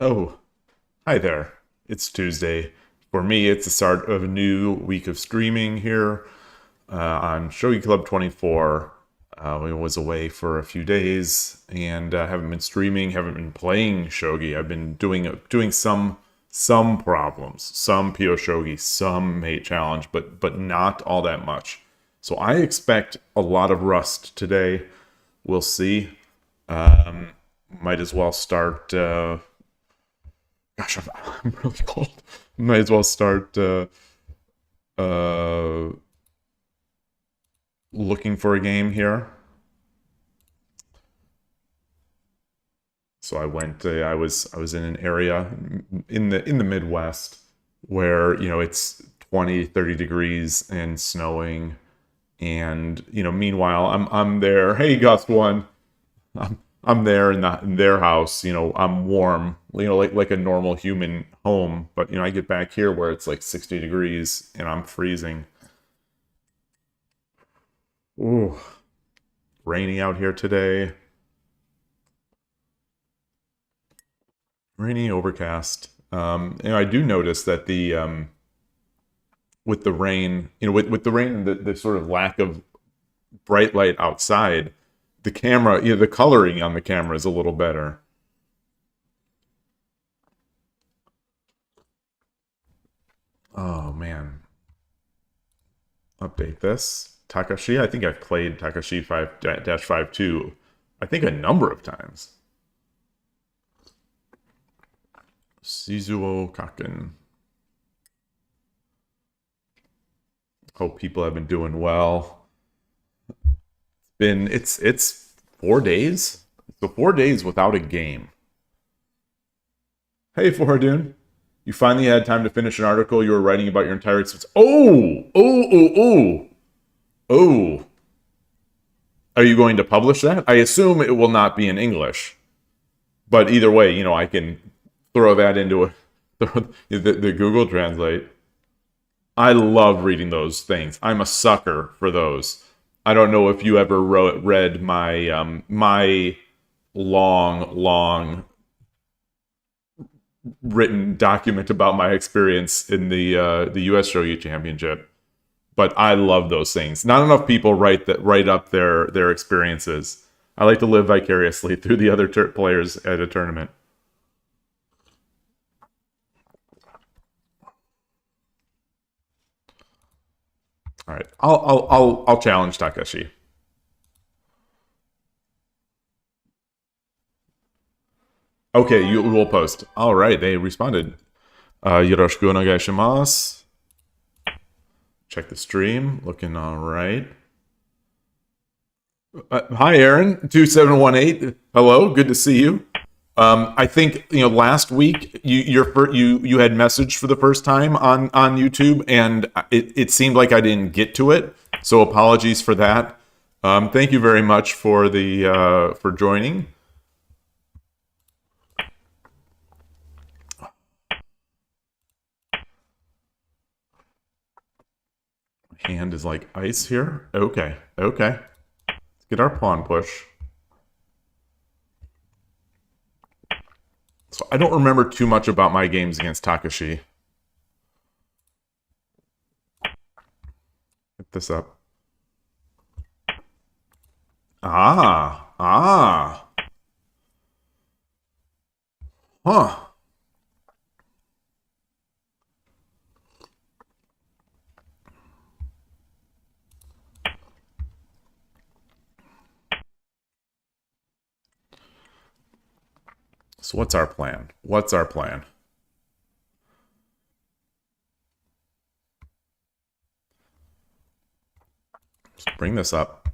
Oh, hi there. It's Tuesday. For me, it's the start of a new week of streaming here on Shogi Club 24. I was away for a few days and haven't been streaming, haven't been playing Shogi. I've been doing some problems, some Pyo Shogi, some Mate Challenge, but not all that much. So I expect a lot of rust today. We'll see. Um, might as well start. Gosh, I'm really cold. Might as well start uh, looking for a game here. So I went. I was in an area in the Midwest where it's 20, 30 degrees and snowing, and meanwhile I'm there. Hey, Gust One. I'm there in their house. I'm warm. Like a normal human home. But I get back here where it's like 60 degrees and I'm freezing. Ooh, rainy out here today. Rainy, overcast. I do notice that the with the rain, with the rain and the sort of lack of bright light outside, the camera, the coloring on the camera is a little better. Oh man, update this. Takashi, I think I've played Takashi 5 2, I think a number of times. Shizuo Kaken. Hope people have been doing well. It's 4 days. So 4 days without a game. Hey Fordun. You finally had time to finish an article you were writing about your entire experience. Oh. Are you going to publish that? I assume it will not be in English. But either way, I can throw that into the Google Translate. I love reading those things. I'm a sucker for those. I don't know if you ever read my long written document about my experience in the U.S. Shogi Championship, but I love those things. Not enough people write up their experiences. I like to live vicariously through the other players at a tournament. All right, I'll challenge Takashi. Okay, you will post. All right, they responded. Yoroshiku onegai shimasu. Check the stream. Looking all right. Hi, Aaron. 2718. Hello. Good to see you. I think last week you had messaged for the first time on YouTube, and it seemed like I didn't get to it. So apologies for that. Thank you very much for joining. Hand is like ice here. Okay. Let's get our pawn push. So I don't remember too much about my games against Takashi. Get this up. Ah. Huh. So what's our plan? What's our plan? Just bring this up.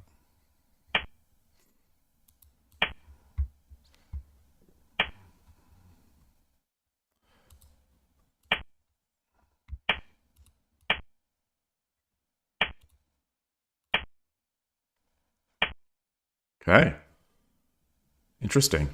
Okay. Interesting.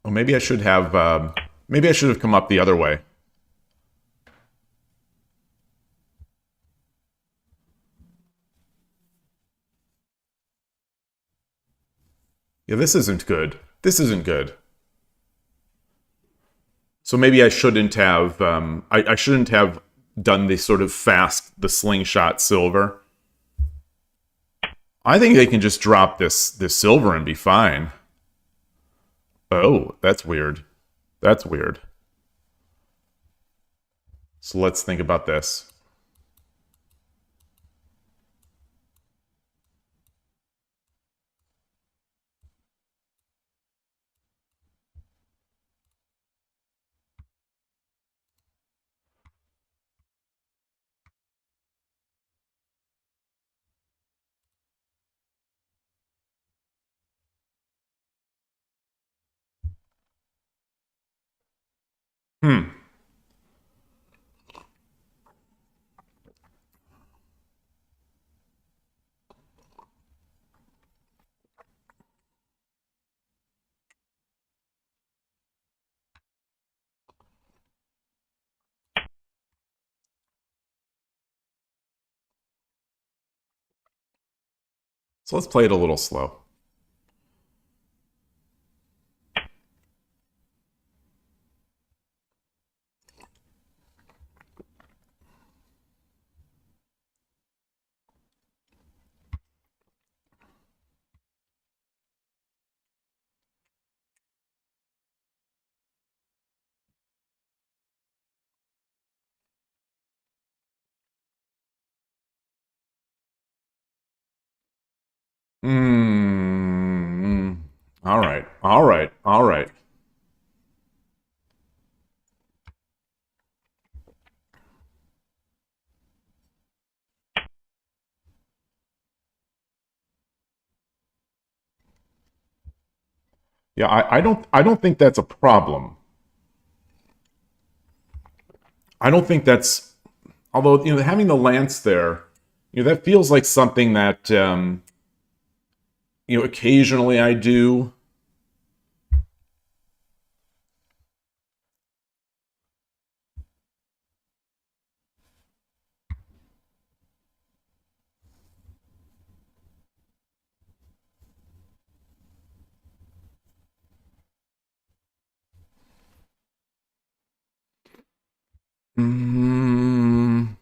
Oh, maybe I should have come up the other way. Yeah, this isn't good. This isn't good. So maybe I shouldn't have. I shouldn't have done the sort of the slingshot silver. I think they can just drop this silver and be fine. Oh, that's weird. That's weird. So let's think about this. Hmm. So let's play it a little slow. Hmm. All right. All right. All right. Yeah, I don't think that's a problem. I don't think that's although having the lance there, that feels like something that occasionally I do. Mm,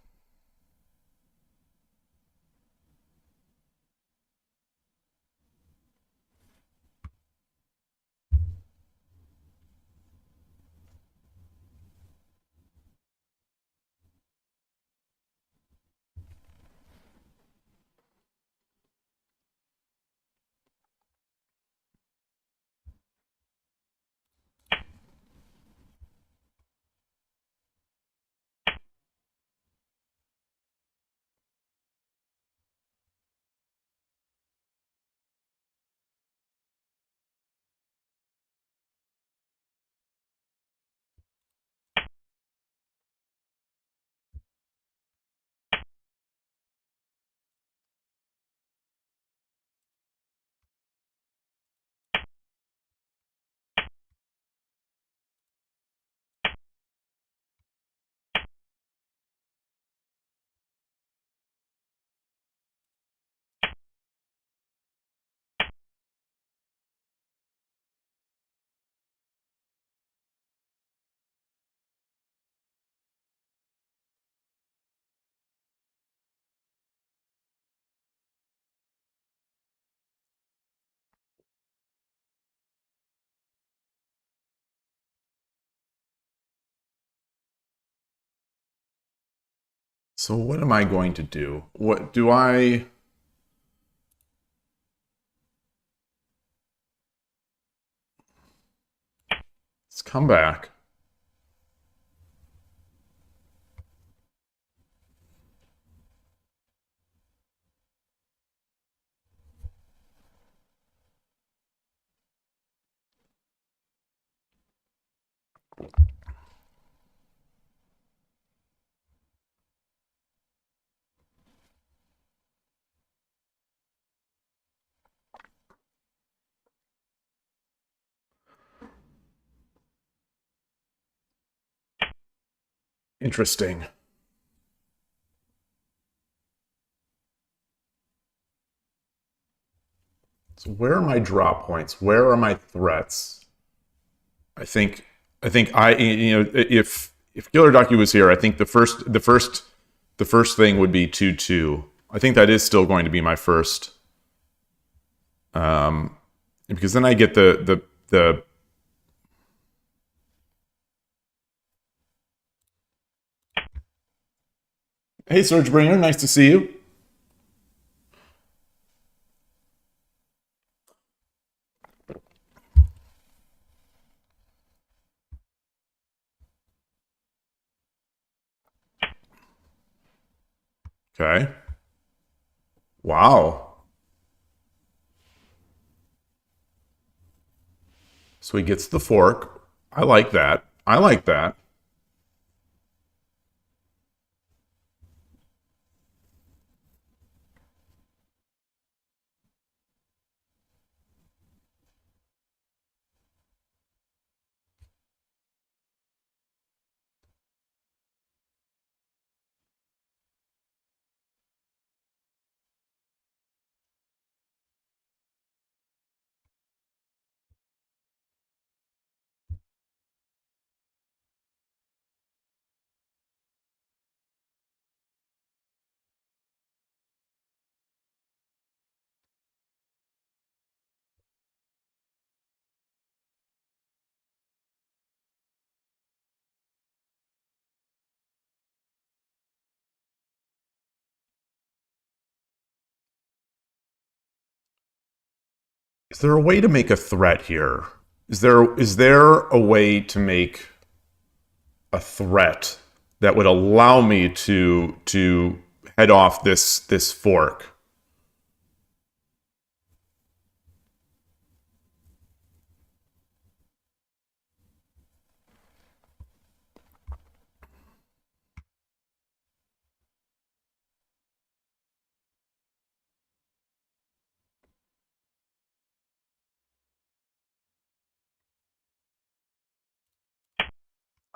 so what am I going to do? What do I? Let's come back. Interesting. So where are my drop points? Where are my threats? I think if Killer Docu was here, I think the first thing would be 2-2. I think that is still going to be my first. Because then I get the Hey Surgebringer, nice to see you. Okay. Wow. So he gets the fork. I like that. I like that. Is there a way to make a threat here? Is there a way to make a threat that would allow me to head off this fork?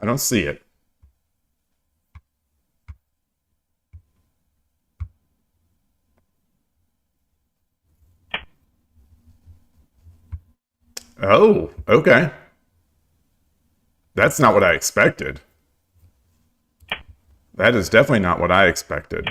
I don't see it. Oh, okay. That's not what I expected. That is definitely not what I expected.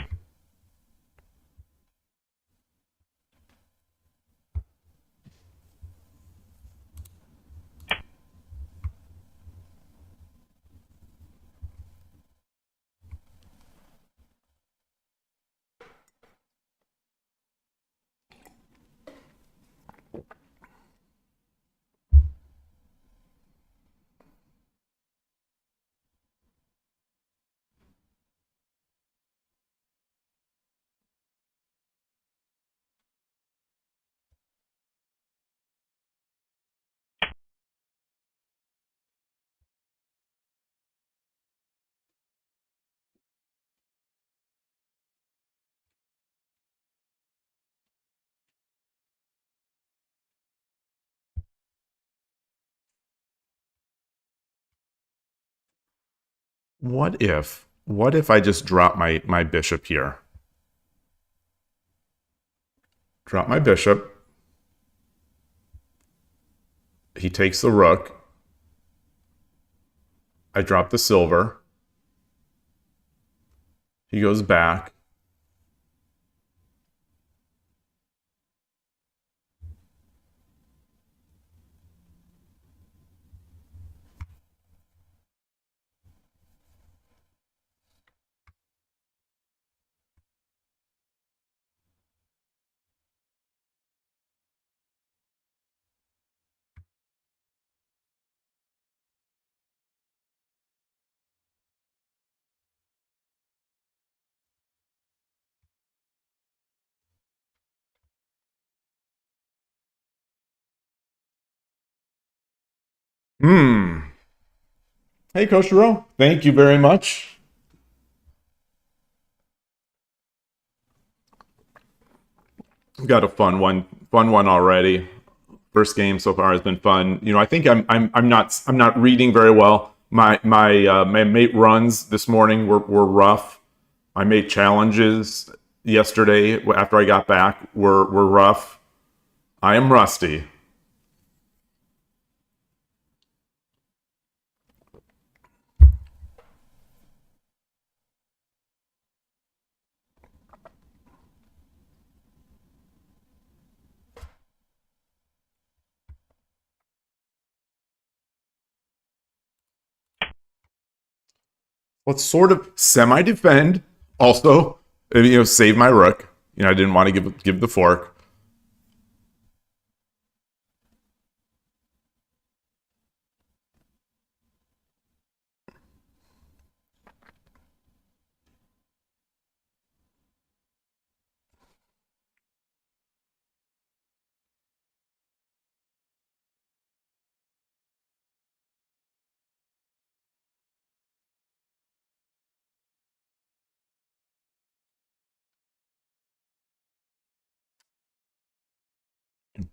What if I just drop my bishop here? Drop my bishop. He takes the rook. I drop the silver. He goes back. Hmm. Hey, Koshiro. Thank you very much. We've got a fun one already. First game so far has been fun. I think I'm not reading very well. My mate runs this morning were rough. My mate challenges yesterday after I got back were rough. I am rusty. Let's sort of semi defend. Also, save my rook. I didn't want to give the fork.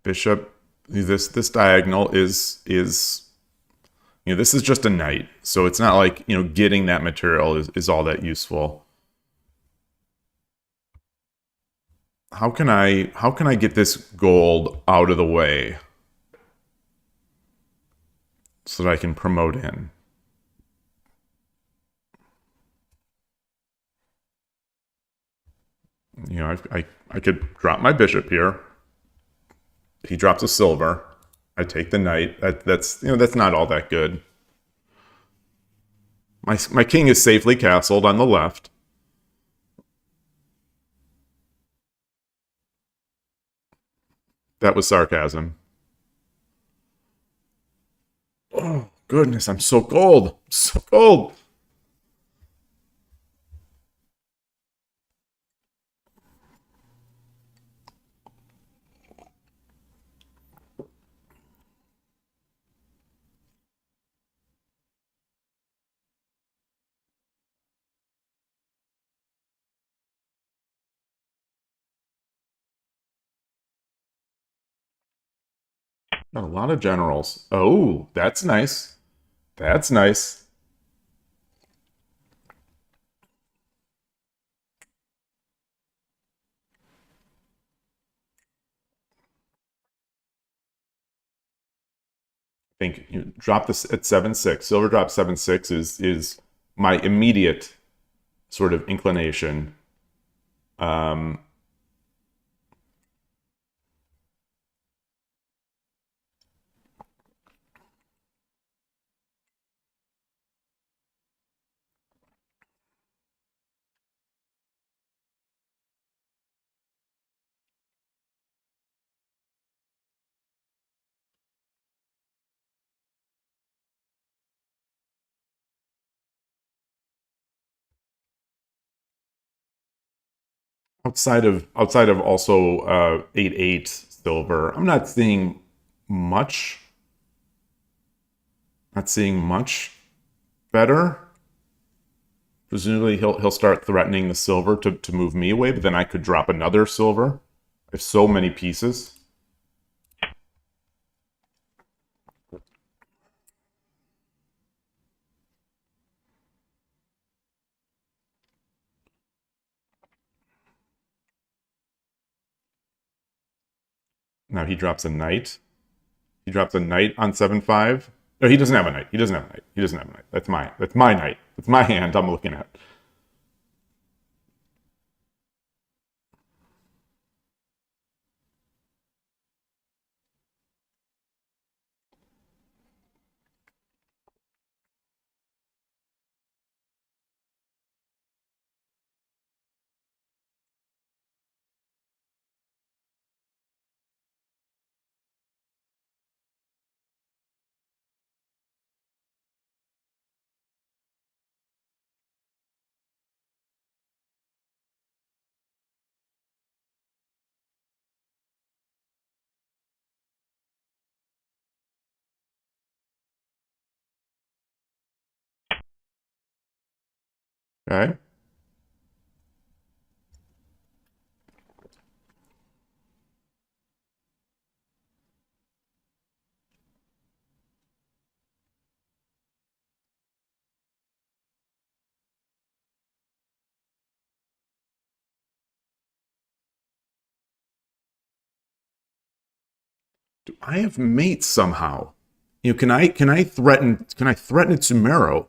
Bishop. This diagonal is this is just a knight, so it's not like getting that material is all that useful. How can I get this gold out of the way so that I can promote in? I could drop my bishop here. He drops a silver. I take the knight. That's not all that good. My king is safely castled on the left. That was sarcasm. Oh goodness, I'm so cold. So cold. Got a lot of generals. Oh, that's nice. That's nice. I think drop this at 7-6. Silver drop 7-6 is my immediate sort of inclination. Um, outside of also 8-8 silver, I'm not seeing much. Not seeing much better. Presumably he'll start threatening the silver to move me away, but then I could drop another silver. I have so many pieces. Now he drops a knight. He drops a knight on 7-5. No, he doesn't have a knight. He doesn't have a knight. He doesn't have a knight. That's mine. That's my knight. That's my hand I'm looking at. Okay. Do I have mates somehow? You know, can I threaten Tsumero?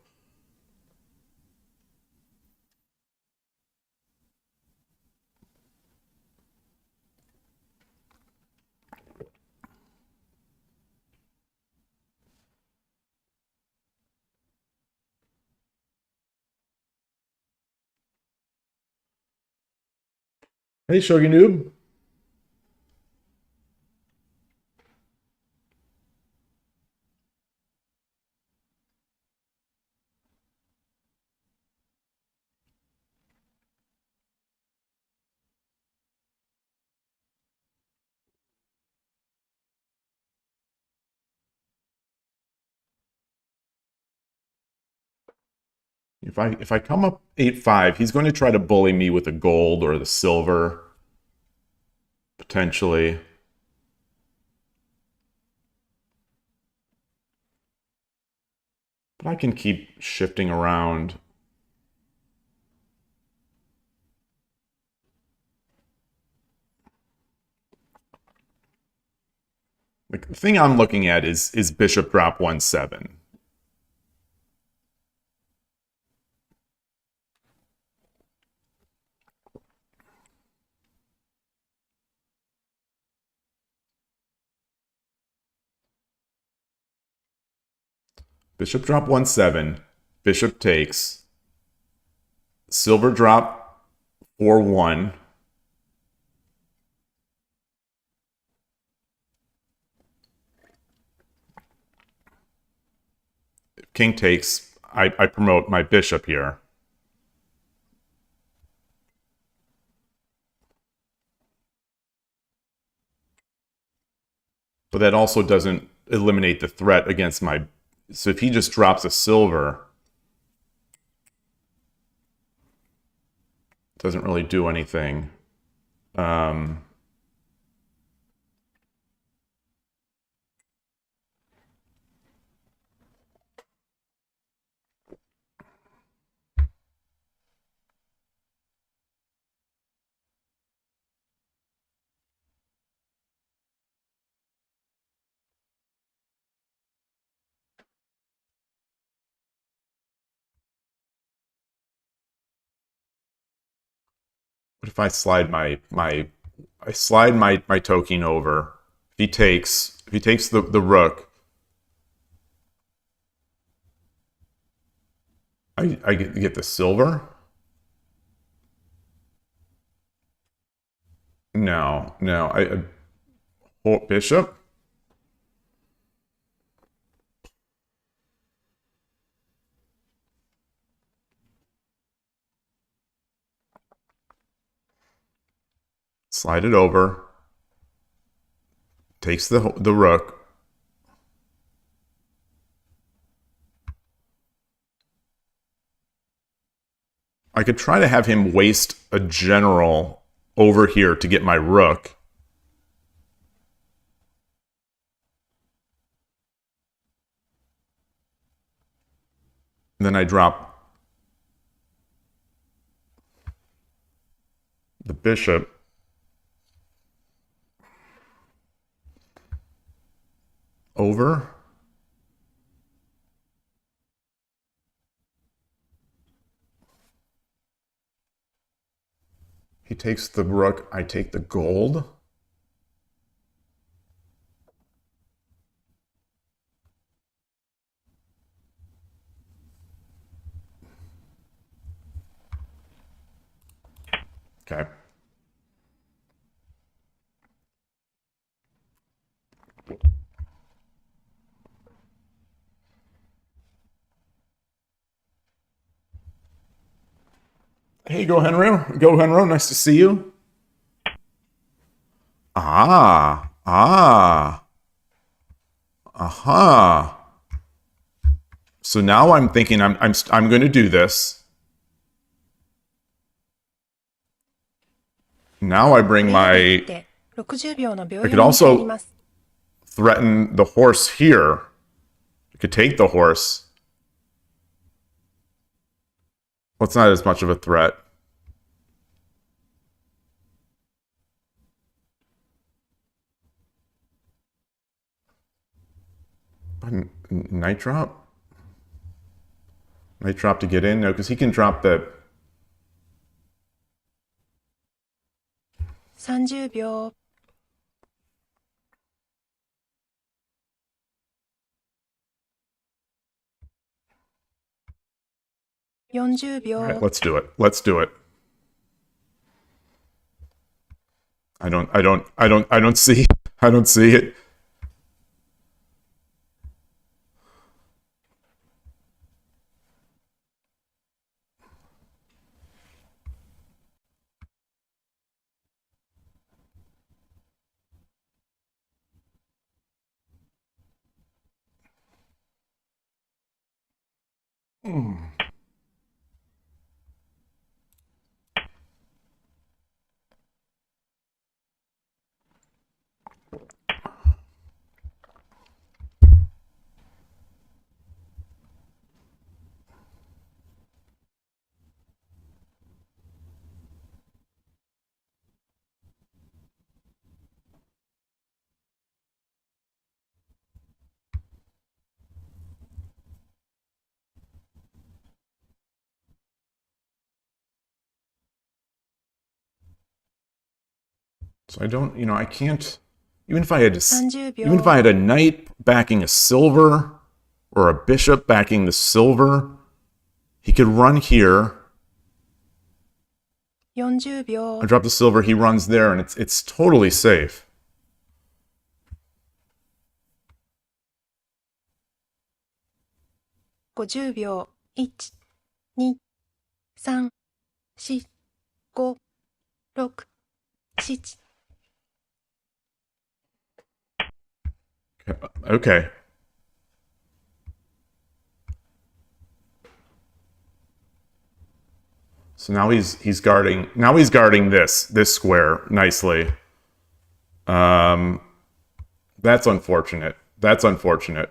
Hey, Shogi Noob. If I come up 8-5, he's going to try to bully me with the gold or the silver, potentially. But I can keep shifting around. Like, the thing I'm looking at is bishop drop 1-7. Bishop drop 1-7. Bishop takes. Silver drop 4-1. King takes. I promote my bishop here. But that also doesn't eliminate the threat against my... So if he just drops a silver, it doesn't really do anything. What if I slide my token over? If he takes the rook, I get the silver? No. Bishop? Slide it over. Takes the rook. I could try to have him waste a general over here to get my rook. And then I drop the bishop. Over. He takes the rook, I take the gold. Okay. Hey, Go Henro, nice to see you. So now I'm thinking I'm going to do this. Now I bring my... I could also threaten the horse here. I could take the horse. Well, it's not as much of a threat. Knight drop? Knight drop to get in? No, because he can drop the... 30秒 40 秒 All right, let's do it. Let's do it. I don't see it. So I don't, I can't, even if I had a knight backing a silver or a bishop backing the silver, he could run here. 40秒 I drop the silver, he runs there, and it's totally safe. 50秒 1、2、3、4、5、6、7 Okay. So now he's guarding this square nicely. That's unfortunate. That's unfortunate.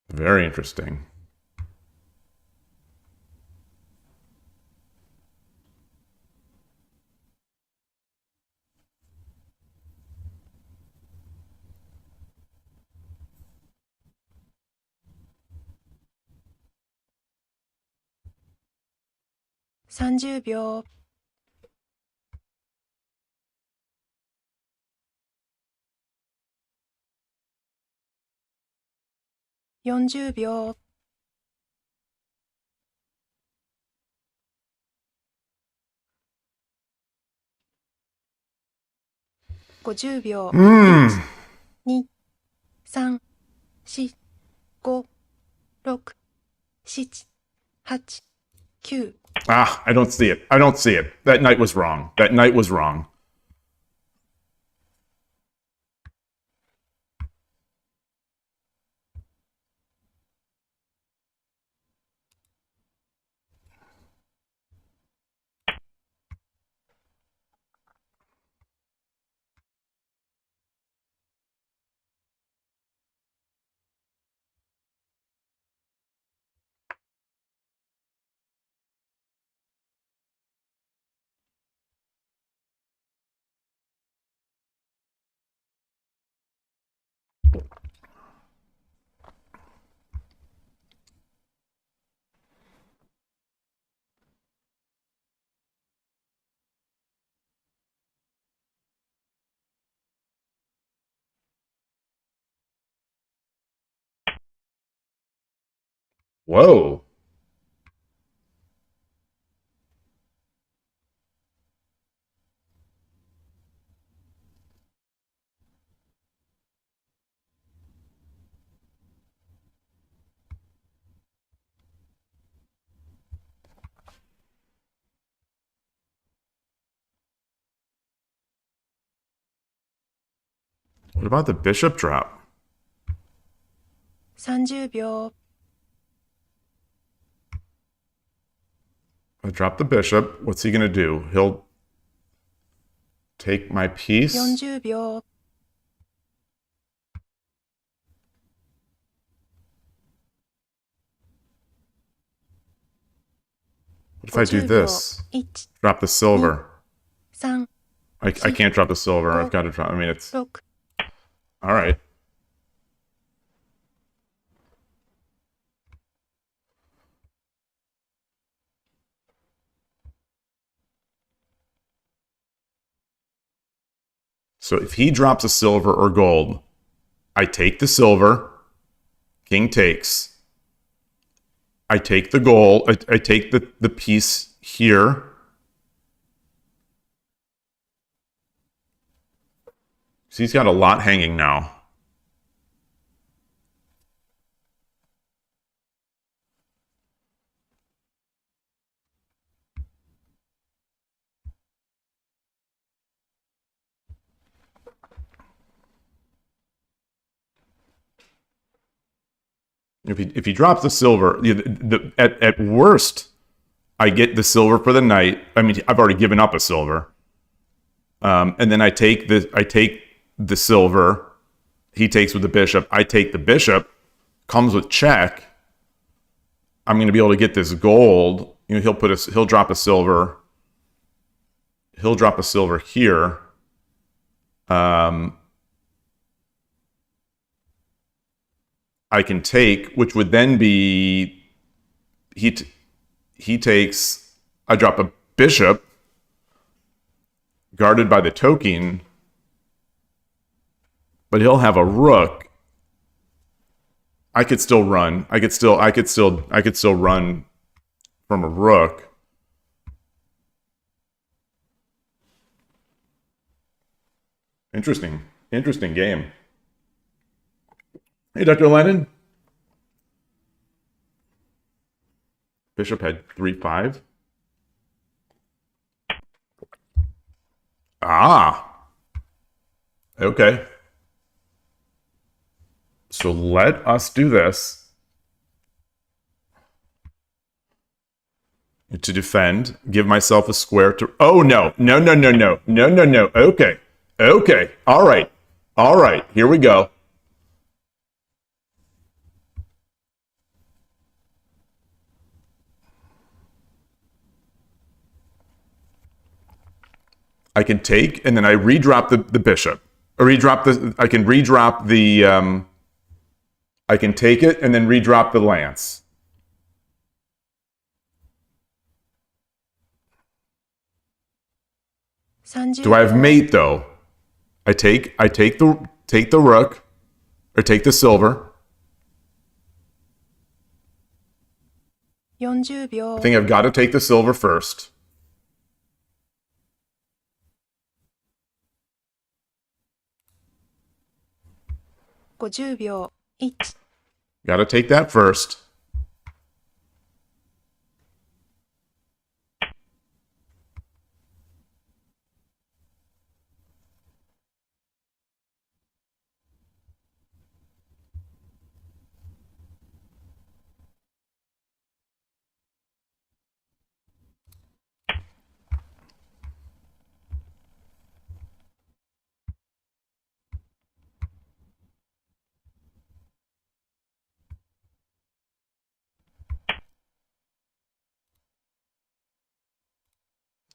Very interesting. ,30秒40秒50秒1、2、3、4、5、6、7、8、9 Ah, I don't see it. I don't see it. That knight was wrong. That knight was wrong. Whoa. What about the bishop drop? 30秒 I drop the bishop. What's he going to do? He'll take my piece. 40秒 What if I do this? 1 Drop the silver. 3 I can't drop the silver. I've got to drop. I mean, it's 6 all right. So if he drops a silver or gold, I take the silver. King takes. I take the gold. I take the piece here. So he's got a lot hanging now. If he drops the silver, at worst, I get the silver for the knight. I mean, I've already given up a silver, and then I take the silver. He takes with the bishop. I take the bishop. Comes with check. I'm going to be able to get this gold. You know, he'll drop a silver. He'll drop a silver here. I can take, which would then be he takes. I drop a bishop, guarded by the token, but he'll have a rook. I could still run. I could still run from a rook. Interesting game. Hey, DrLennon. Bishop had 3-5. Ah. Okay. So let us do this. To defend, give myself a square to... Oh, no. No. Okay. All right. Here we go. I can take, and then I redrop the bishop. Or I can redrop the... I can take it and then redrop the lance. Do I have mate though? I take the rook, or take the silver. 40秒 I think I've got to take the silver first. $50 秒 1 Got to take that first.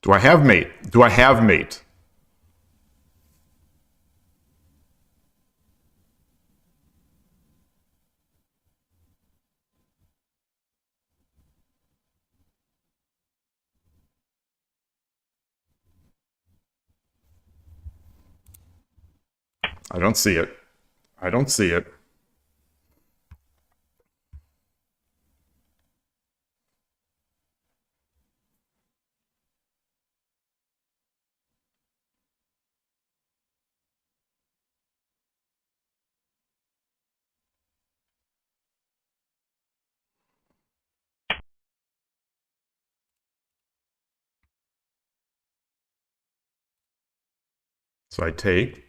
Do I have mate? I don't see it. So I take.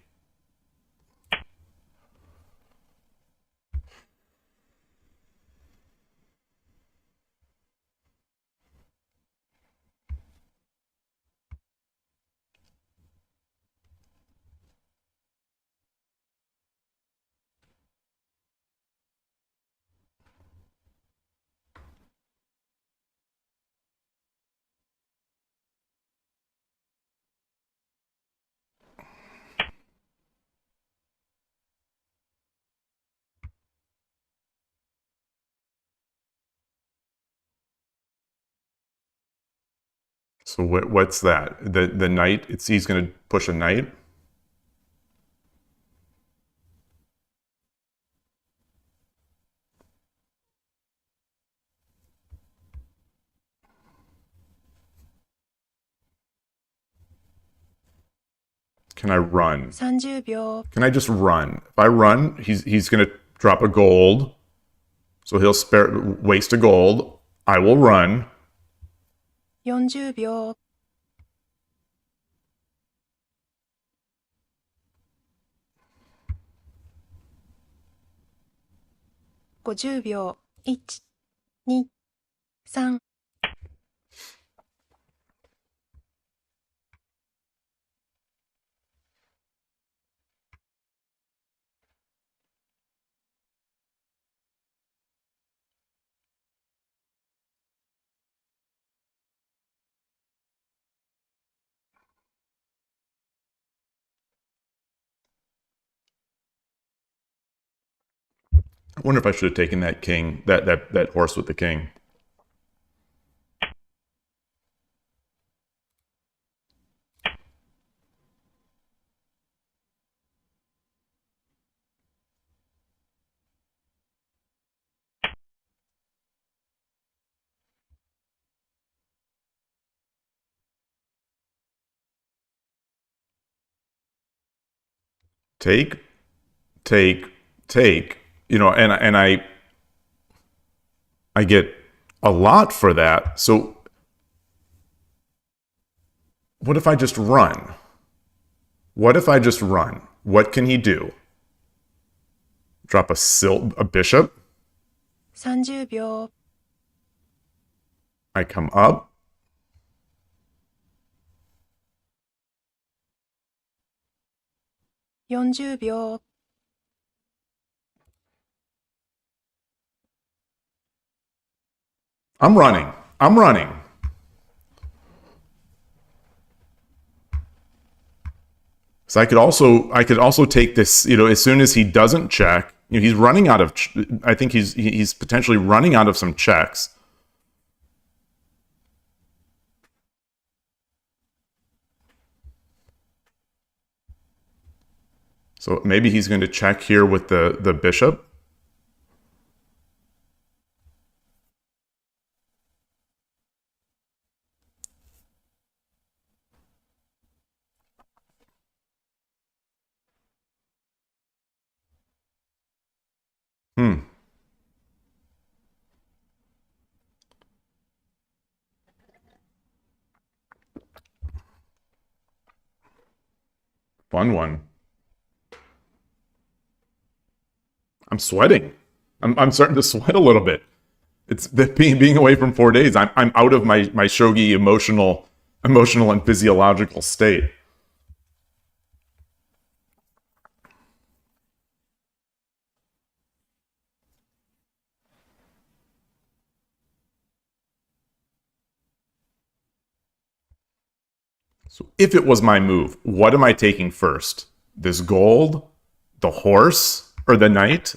So what's that? The knight, he's going to push a knight? Can I run? 30秒 Can I just run? If I run, he's going to drop a gold. So he'll waste a gold. I will run. 40秒 50秒 1、2、3 I wonder if I should have taken that king, that horse with the king. Take, take. You know, and I get a lot for that. So what if I just run? What if I just run? What can he do? Drop a bishop. 30秒 I come up. 40秒 I'm running. I'm running. So I could also take this, you know, as soon as he doesn't check, you know, he's running out of, I think he's potentially running out of some checks. So maybe he's going to check here with the bishop. Fun one. I'm sweating. I'm starting to sweat a little bit. It's being away from 4 days. I'm out of my shogi emotional and physiological state. So if it was my move, what am I taking first? This gold, the horse, or the knight?30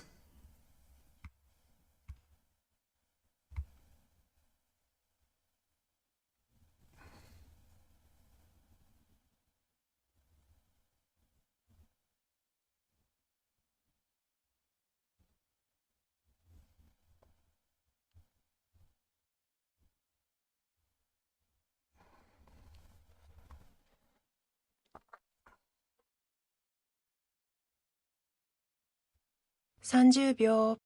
秒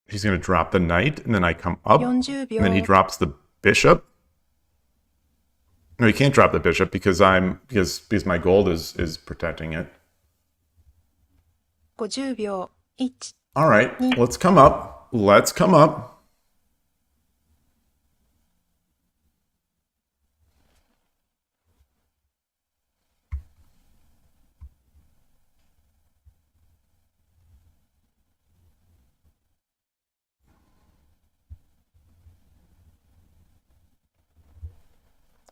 He's going to drop the knight, and then I come up, 40 and then he秒 drops the bishop. No, he can't drop the bishop because my gold is protecting it. 50秒 1、 All right, let's come up. Let's come up.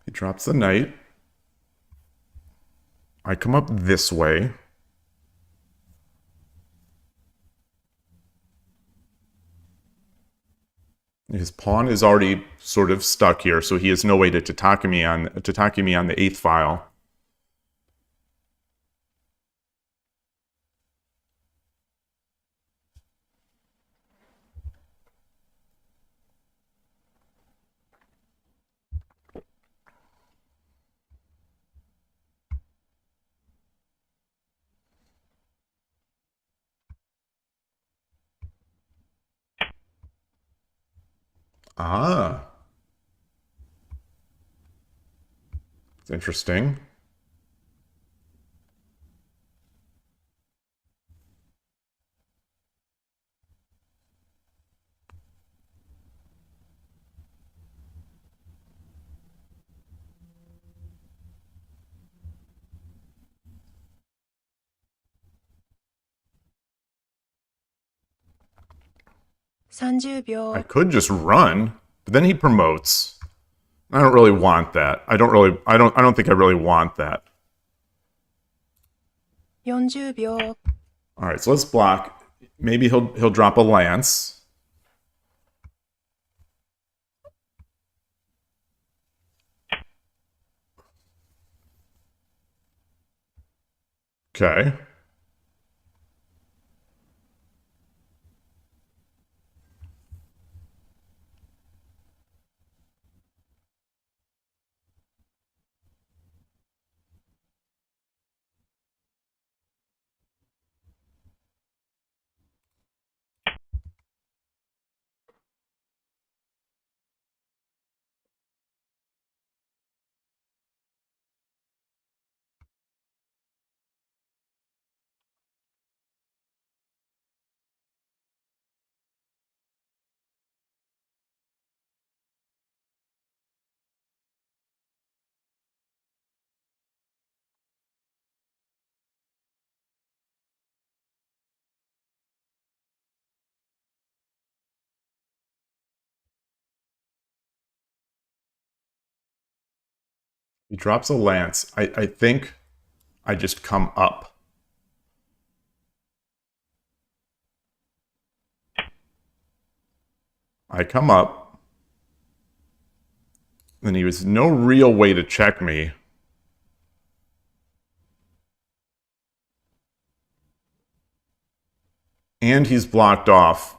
He drops the knight. I come up this way. His pawn is already sort of stuck here, so he has no way to tataki me on the 8th file. Ah. It's interesting. $30 I 秒 could just run, but then he promotes. I don't really want that. I don't think I really want that. 40 秒 All right, so let's block. Maybe he'll drop a lance. Okay. He drops a lance. I think I just come up. I come up. Then he was no real way to check me. And he's blocked off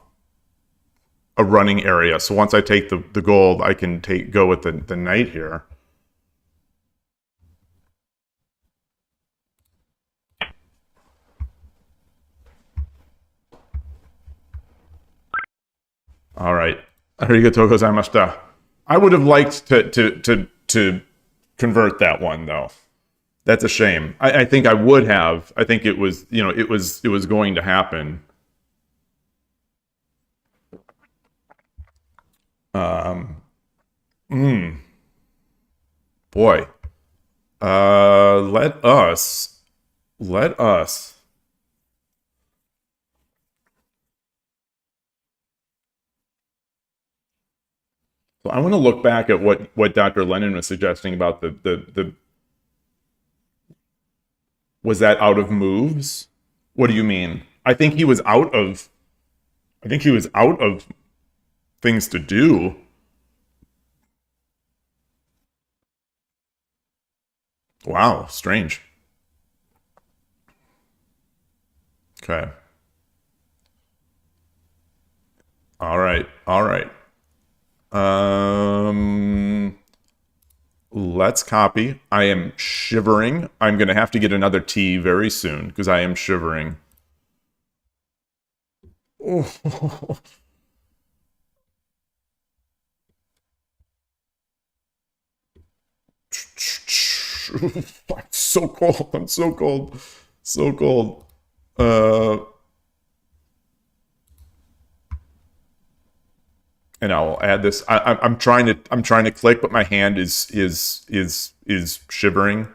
a running area. So once I take the gold, I can go with the knight here. All right. Arigatou gozaimashita. I would have liked to convert that one though. That's a shame. I think I would have. I think it was, it was going to happen. Boy. Let us. So I want to look back at what DrLennon was suggesting about the was that out of moves? What do you mean? I think he was out of things to do. Wow, strange. Okay. All right. Let's copy. I am shivering. I'm going to have to get another tea very soon because I am shivering. Oh. I'm so cold. I'm so cold. So cold. And I'll add this. I'm trying to click, but my hand is shivering.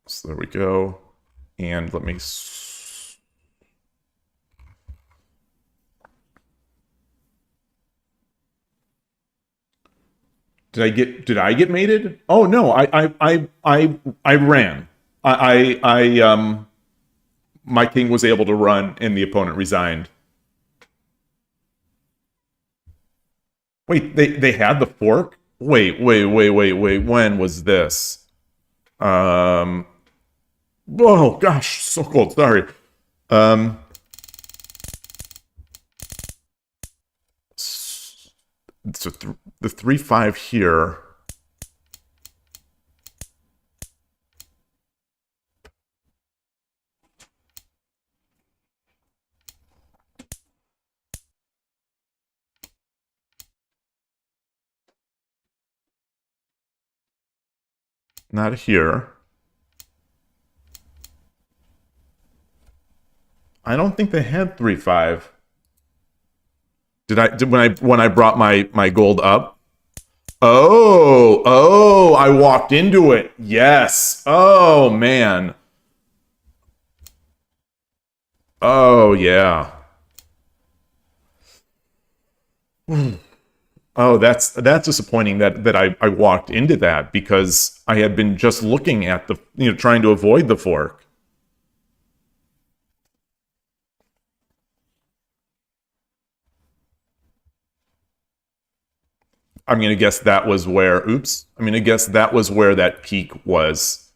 So there we go. And let me. Did I get mated? Oh no, I ran. My king was able to run and the opponent resigned. Wait, they had the fork? Wait. When was this? Um, oh gosh, so cold. Sorry. Um, so the 3-5 here. Not here. I don't think they had 3-5. Did when I brought my gold up? Oh, I walked into it. Yes. Oh man. Oh yeah. Oh, that's disappointing that I walked into that because I had been just looking at the trying to avoid the fork. I'm gonna guess that was where oops. I'm gonna guess that was where that peak was.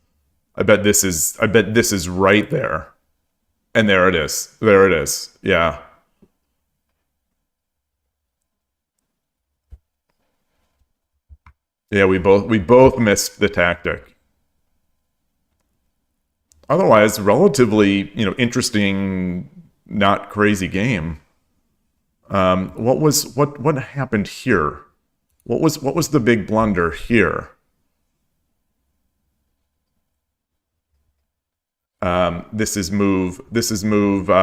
I bet this is right there. And there it is. There it is. Yeah. Yeah, we both missed the tactic. Otherwise, relatively, interesting, not crazy game. What happened here? What was the big blunder here? This is move. This is move. Why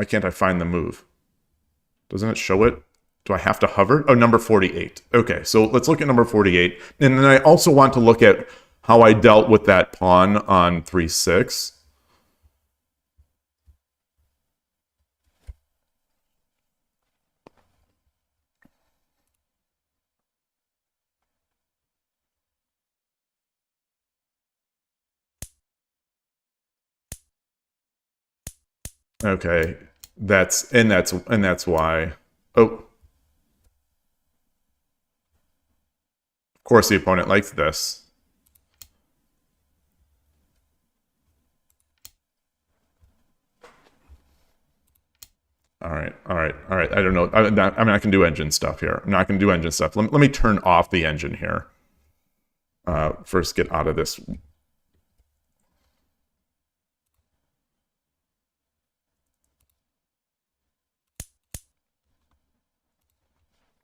can't I find the move? Doesn't it show it? Do I have to hover? Oh, number 48. Okay, so let's look at number 48. And then I also want to look at how I dealt with that pawn on 3-6. Okay, that's why. Oh, of course the opponent likes this. All right. I don't know. I mean, I can do engine stuff here. I'm not going to do engine stuff. Let me turn off the engine here. First, get out of this.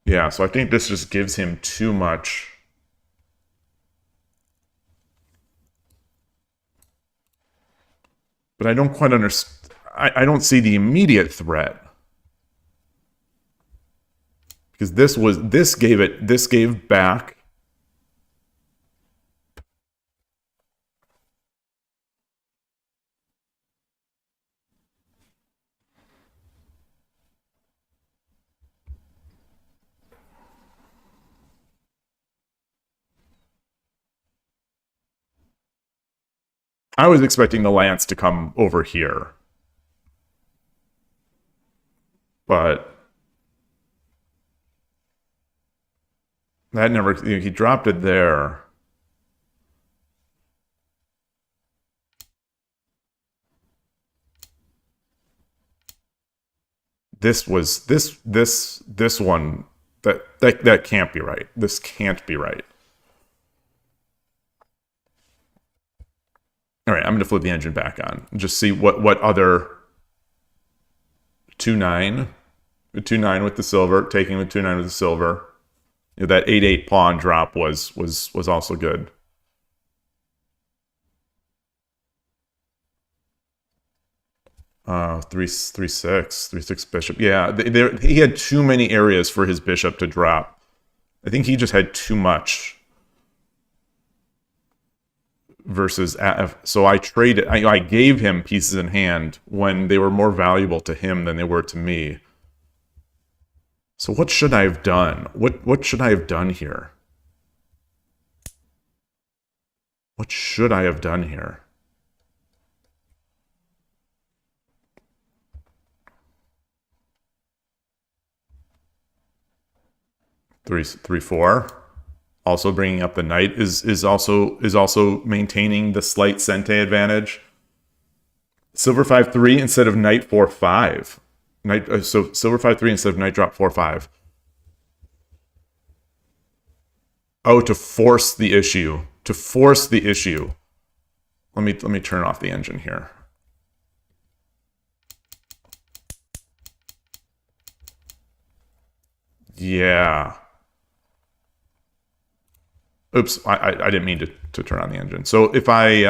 Yeah, so I think this just gives him too much. But I don't quite understand. I don't see the immediate threat. Because this gave back. I was expecting the lance to come over here. But that never, he dropped it there. This one that can't be right. This can't be right. All right, I'm going to flip the engine back on and just see what other 2-9, 2-9 with the silver, taking the 2-9 with the silver. That 8-8 pawn drop was also good. Three six bishop. Yeah, he had too many areas for his bishop to drop. I think he just had too much. Versus, so I traded. I gave him pieces in hand when they were more valuable to him than they were to me. So what should I have done? What should I have done here? What should I have done here? 3 4. Also bringing up the knight is also maintaining the slight sente advantage. Silver 5-3 instead of knight 4-5. So silver 5-3 instead of knight drop 4-5. Oh, to force the issue. To force the issue. Let me turn off the engine here. Yeah. Oops, I didn't mean to turn on the engine. So if I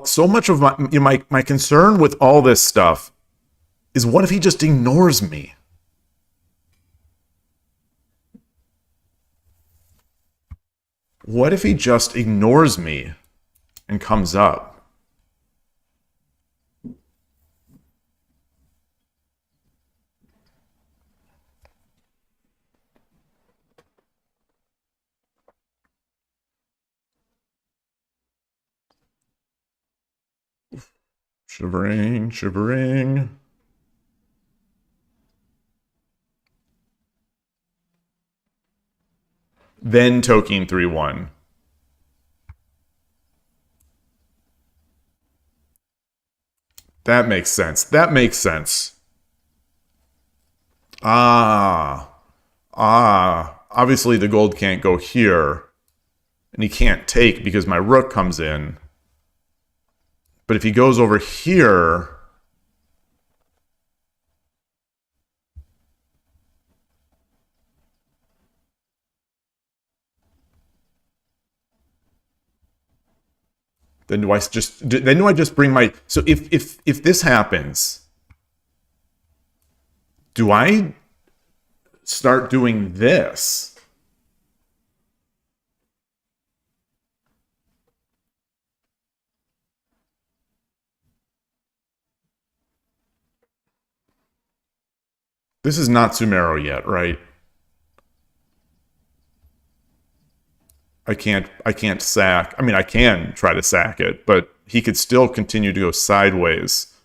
so much of my concern with all this stuff is, what if he just ignores me? What if he just ignores me and comes up? Shivering, shivering. Then Tokeen 3-1. That makes sense. That makes sense. Obviously the gold can't go here. And he can't take because my rook comes in. But if he goes over here, then do I just bring my... So if this happens, do I start doing this? This is not Sumero yet, right? I can't sack. I mean, I can try to sack it, but he could still continue to go sideways.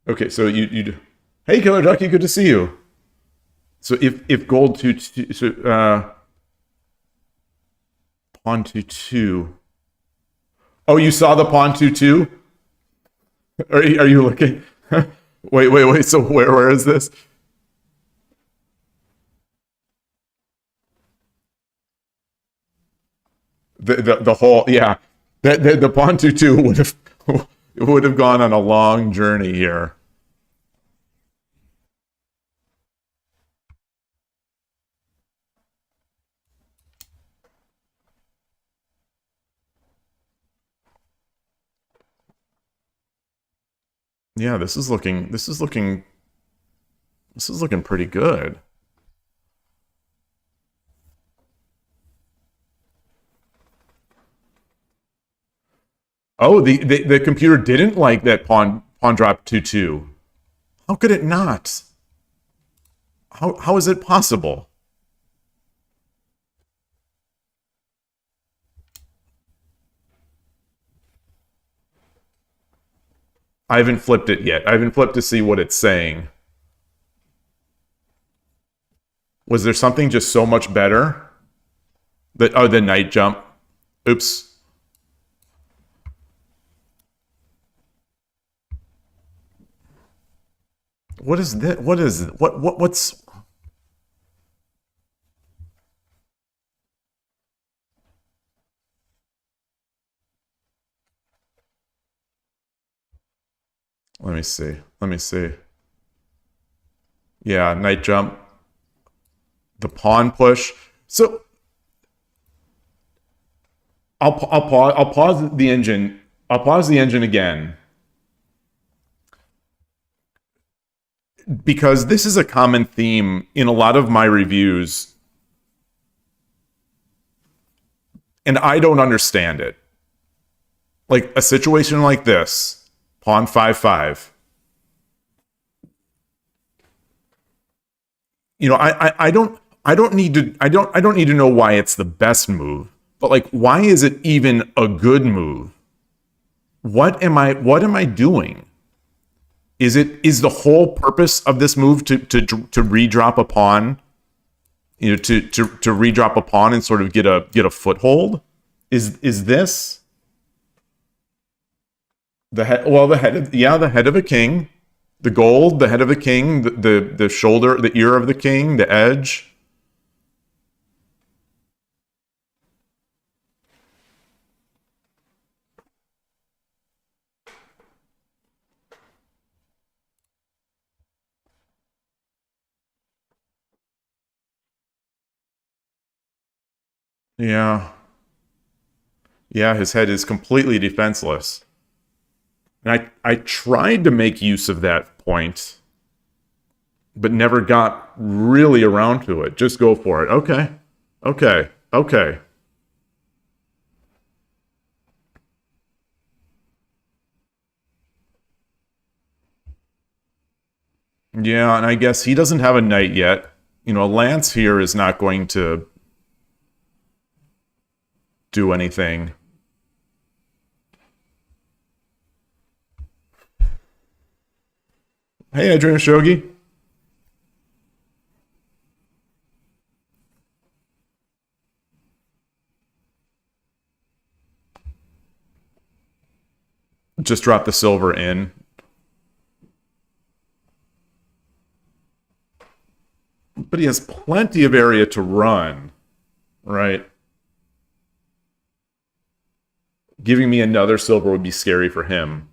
Okay, so you hey, Killer Ducky, good to see you. So if gold pawn 2-2. Oh, you saw the pawn 2-2? Are you looking? wait. So where is this? The whole, yeah. The pawn 2-2 would have gone on a long journey here. Yeah, this is looking pretty good. Oh, the computer didn't like that pawn drop 2-2. How could it not? How is it possible? I haven't flipped it yet. I haven't flipped to see what it's saying. Was there something just so much better? The knight jump. Oops. What is this? What's... Let me see. Yeah, knight jump. The pawn push. So I'll pause the engine. I'll pause the engine again. Because this is a common theme in a lot of my reviews. And I don't understand it. Like a situation like this. Pawn 5/5. You know, I don't need to know why it's the best move, but like, why is it even a good move? What am I doing? Is the whole purpose of this move to redrop a pawn, you know, to redrop a pawn and sort of get a foothold? Is this the head? Well, the head of, yeah, the head of a king, the gold, the head of the king, the shoulder, the ear of the king, the edge. Yeah. Yeah, his head is completely defenseless. And I tried to make use of that point, but never got really around to it. Just go for it. Okay. Okay. Okay. Yeah, and I guess he doesn't have a knight yet. You know, a lance here is not going to do anything. Hey, Adrian Shogi. Just drop the silver in. But he has plenty of area to run, right? Giving me another silver would be scary for him.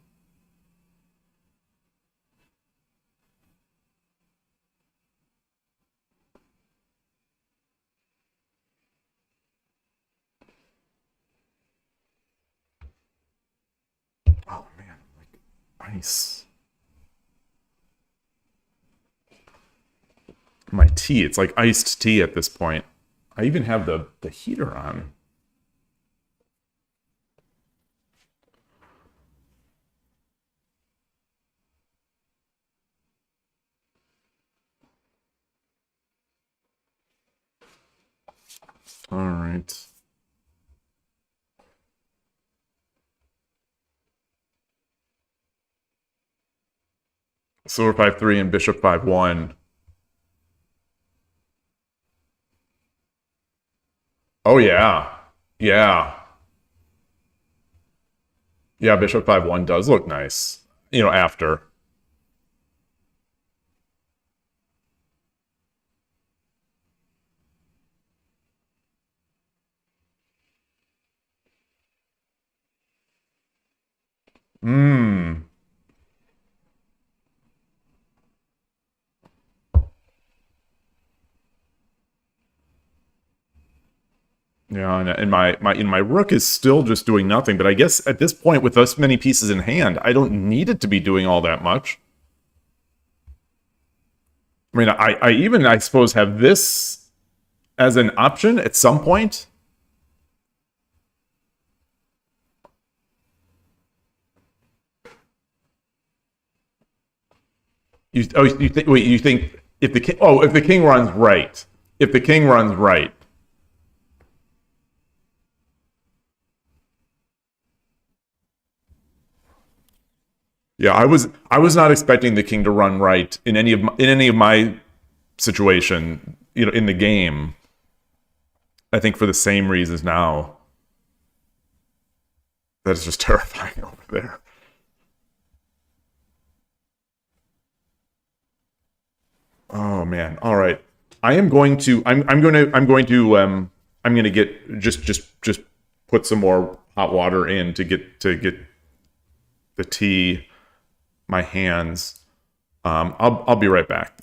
Oh man, like ice. My tea, it's like iced tea at this point. I even have the heater on. All right. Silver 5/3 and bishop 5/1. Oh yeah. Yeah. Yeah, bishop 5/1 does look nice. You know, after. Mmm. Yeah, and my rook is still just doing nothing, but I guess at this point with us many pieces in hand, I don't need it to be doing all that much. I mean, I even I suppose have this as an option at some point. You think wait, you think if the king if the king runs right. If the king runs right. Yeah, I was not expecting the king to run right in any of my situation, you know, in the game. I think for the same reasons now. That is just terrifying over there. Oh man. All right. I am going to I'm going to get just put some more hot water in to get the tea my hands. I'll be right back.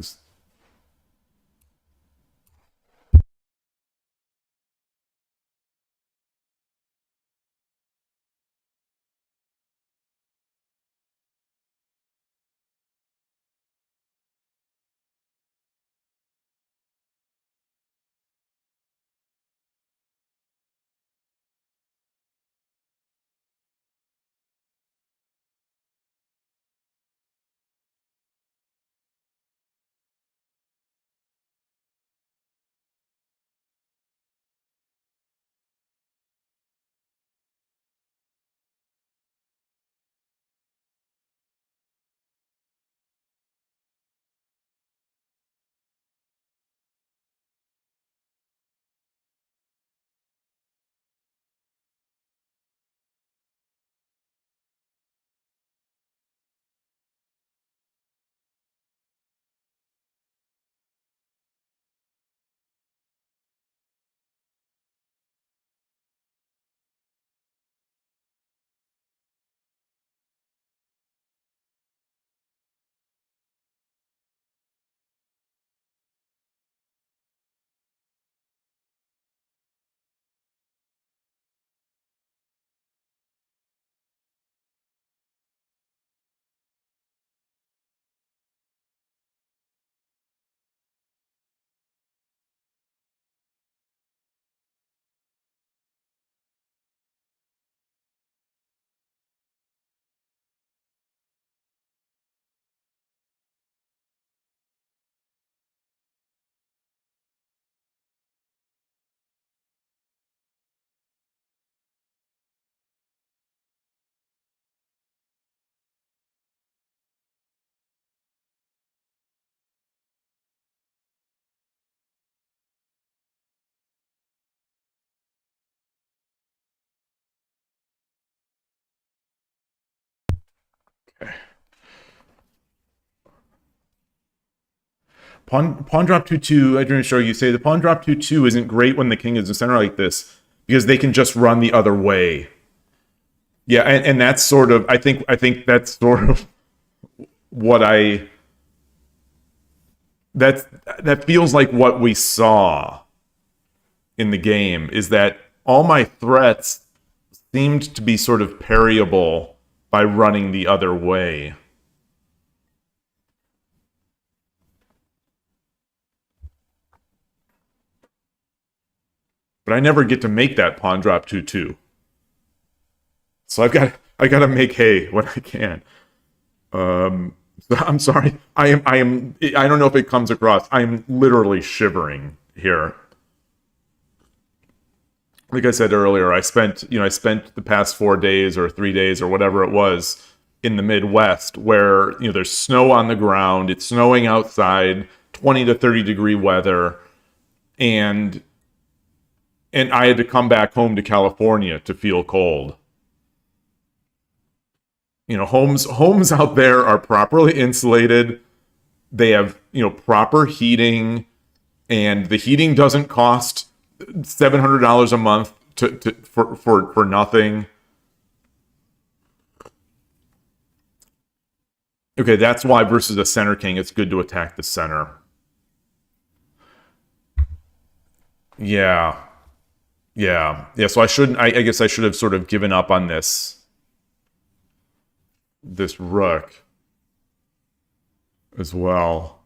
Pawn drop 2-2. I didn't show you. Say the pawn drop 2-2 isn't great when the king is in center like this because they can just run the other way. Yeah, and that's sort of I think that's sort of what that feels like what we saw in the game is that all my threats seemed to be sort of parryable by running the other way. But I never get to make that pawn drop 2-2. So I gotta make hay when I can. I'm sorry. I don't know if it comes across. I'm literally shivering here. Like I said earlier, I spent the past 4 days or 3 days or whatever it was in the Midwest where, there's snow on the ground, it's snowing outside, 20 to 30 degree weather, and I had to come back home to California to feel cold. Homes out there are properly insulated. They have, proper heating, and the heating doesn't cost $700 a month for nothing. Okay, that's why versus a center king, it's good to attack the center. Yeah. So I guess I should have sort of given up on this rook as well.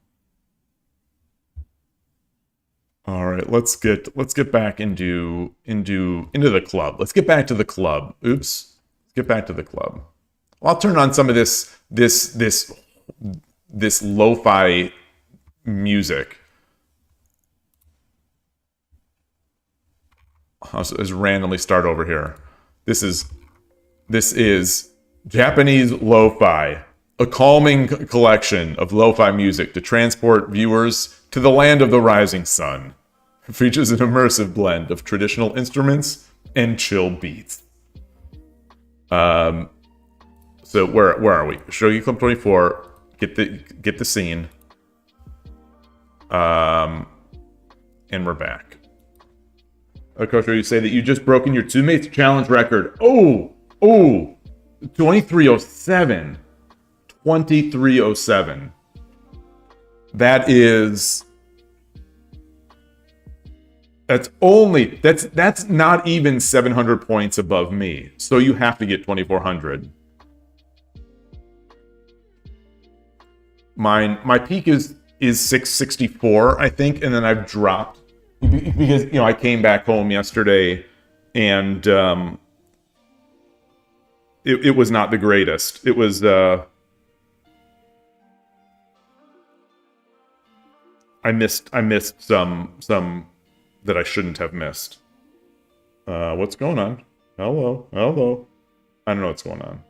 All right, let's get back into the club. Let's get back to the club. Oops. Let's get back to the club. I'll turn on some of this lo-fi music. I'll just randomly start over here. This is Japanese lo-fi, a calming collection of lo-fi music to transport viewers to the land of the rising sun. It features an immersive blend of traditional instruments and chill beats. So where are we? Shogi Club 24. Get the scene. And we're back. Coach, you say that you just broken your two-mates challenge record. Oh, 2307. 2307. That's not even 700 points above me. So you have to get 2400. My peak is 664, I think, and then I've dropped because I came back home yesterday and it was not the greatest. It was I missed some that I shouldn't have missed. What's going on? Hello. I don't know what's going on.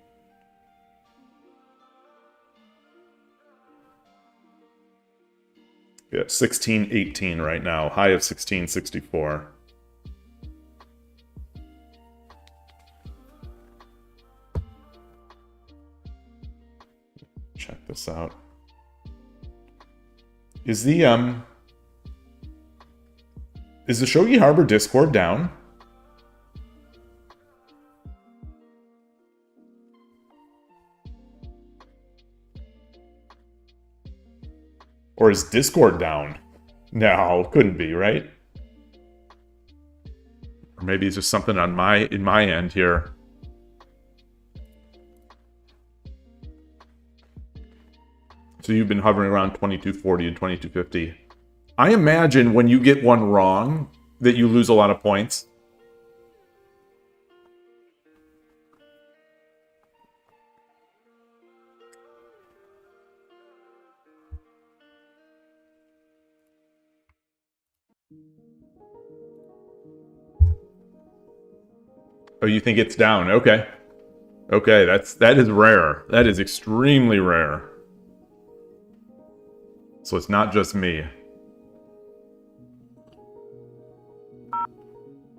Yeah, 1618 right now. High of 1664. Check this out. Is the Shogi Harbor Discord down? Or is Discord down? No, couldn't be, right? Or maybe it's just something on in my end here. So you've been hovering around 2240 and 2250. I imagine when you get one wrong that you lose a lot of points. Oh, you think it's down? Okay. Okay, that is rare. That is extremely rare. So it's not just me.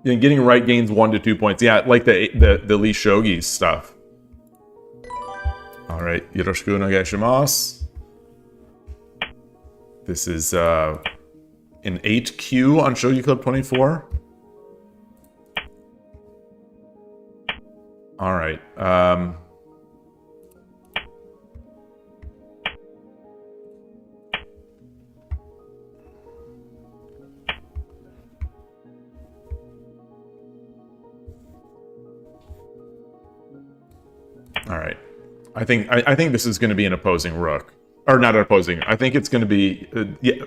Yeah, getting right gains 1 to 2 points. Yeah, like the Lee Shogi stuff. All right, yoroshiku onegai shimasu. This is an 8Q on Shogi Club 24. All right. All right. I think this is going to be an opposing rook, or not an opposing. I think it's going to be yeah.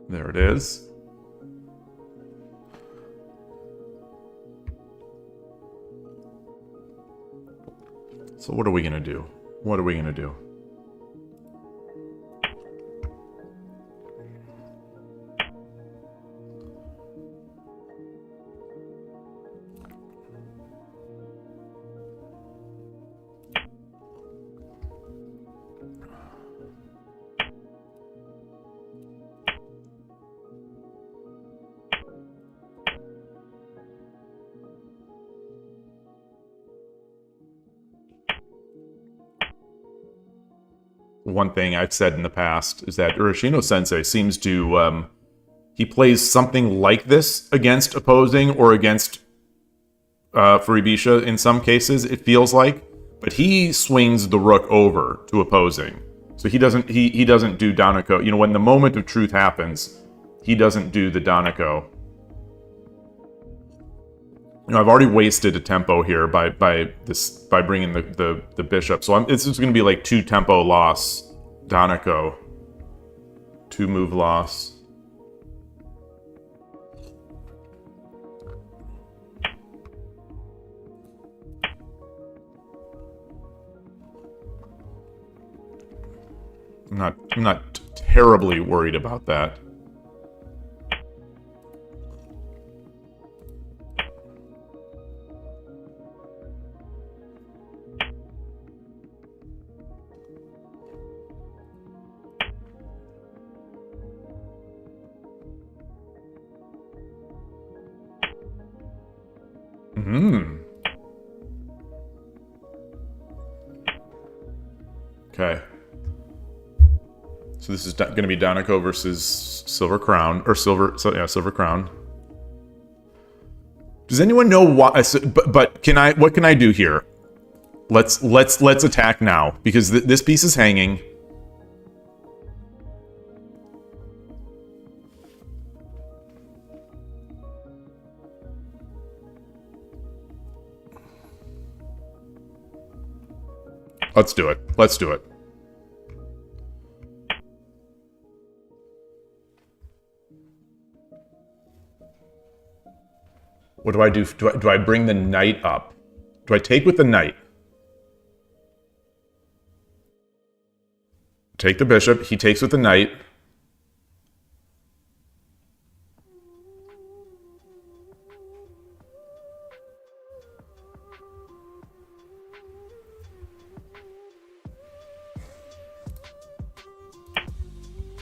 There it is. So what are we going to do? What are we going to do? One thing I've said in the past is that Urashino Sensei seems to he plays something like this against opposing or against Furibisha in some cases, it feels like, but he swings the rook over to opposing. So he doesn't do Danako. You know, when the moment of truth happens, he doesn't do the Danako. You know, I've already wasted a tempo here by bringing the bishop. So it's just going to be like 2 tempo loss, Danako, 2 move loss. I'm not terribly worried about that. Okay. So this is going to be Danako versus Silver Crown, or Silver Crown. Does anyone know why? But can I? What can I do here? Let's attack now, because this piece is hanging. Let's do it. Let's do it. What do I do? Do I bring the knight up? Do I take with the knight? Take the bishop. He takes with the knight.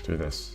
Do this.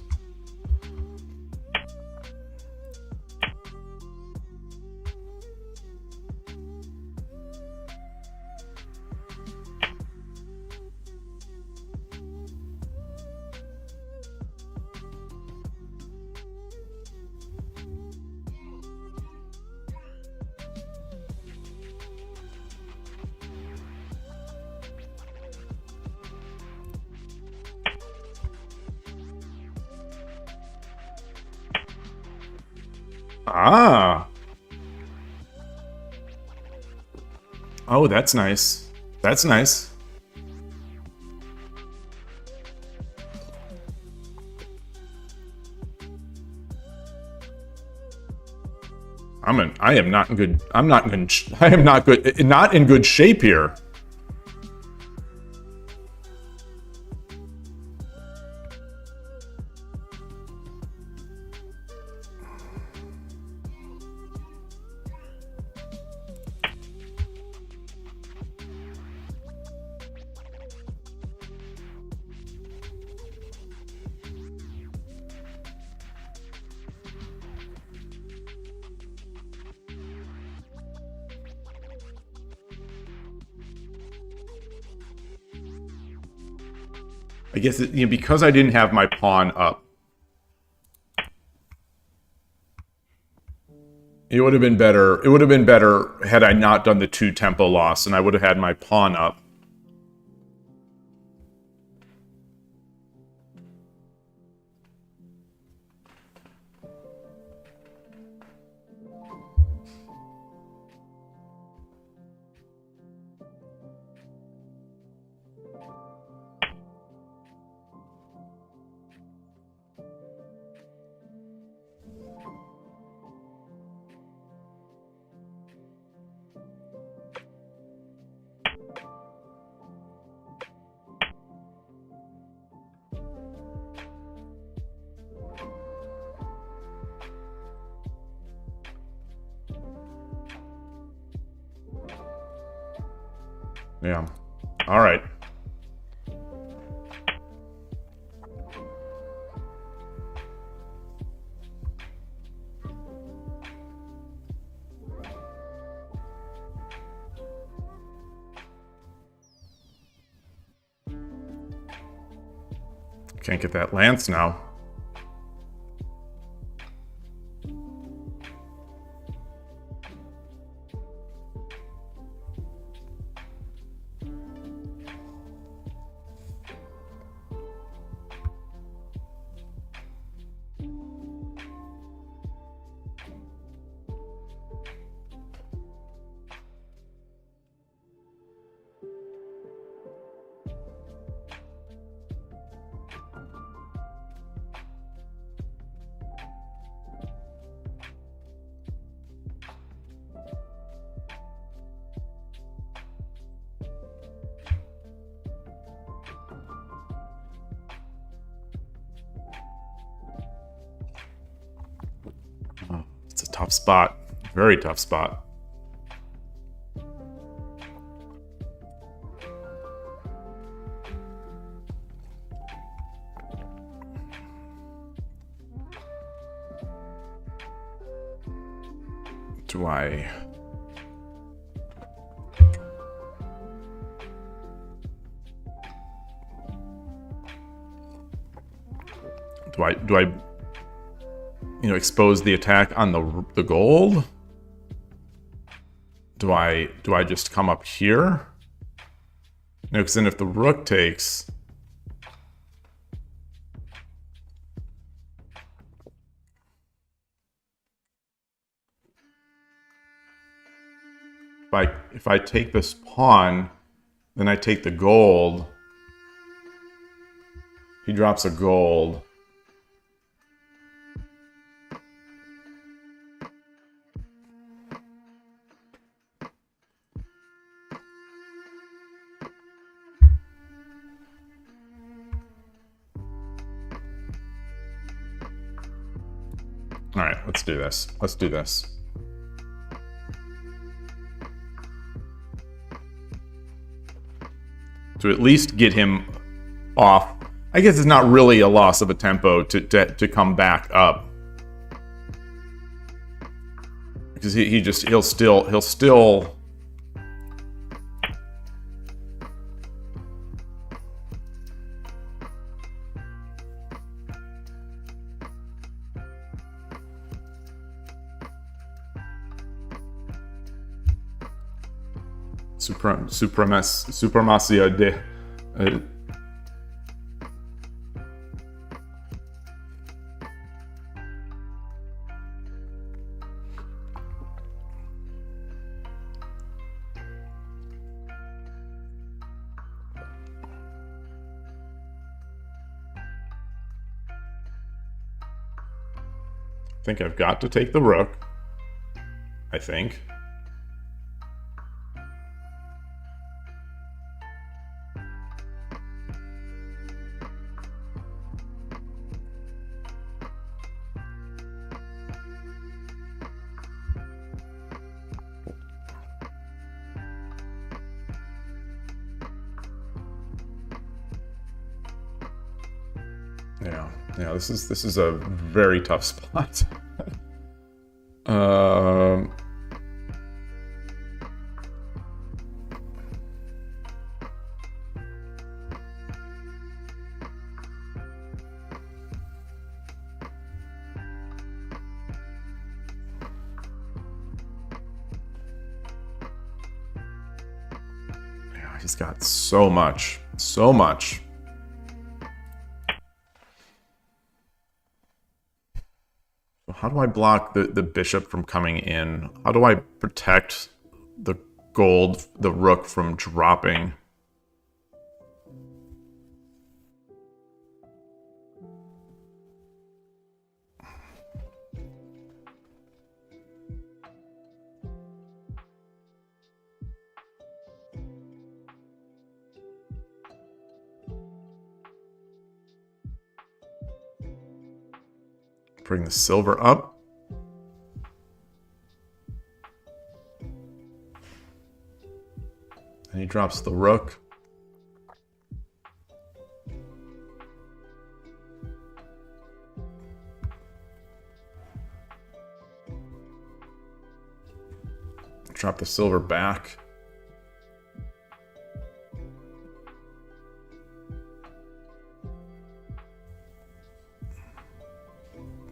Ah. Oh, that's nice. That's nice. I am not in good. I'm not in. I am not good. Not in good shape here. I guess, because I didn't have my pawn up, it would have been better. It would have been better had I not done the 2 tempo loss, and I would have had my pawn up. Yeah. All right. Can't get that lance now. It's a tough spot. Very tough spot. Do I... Do I expose the attack on the gold? Do I just come up here? No, because then if the rook takes... If I take this pawn, then I take the gold. He drops a gold. All right, let's do this. Let's do this. To at least get him off. I guess it's not really a loss of a tempo to come back up. Because he'll still Supremacia de... I think I've got to take the rook. I think. Yeah, this is a very tough spot. He's got so much. So much. So how do I block the bishop from coming in? How do I protect the gold, the rook from dropping? Bring the silver up. And he drops the rook. Drop the silver back.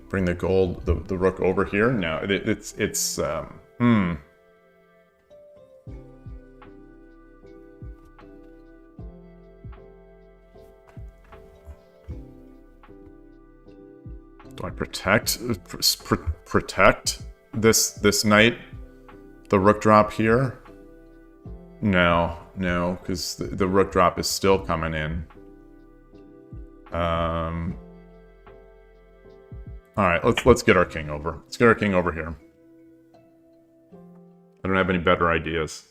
Bring the gold, the rook over here. No, it's Do I protect this knight? The rook drop here? No, because the rook drop is still coming in. All right, let's get our king over. Let's get our king over here. I don't have any better ideas.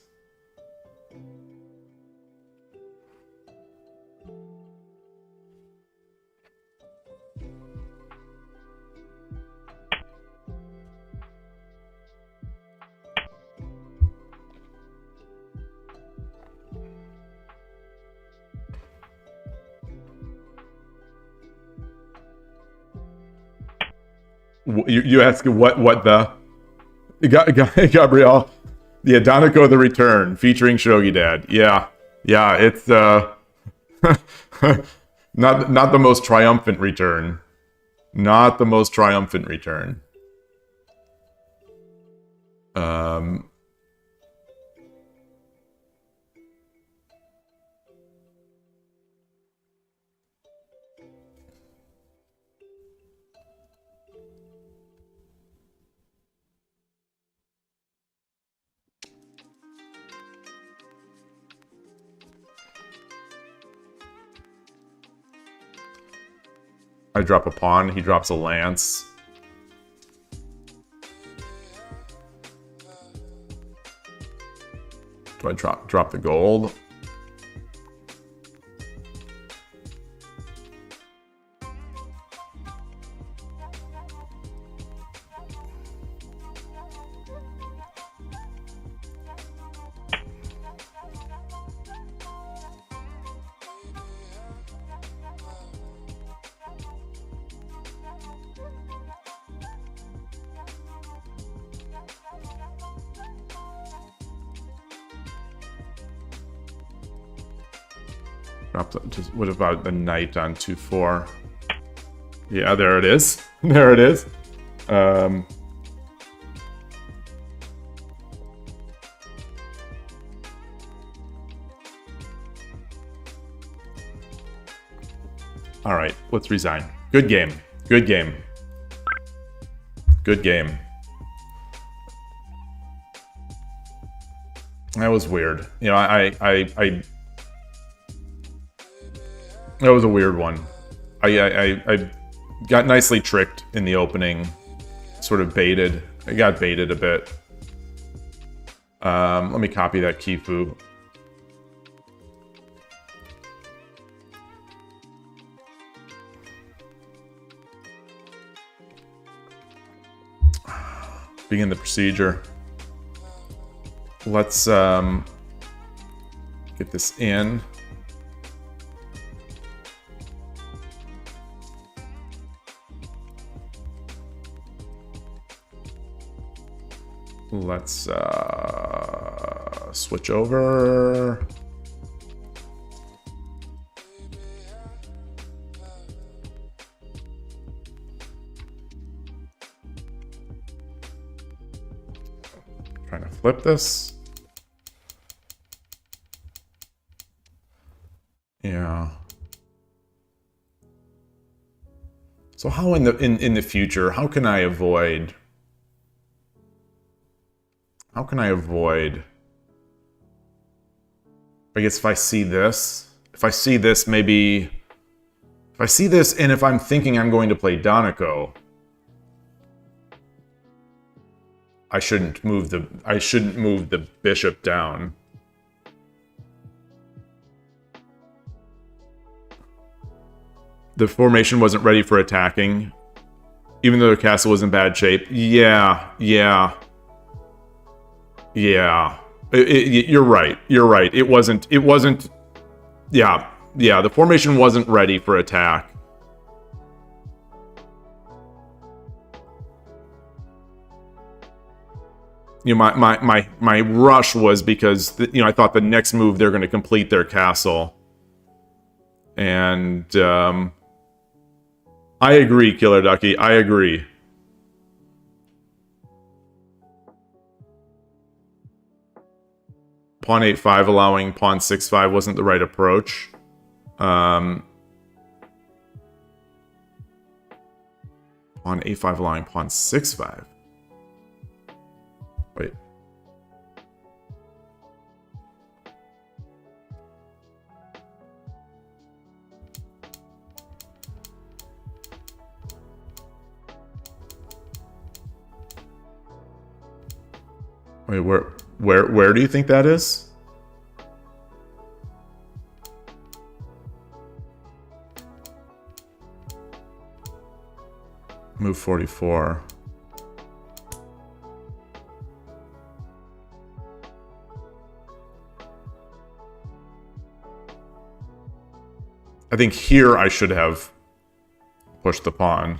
You ask what the Gabrielle, the Adonico the Return featuring Shogi Dad. Yeah, it's not the most triumphant return. Not the most triumphant return. I drop a pawn, he drops a lance. Do I drop the gold? What about the knight on 2-4? Yeah, there it is. There it is. All right, let's resign. Good game. Good game. Good game. That was weird. You know, that was a weird one. I got nicely tricked in the opening. Sort of baited. I got baited a bit. Let me copy that kifu. Begin the procedure. Let's get this in. Let's switch over. Trying to flip this. Yeah. So how in the future, how can I avoid... How can I avoid... I guess if I see this... If I see this, maybe... If I see this, and if I'm thinking I'm going to play Doniko... I shouldn't move the bishop down. The formation wasn't ready for attacking, even though the castle was in bad shape. Yeah. You're right. You're right. It wasn't. Yeah. The formation wasn't ready for attack. You know, my rush was because I thought the next move they're going to complete their castle, and I agree, Killer Ducky. I agree. Pawn 8-5 allowing pawn 6-5 wasn't the right approach. Pawn 8-5 allowing pawn 6-5. Wait. Wait, where do you think that is? Move 44. I think here I should have pushed the pawn.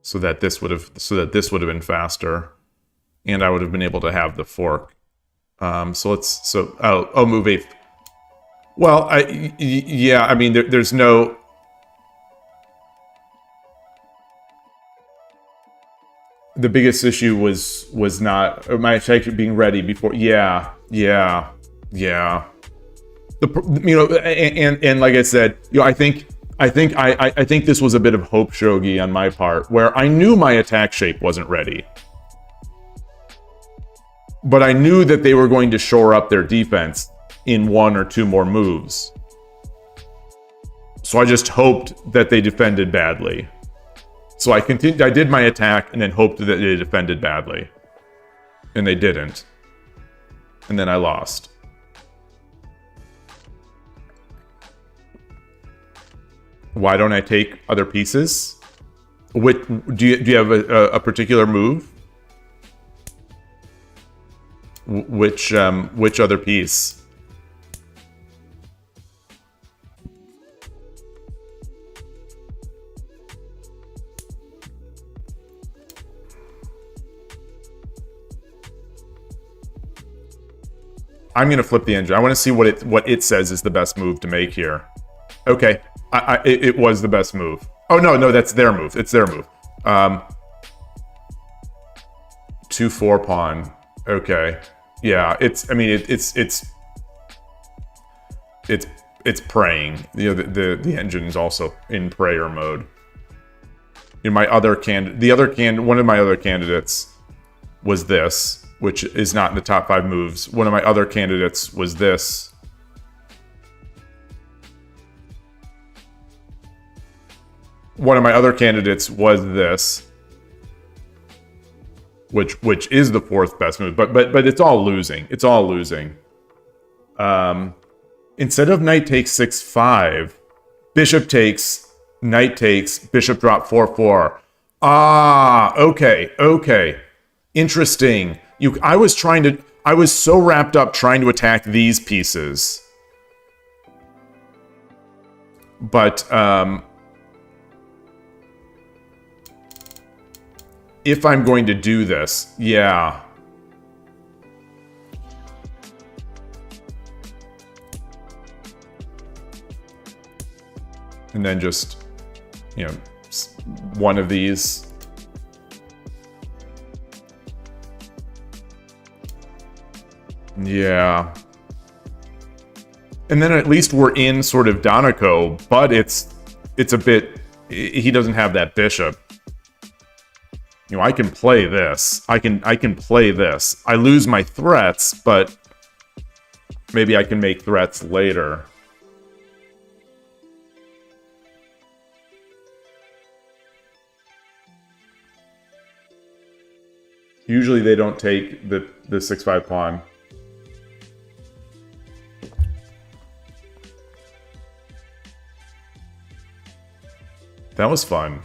So that this would have been faster, and I would have been able to have the fork. I'll move 8. Well, yeah, I mean there's no. The biggest issue was not my attack being ready before. Yeah. And like I said, I think this was a bit of hope shogi on my part, where I knew my attack shape wasn't ready. But I knew that they were going to shore up their defense in 1 or 2 more moves. So I just hoped that they defended badly. So I did my attack and then hoped that they defended badly. And they didn't. And then I lost. Why don't I take other pieces? Do you have a particular move? Which other piece? I'm gonna flip the engine. I want to see what it says is the best move to make here. Okay, it was the best move. Oh no, that's their move. It's their move. 2-4 pawn. Okay. Yeah, it's praying. The engine is also in prayer mode. In my other one of my other candidates was this, which is not in the top 5 moves. One of my other candidates was this. One of my other candidates was this, which is the 4th best move, but it's all losing. It's all losing. Instead of knight takes 6-5, bishop takes, knight takes, bishop drop 4-4. Ah, okay. Interesting. I was so wrapped up trying to attack these pieces. But if I'm going to do this, yeah. And then just, you know, one of these. Yeah. And then at least we're in sort of Donako, but it's a bit, he doesn't have that bishop. You know, I can play this. I can play this. I lose my threats, but maybe I can make threats later. Usually they don't take the 6-5 pawn. That was fun.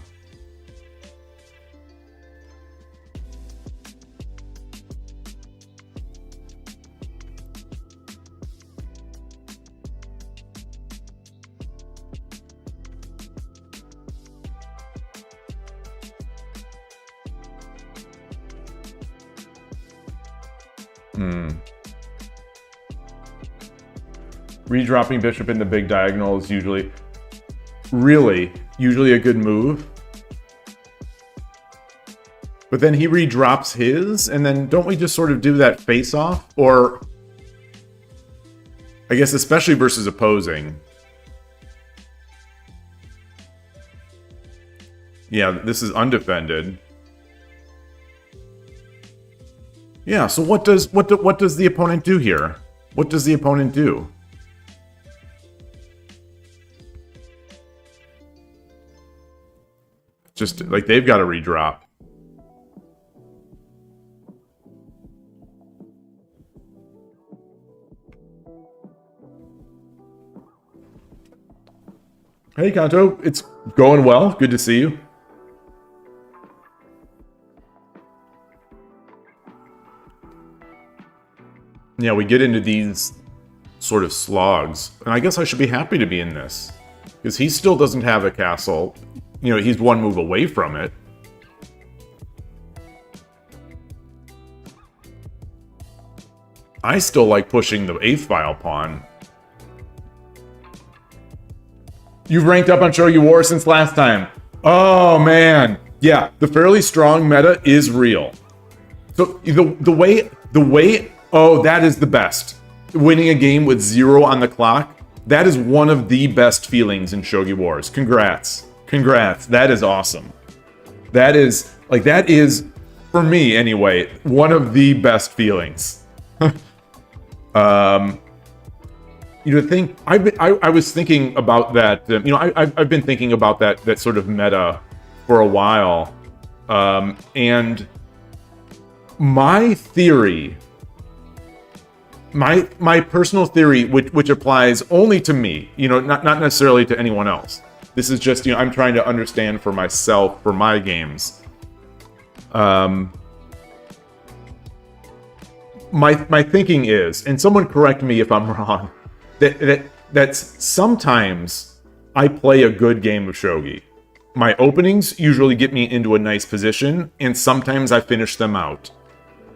Redropping bishop in the big diagonal is usually a good move. But then he redrops his, and then don't we just sort of do that face-off? Or, I guess especially versus opposing. Yeah, this is undefended. Yeah, so what does the opponent do here? What does the opponent do? Just like they've got to redrop. Hey Kanto, it's going well. Good to see you. Yeah, we get into these sort of slogs, and I guess I should be happy to be in this because he still doesn't have a castle. You know, he's one move away from it. I still like pushing the 8th file pawn. You've ranked up on Shogi War since last time. Oh, man. Yeah, the fairly strong meta is real. So the way, oh, that is the best. Winning a game with 0 on the clock, that is one of the best feelings in Shogi Wars. Congrats. Congrats. That is awesome. That is, for me anyway, one of the best feelings. You know, I was thinking about that, you know, I've been thinking about that sort of meta for a while. And my theory, my personal theory, which applies only to me, you know, not necessarily to anyone else. This is just, you know, I'm trying to understand for myself, for my games. My thinking is, and someone correct me if I'm wrong, that sometimes I play a good game of shogi. My openings usually get me into a nice position, and sometimes I finish them out.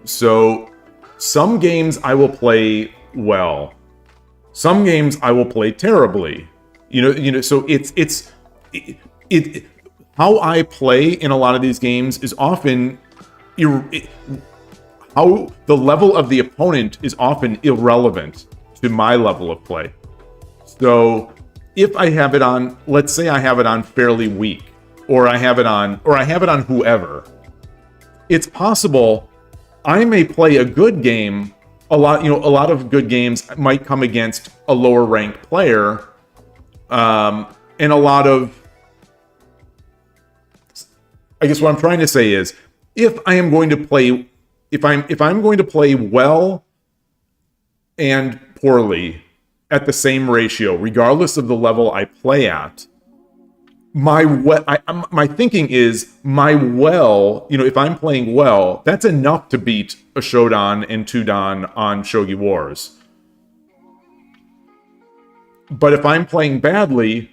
So some games I will play well. Some games I will play terribly. You know. So it's how I play in a lot of these games is often how the level of the opponent is often irrelevant to my level of play. So if I have it on, let's say I have it on fairly weak, or I have it on whoever, it's possible I may play a good game. A lot of good games might come against a lower ranked player. And a lot of, I guess what I'm trying to say is, if I'm going to play well and poorly at the same ratio, regardless of the level I play at, my thinking is if I'm playing well, that's enough to beat a Shodan and Tudan on Shogi Wars. But if I'm playing badly,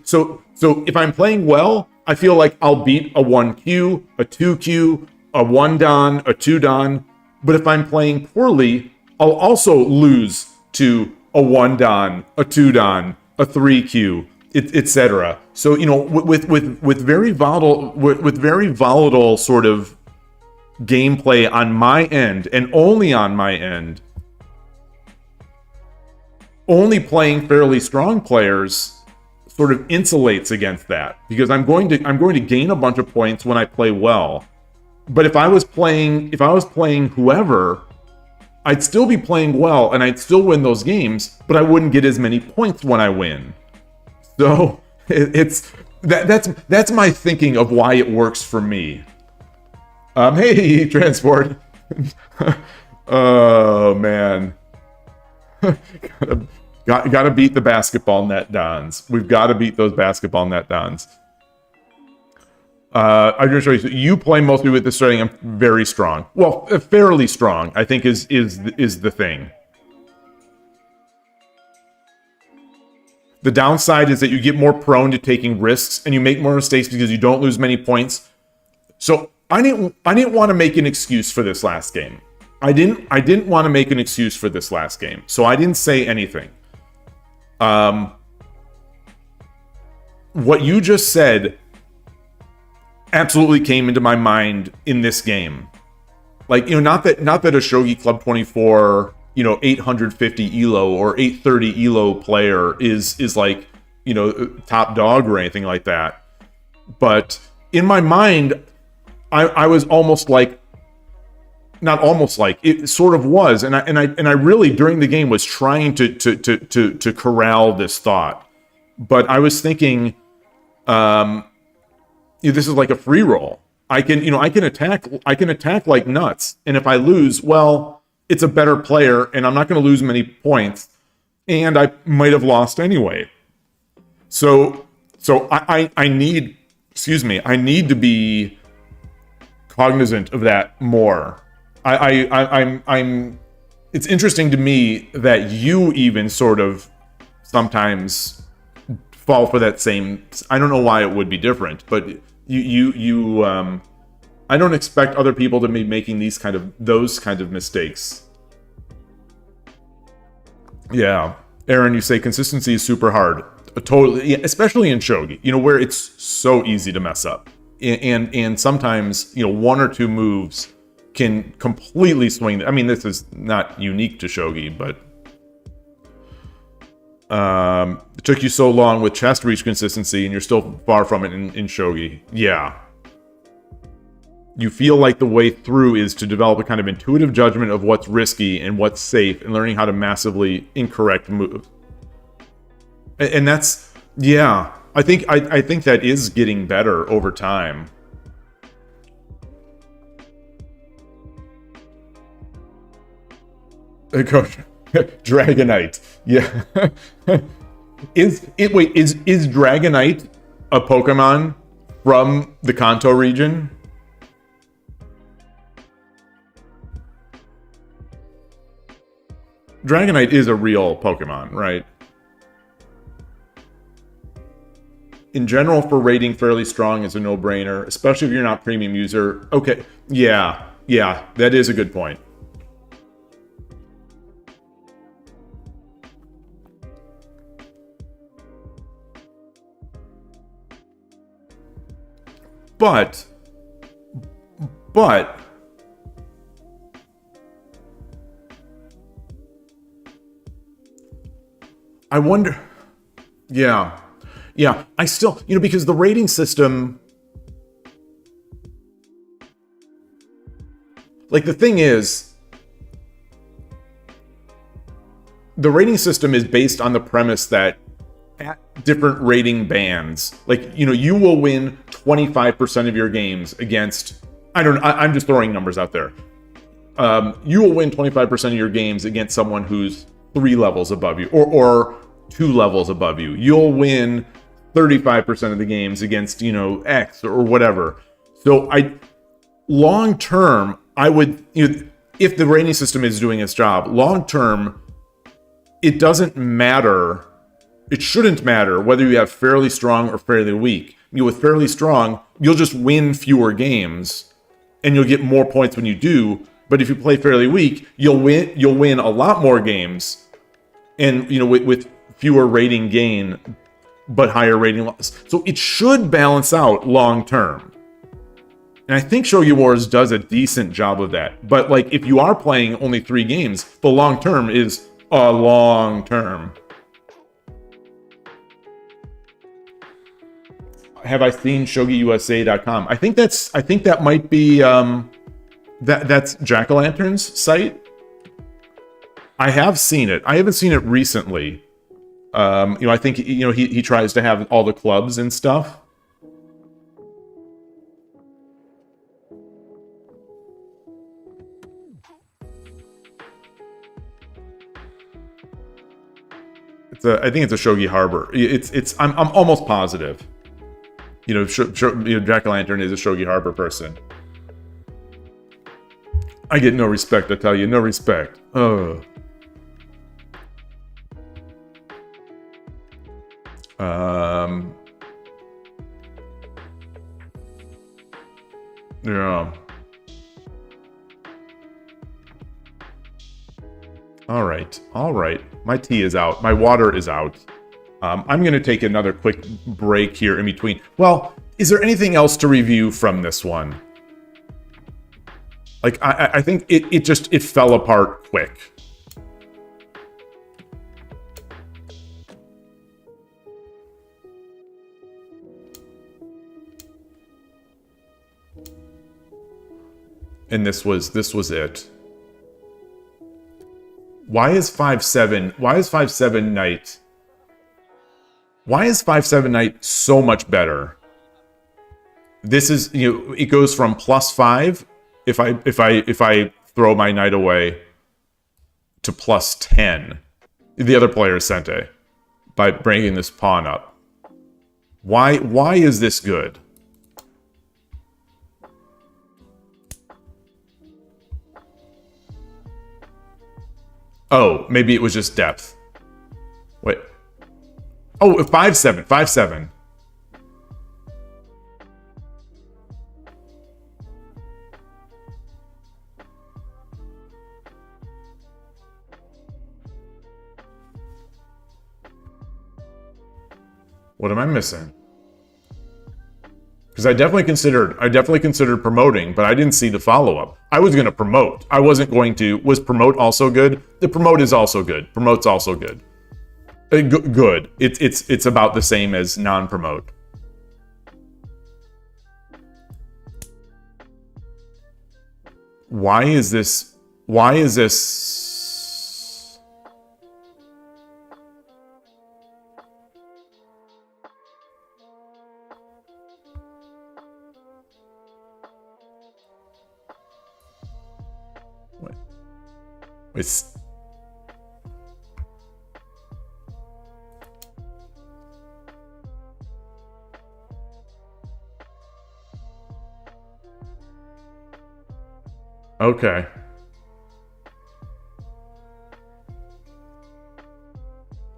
so if I'm playing well, I feel like I'll beat a 1Q, a 2Q, a 1 Dan, a 2 Dan. But if I'm playing poorly, I'll also lose to a 1 Dan, a 2 Dan, a 3Q. etc. So with very volatile sort of gameplay on my end, and only on my end, only playing fairly strong players sort of insulates against that, because I'm going to gain a bunch of points when I play well. But if I was playing whoever, I'd still be playing well and I'd still win those games, but I wouldn't get as many points when I win. So that's my thinking of why it works for me. Hey, Transport. Oh man. Gotta beat the basketball net dons. We've got to beat those basketball net dons. I'm going to show you. So you play mostly with the starting. I'm very strong. Well, fairly strong, I think is the thing. The downside is that you get more prone to taking risks and you make more mistakes because you don't lose many points. So I didn't want to make an excuse for this last game. I didn't want to make an excuse for this last game. So I didn't say anything. What you just said absolutely came into my mind in this game. Like, not that a Shogi Club 24, 850 elo or 830 elo player is like, top dog or anything like that. But in my mind, I was almost like, not almost like, it sort of was, and I really during the game was trying to corral this thought. But I was thinking, this is like a free roll. I can attack like nuts, and if I lose, well, it's a better player, and I'm not going to lose many points, and I might have lost anyway. So I need to be cognizant of that more. I'm. It's interesting to me that you even sort of sometimes fall for that same. I don't know why it would be different, but you I don't expect other people to be making those kind of mistakes. Yeah, Aaron, you say consistency is super hard. Totally, especially in shogi, where it's so easy to mess up, and sometimes one or two moves can completely swing. I mean, this is not unique to shogi, but it took you so long with chest reach consistency, and you're still far from it in shogi. Yeah. You feel like the way through is to develop a kind of intuitive judgment of what's risky and what's safe, and learning how to massively incorrect move. And that's, yeah, I think that is getting better over time. Coach, Dragonite, yeah. Is Dragonite a Pokemon from the Kanto region? Dragonite is a real Pokemon, right? In general, for rating fairly strong is a no-brainer, especially if you're not premium user. Okay, yeah, that is a good point. But I wonder, yeah, I still, because the rating system, like, the thing is, the rating system is based on the premise that at different rating bands, like, you will win 25% of your games against, I'm just throwing numbers out there. You will win 25% of your games against someone who's 3 levels above you, or 2 levels above you. You'll win 35% of the games against, X or whatever. So long term, I would, if the rating system is doing its job, long term, it doesn't matter. It shouldn't matter whether you have fairly strong or fairly weak. With fairly strong, you'll just win fewer games, and you'll get more points when you do. But if you play fairly weak, you'll win a lot more games, and with fewer rating gain. but higher rating loss. So it should balance out long term. And I think Shogi Wars does a decent job of that. But like, if you are playing only 3 games, the long term is a long term. Have I seen ShogiUSA.com? I think that might be that's Jack-O-Lantern's site. I have seen it. I haven't seen it recently. I think he tries to have all the clubs and stuff. I think it's a Shogi Harbor. I'm almost positive. Jack-O-Lantern is a Shogi Harbor person. I get no respect, I tell you, no respect. Oh. Yeah. All right. My tea is out. My water is out. I'm going to take another quick break here in between. Well, is there anything else to review from this one? Like, I think it fell apart quick. And this was it. Why is 5/7 Knight? Why is 5/7 Knight so much better? This is, it goes from +5 if I throw my knight away to +10. The other player is Sente by bringing this pawn up. Why is this good? Oh, maybe it was just depth. Wait. Oh, 5/7, 5/7. What am I missing? Because I definitely considered promoting, but I didn't see the follow-up. I was going to promote. I wasn't going to. Was promote also good? The promote is also good. Promote's also good. Good. It's about the same as non-promote. Why is this? It's okay.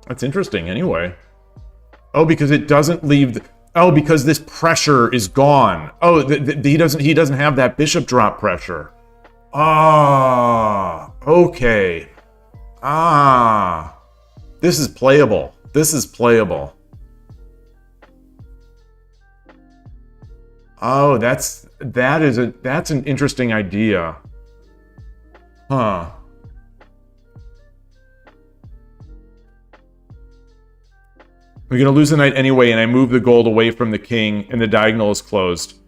That's interesting anyway. Oh, because it doesn't leave the, oh, because this pressure is gone. Oh, he doesn't have that bishop drop pressure. Ah, okay. Ah, this is playable. This is playable. Oh, that's an interesting idea. Huh. We're gonna lose the knight anyway, and I move the gold away from the king, and the diagonal is closed.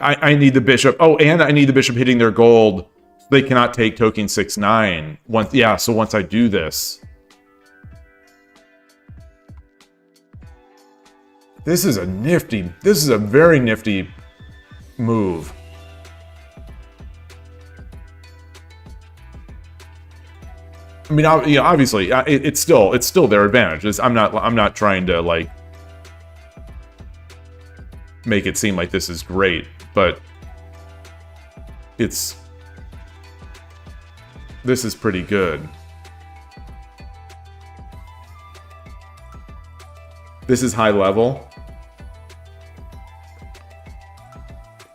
I need the bishop. Oh, and I need the bishop hitting their gold. They cannot take token 6/9. So once I do this. This is a very nifty move. I mean, obviously, it's still their advantage. I'm not trying to like make it seem like this is great, but this is pretty good. This is high level.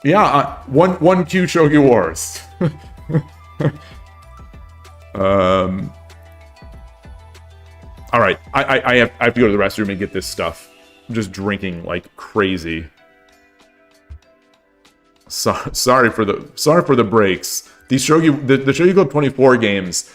Yeah, one Q Shogi Wars. All right, I have to go to the restroom and get this stuff. I'm just drinking like crazy. Sorry for the breaks. These the Shogi Club 24 games,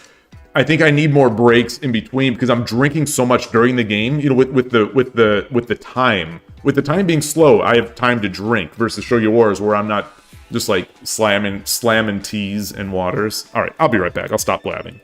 I think I need more breaks in between because I'm drinking so much during the game. You know, with the time. With the time being slow, I have time to drink versus Shogi Wars where I'm not just like slamming teas and waters. All right, I'll be right back. I'll stop blabbing.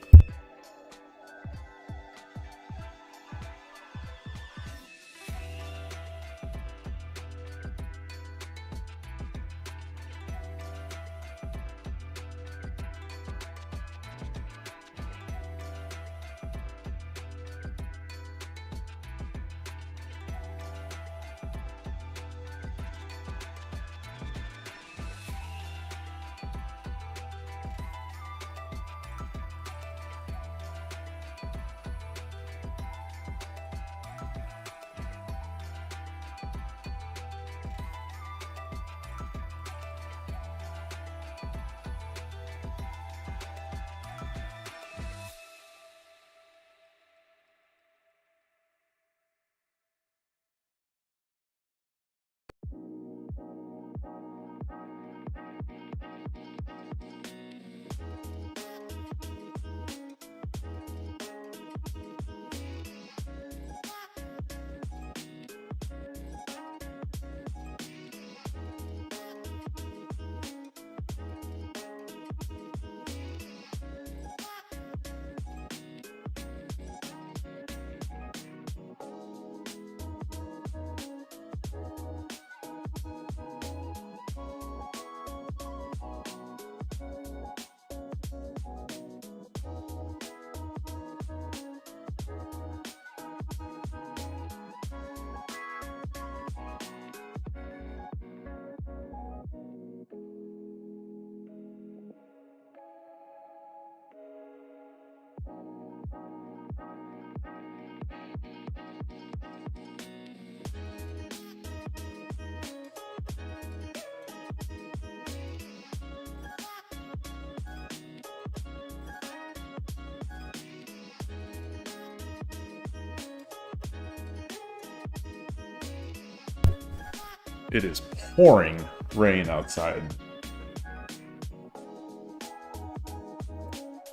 It is pouring rain outside.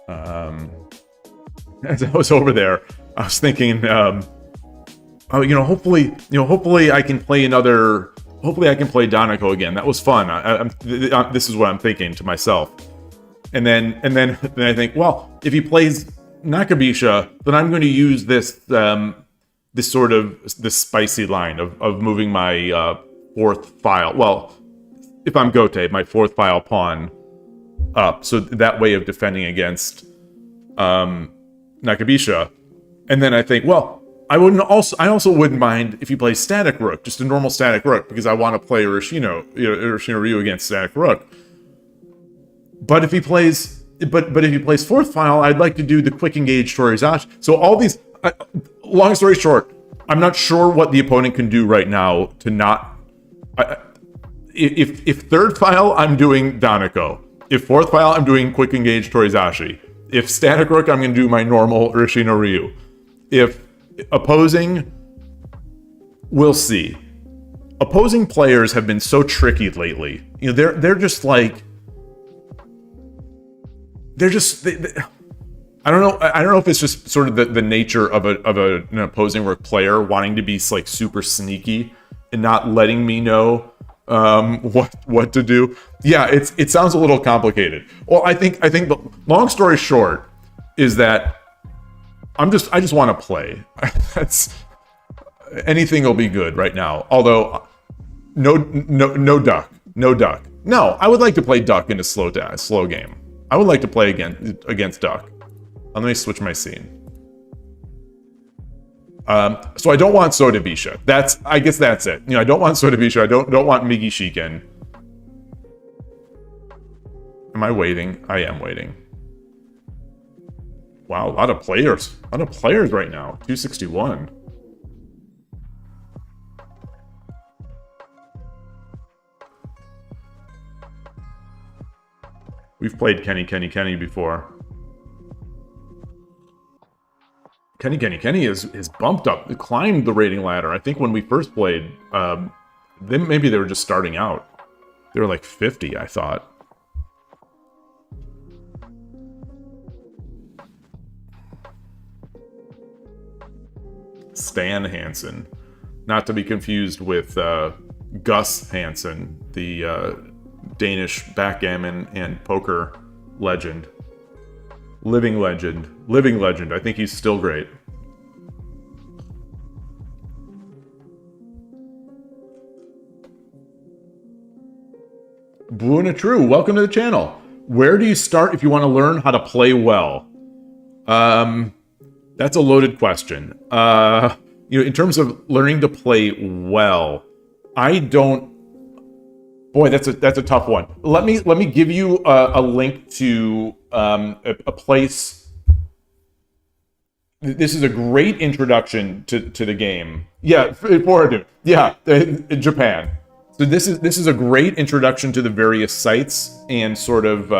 As I was over there, I was thinking, hopefully I can play another. Hopefully I can play DarkNekros again. That was fun. This is what I'm thinking to myself. And then I think, well, if he plays Nakabisha, then I'm going to use this spicy line of moving my fourth file. Well, if I'm Gote, my fourth file pawn up, so that way of defending against Nakabisha. And then I think, well, I also wouldn't mind if he plays static rook, just a normal static rook, because I want to play Urashino Ryu against static rook. But if he plays fourth file, I'd like to do the quick engage Torizashi. So all these, long story short, I'm not sure what the opponent can do right now to not. If third file, I'm doing DarkNekros. If fourth file, I'm doing quick engage Torizashi. If static rook, I'm going to do my normal Urashino Ryu. If opposing, we'll see. Opposing players have been so tricky lately. You know, they're just like. They're just. I don't know if it's just sort of the nature of an opposing rook player wanting to be like super sneaky and not letting me know what to do. Yeah, it sounds a little complicated. Well, I think the long story short is that I just want to play. That's anything will be good right now. Although no duck. No, I would like to play duck in a slow game. I would like to play against duck. Let me switch my scene. So I don't want Sodabisha. I guess that's it. You know, I don't want Sodabisha. I don't want Migi Shiken. Am I waiting? I am waiting. Wow, a lot of players right now. 261. We've played Kenny before. Kenny is bumped up, climbed the rating ladder. I think when we first played, then maybe they were just starting out. They were like 50, I thought. Stan Hansen. Not to be confused with Gus Hansen, the Danish backgammon and poker legend. Living legend. I think he's still great. Buona True, welcome to the channel. Where do you start if you want to learn how to play well? That's a loaded question. In terms of learning to play well, I don't. Boy, that's a tough one. Let me give you a link to a place. This is a great introduction to the game. Yeah, Japan. So this is a great introduction to the various sites and sort of.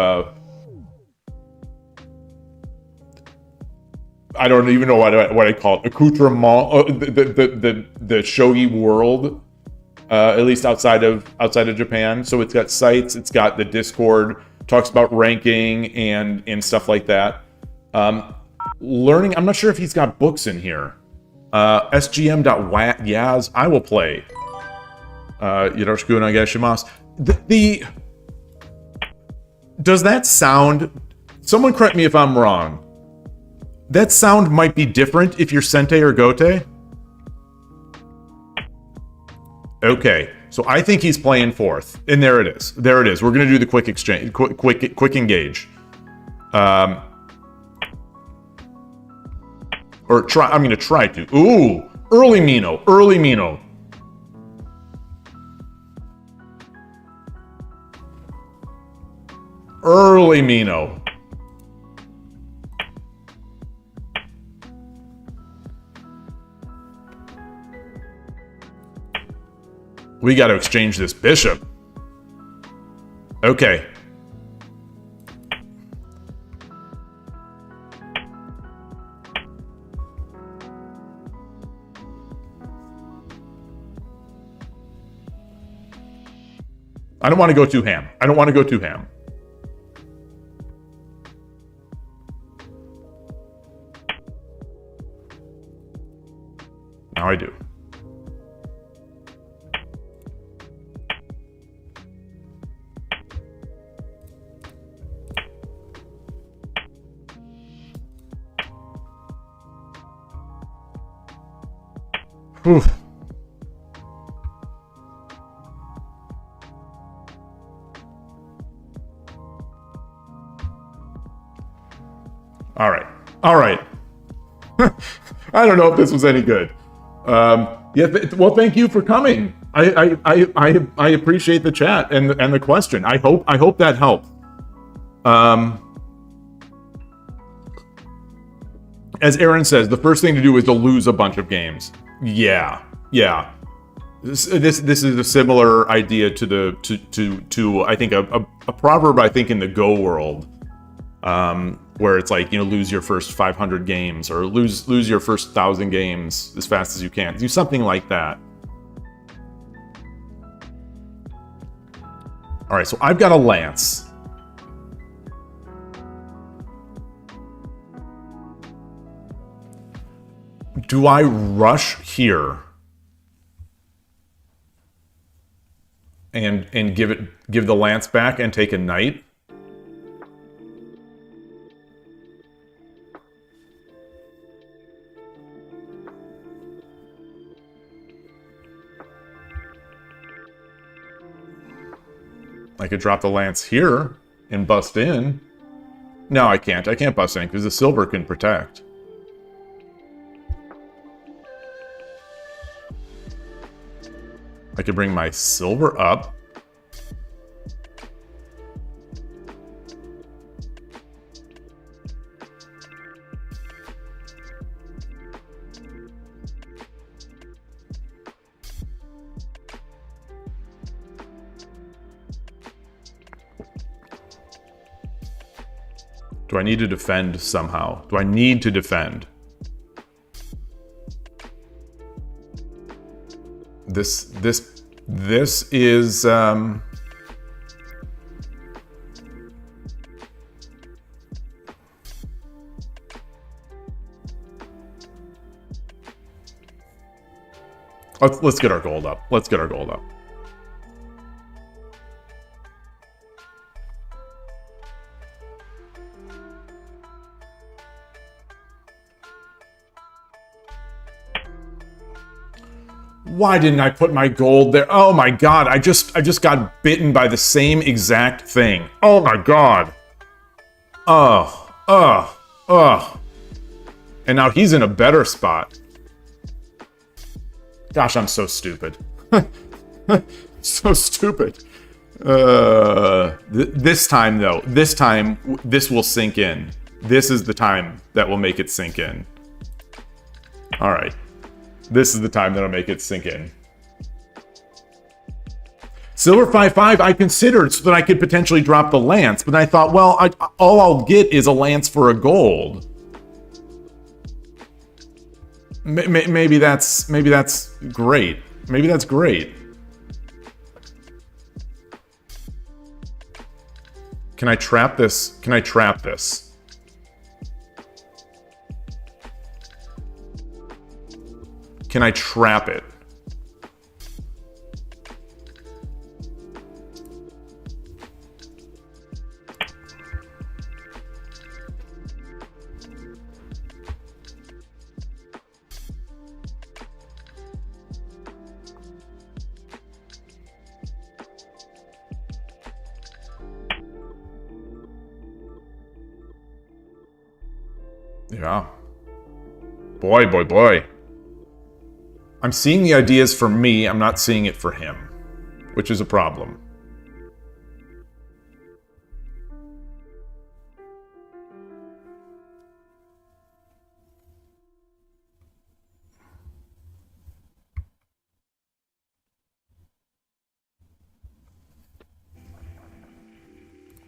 I don't even know what I call it. Accoutrement, the shogi world. At least outside of Japan. So it's got sites, it's got the Discord, talks about ranking and stuff like that. Learning, I'm not sure if he's got books in here. sgm.yaz, I will play. Yoroshiku onegaishimasu. Does that sound, someone correct me if I'm wrong. That sound might be different if you're Sente or Gote. Okay, so I think he's playing fourth, and there it is. We're gonna do the quick exchange, quick engage. Or try. I'm gonna try to. Ooh, early Mino. We got to exchange this bishop. Okay. I don't want to go too ham. Now I do. Whew. All right. I don't know if this was any good. Well, thank you for coming. I appreciate the chat and the question. I hope that helped. As Aaron says, the first thing to do is to lose a bunch of games. Yeah. This is a similar idea to I think a proverb I think in the Go world, where it's like, lose your first 500 games or lose your first 1,000 games as fast as you can. Do something like that. All right, so I've got a lance. Do I rush here and give the lance back and take a knight? I could drop the lance here and bust in. No, I can't. I can't bust in because the silver can protect. I could bring my silver up. Do I need to defend somehow? Do I need to defend? This is let's get our gold up. Let's get our gold up. Why didn't I put my gold there? Oh my god, I just got bitten by the same exact thing. Oh my god. And now he's in a better spot. Gosh, I'm so stupid. So stupid. This time though, this will sink in. This is the time that will make it sink in. All right. This is the time that'll make it sink in. Silver 5/5 I considered so that I could potentially drop the lance, but I thought, well, all I'll get is a lance for a gold. Maybe that's great. Maybe that's great. Can I trap this? Can I trap this? Can I trap it? Yeah. Boy. I'm seeing the ideas for me, I'm not seeing it for him, which is a problem.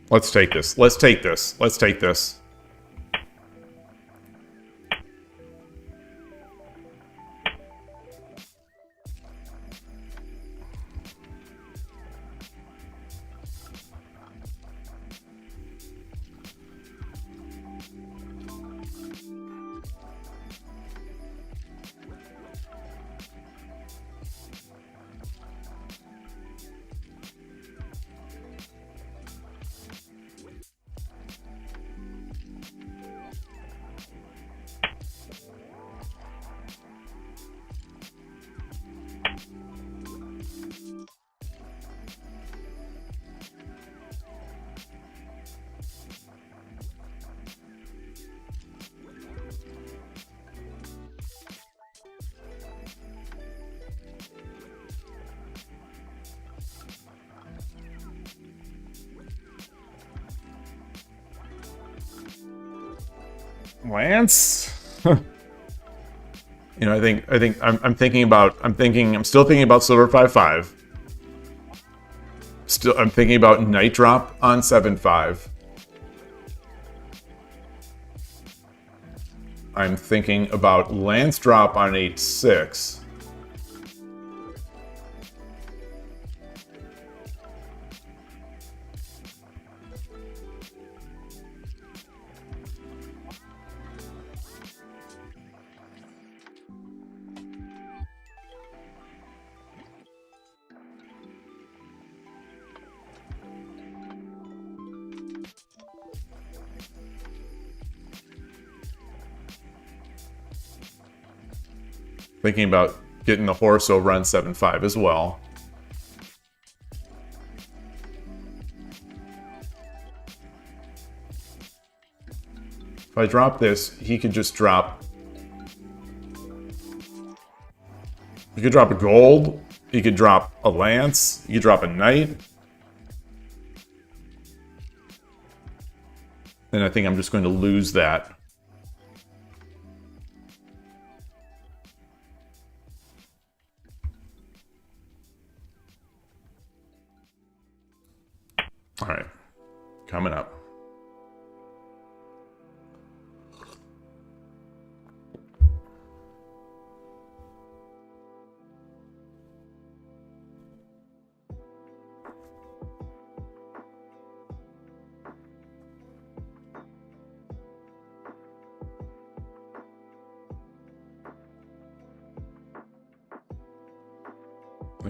Let's take this. Let's take this. Let's take this. Lance? You know, I'm still thinking about Silver 5/5. I'm thinking about Night Drop on 7/5. I'm thinking about Lance Drop on 8/6. Thinking about getting the horse over on 7/5 as well. If I drop this, he could just drop... He could drop a gold. He could drop a lance. He could drop a knight. And I think I'm just going to lose that. All right, coming up.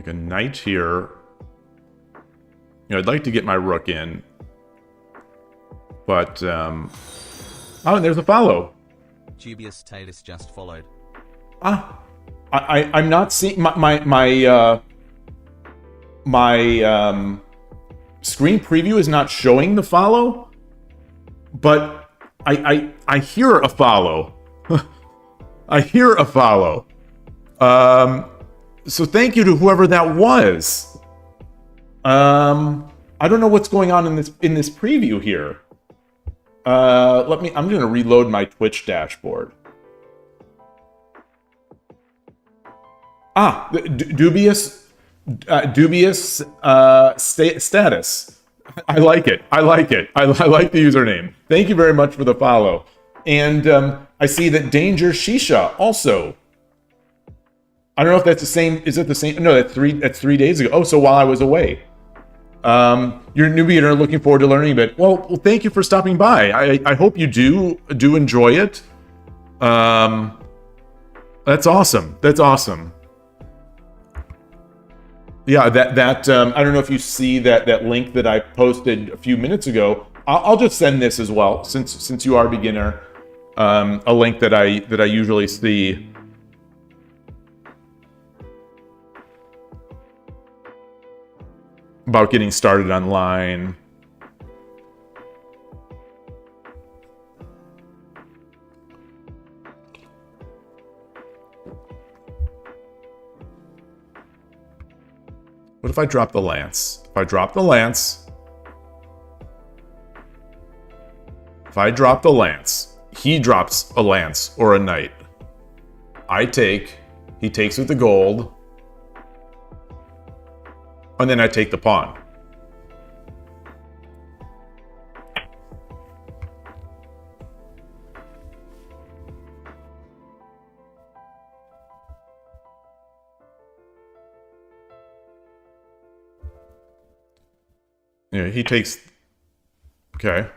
like a knight here. You know, I'd like to get my rook in. But, oh, and there's a follow. Dubious Tatus just followed. I'm not seeing my screen preview is not showing the follow, but I hear a follow. I hear a follow. So thank you to whoever that was. I don't know what's going on in this preview here. I'm gonna reload my Twitch dashboard. Dubious status. I like it. I like the username. Thank you very much for the follow. And I see that Danger Shisha also. I don't know if that's the same. Is it the same? No, that's 3 days ago. Oh, so while I was away. You're a newbie and are looking forward to learning a bit. Well, thank you for stopping by. I hope you do enjoy it. That's awesome. That's awesome. Yeah, that I don't know if you see that link that I posted a few minutes ago. I'll just send this as well, since you are a beginner. A link that I usually see. About getting started online. What if I drop the lance? If I drop the lance, he drops a lance or a knight. I take, he takes with the gold, and then I take the pawn. Yeah, he takes... Okay.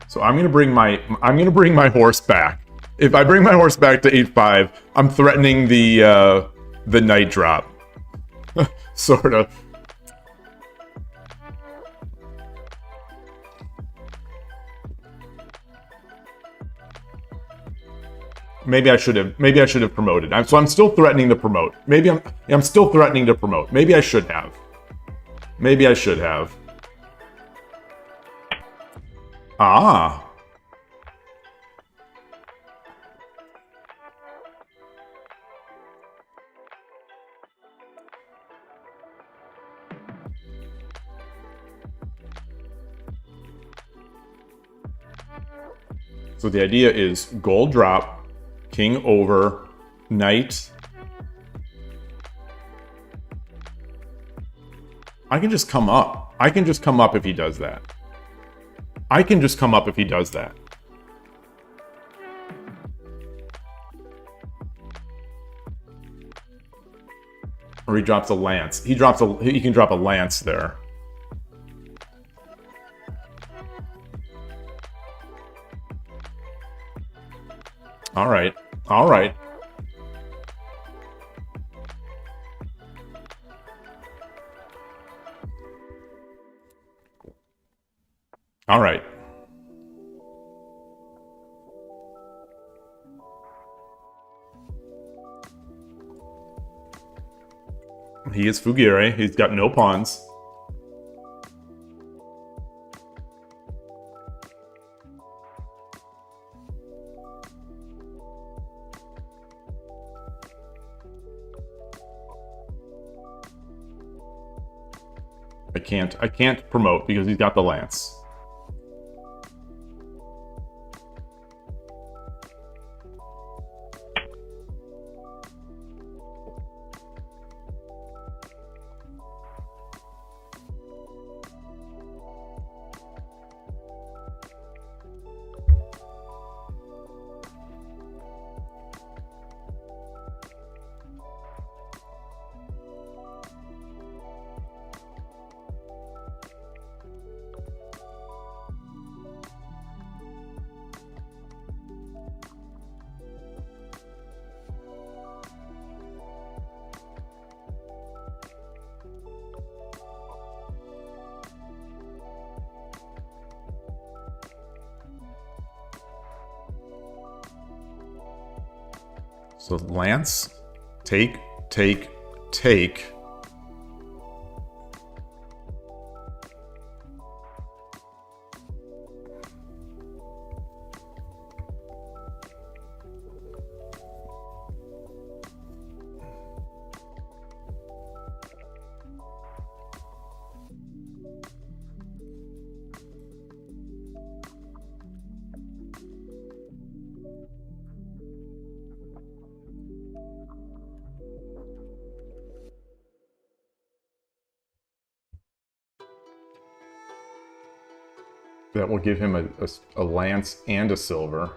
So I'm gonna bring my horse back. If I bring my horse back to 8-5, I'm threatening the knight drop. Sort of. Maybe I should have promoted. So I'm still threatening to promote. Maybe I'm still threatening to promote. Maybe I should have. Maybe I should have. Ah. So the idea is gold drop, king over, knight. I can just come up. I can just come up if he does that. I can just come up if he does that. Or he drops a lance. He can drop a lance there. All right. All right. All right. He is Fugire. He's got no pawns. I can't promote because he's got the lance. So Lance, take, take, take. That will give him a lance and a silver.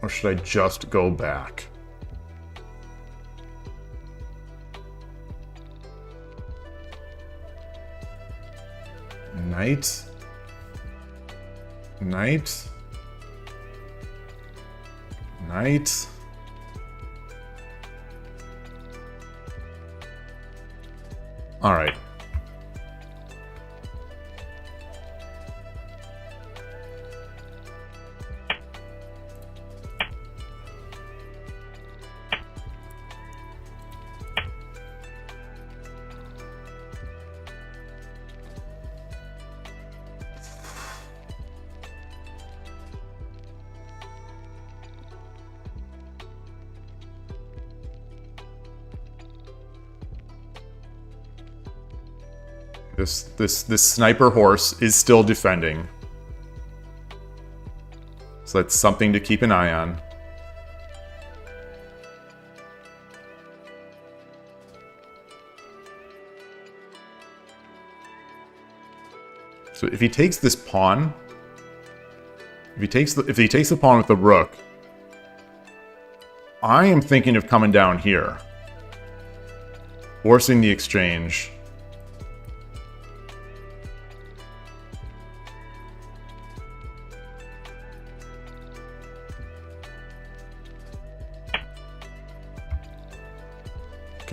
Or should I just go back? Knight. Knight. Knight. All right. This sniper horse is still defending. So that's something to keep an eye on. So if he takes this pawn, if he takes the pawn with the rook, I am thinking of coming down here, forcing the exchange.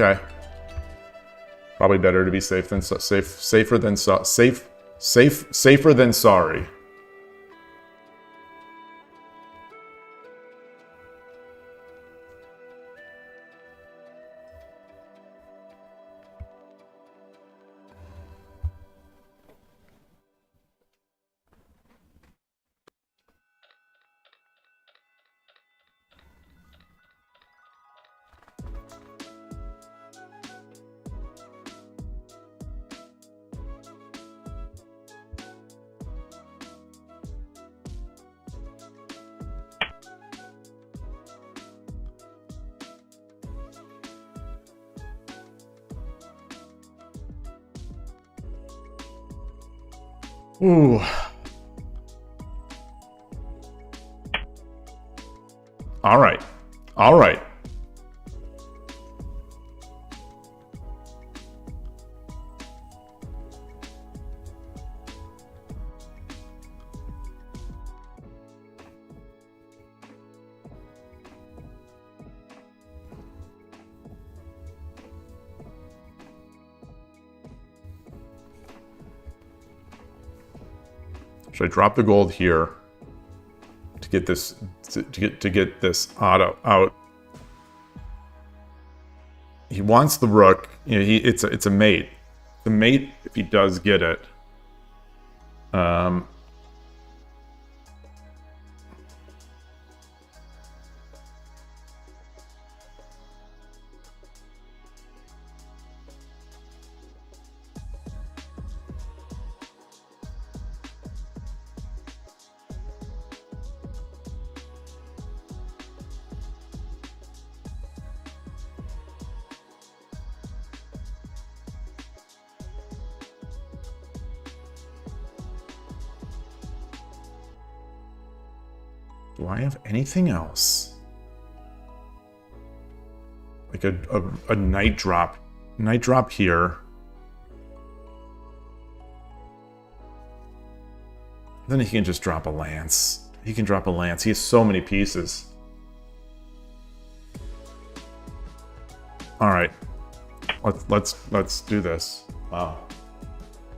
Okay. Probably better to be safe than safer than safer than sorry. Ooh. All right. All right. Should I drop the gold here to get this to get this auto out? He wants the rook. You know, it's a mate. The mate, if he does get it. Do I have anything else? Like a night drop. Night drop here. Then he can just drop a lance. He can drop a lance. He has so many pieces. All right, let's do this. Wow,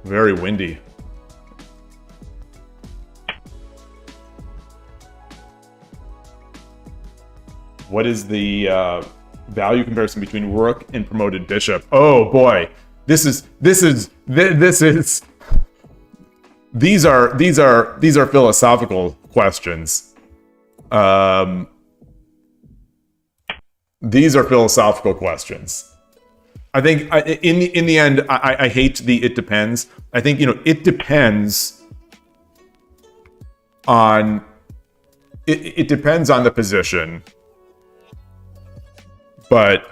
very windy. What is the value comparison between rook and promoted bishop? Oh boy, these are philosophical questions. These are philosophical questions. I think in the end, I hate the it depends. I think, it depends on it depends on the position, but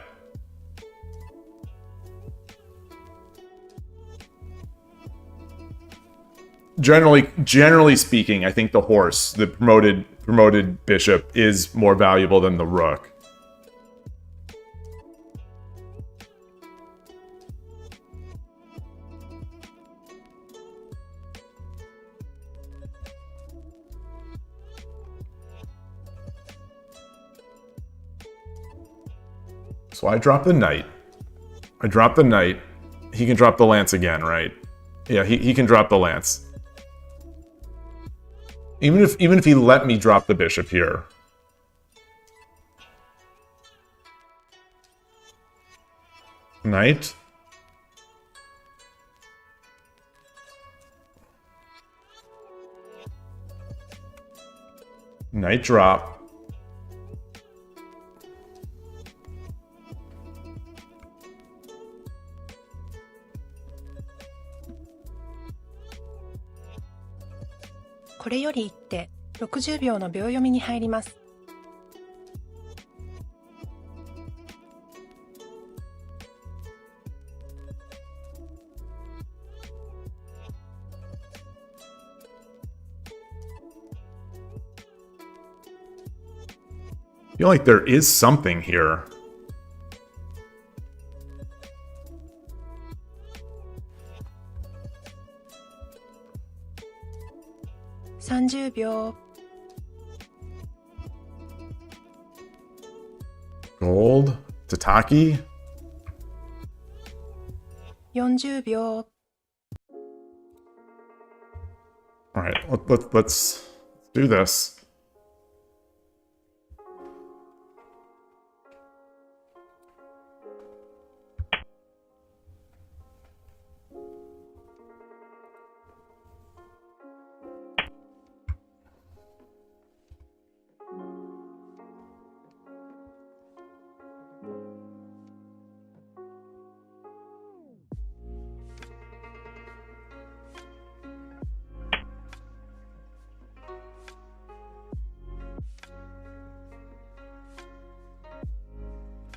generally speaking, I think the horse, the promoted bishop, is more valuable than the rook. So I drop the knight. He can drop the lance again, right? Yeah, he can drop the lance. Even if he let me drop the bishop here. Knight. Knight drop.これより一手60秒の秒読みに入ります。I feel like there is something here. $30秒。 Gold, Tataki. 40秒。 All right, let's do this.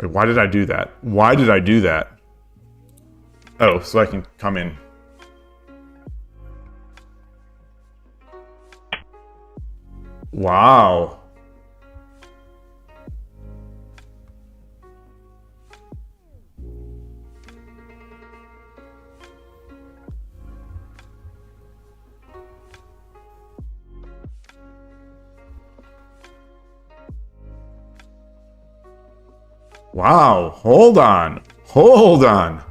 Wait, why did I do that? Why did I do that? Oh, so I can come in. Wow. Wow, hold on. Hold on.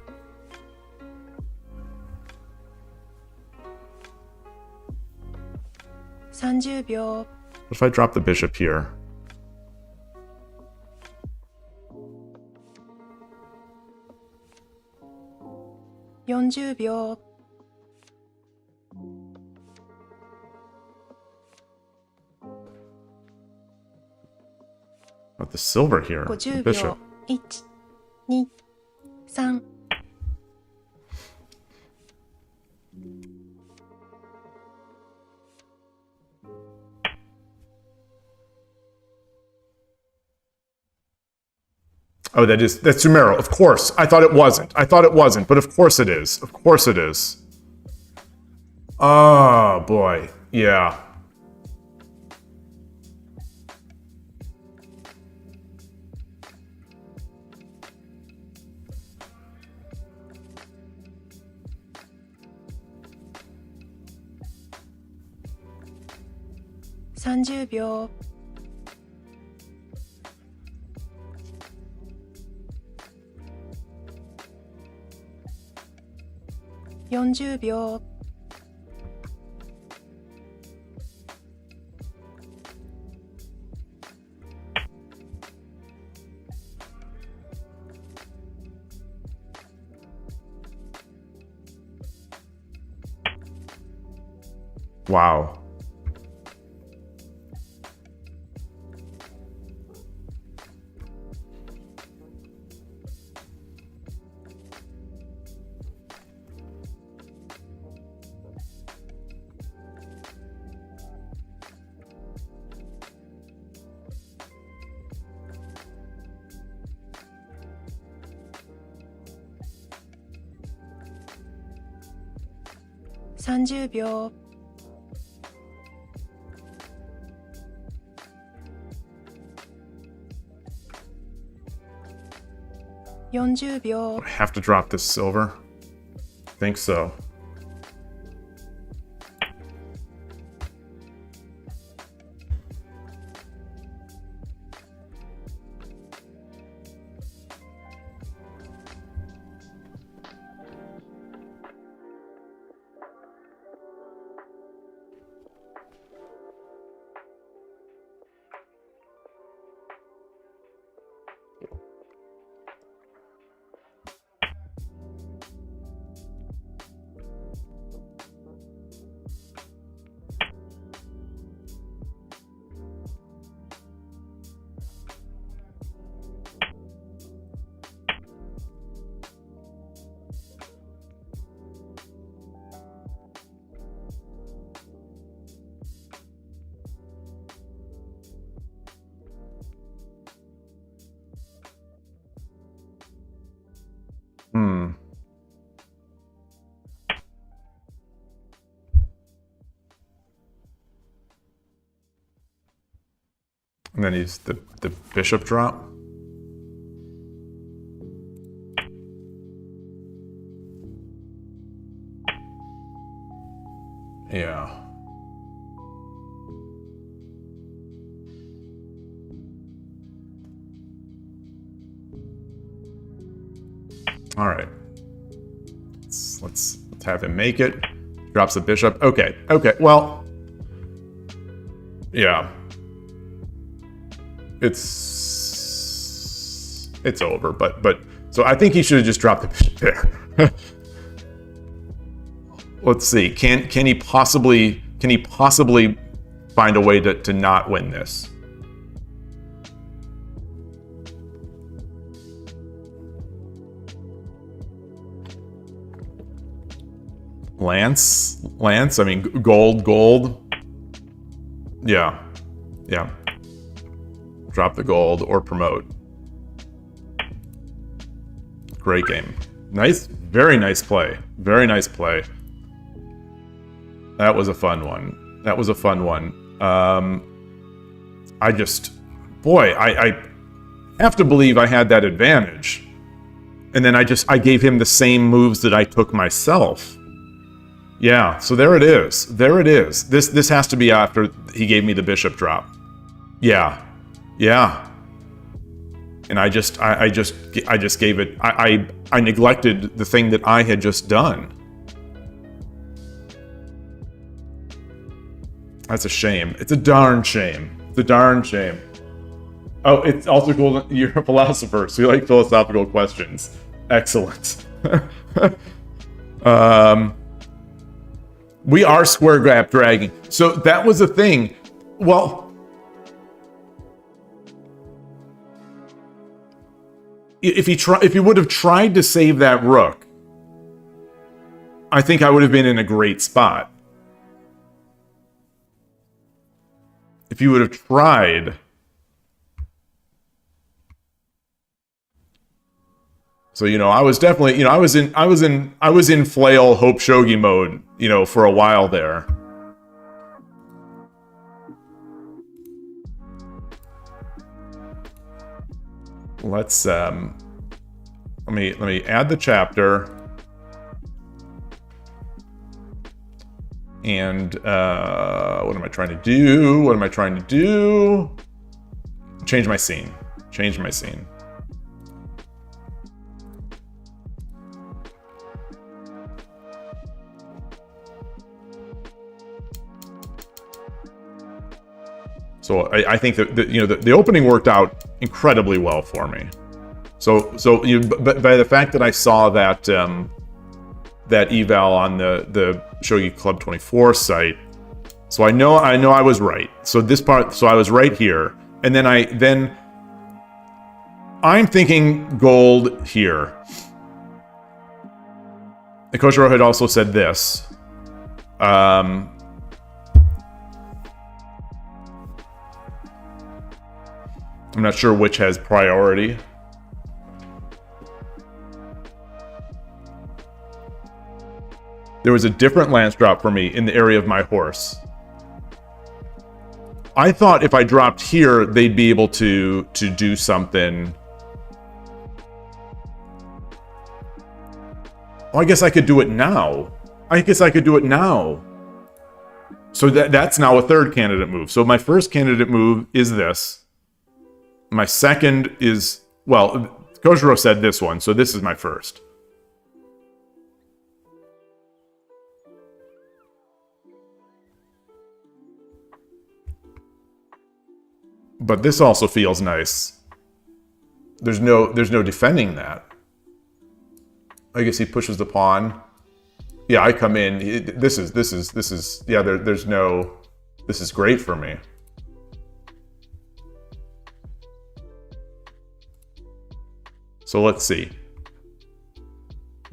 $30秒。 What if I drop the bishop here? $40秒。 What the silver here? The 50 bishop. 秒。1、2、3。 Oh, that's Sumero. Of course. I thought it wasn't, but of course it is. Of course it is. Oh, boy. Yeah. 30秒。40秒。Wow.30秒。40秒。 I have to drop this silver. Think so. Hmm. And then he's the bishop drop. Yeah. All right. Let's have him make it. Drops a bishop. Okay. Okay. Well. Yeah. It's over. But so I think he should have just dropped the bishop there. Let's see. Can he possibly find a way to not win this? Lance. I mean, gold. Yeah. Drop the gold or promote. Great game. Nice, very nice play. Very nice play. That was a fun one. I have to believe I had that advantage. And then I gave him the same moves that I took myself. Yeah, so there it is. This has to be after he gave me the bishop drop. Yeah. And I just gave it. I neglected the thing that I had just done. That's a shame. It's a darn shame. Oh, it's also cool that you're a philosopher, so you like philosophical questions. Excellent. We are square grab dragging. So that was a thing. Well, if he would have tried to save that rook, I think I would have been in a great spot. If he would have tried. So, I was definitely, I was in flail hope shogi mode, for a while there. Let's let me add the chapter. And what am I trying to do? What am I trying to do? Change my scene. Change my scene. So I think that the opening worked out incredibly well for me. So but by the fact that I saw that that eval on the Shogi Club 24 site, so I know I was right. So this part, so I was right here, and then I'm thinking gold here. And Koshiro had also said this. I'm not sure which has priority. There was a different lance drop for me in the area of my horse. I thought if I dropped here, they'd be able to do something. Oh, I guess I could do it now. So that's now a third candidate move. So my first candidate move is this. My second is, well, Koshiro said this one, so this is my first. But this also feels nice. There's no defending that. I guess he pushes the pawn. Yeah, I come in. This is yeah, there's no, this is great for me. So let's see.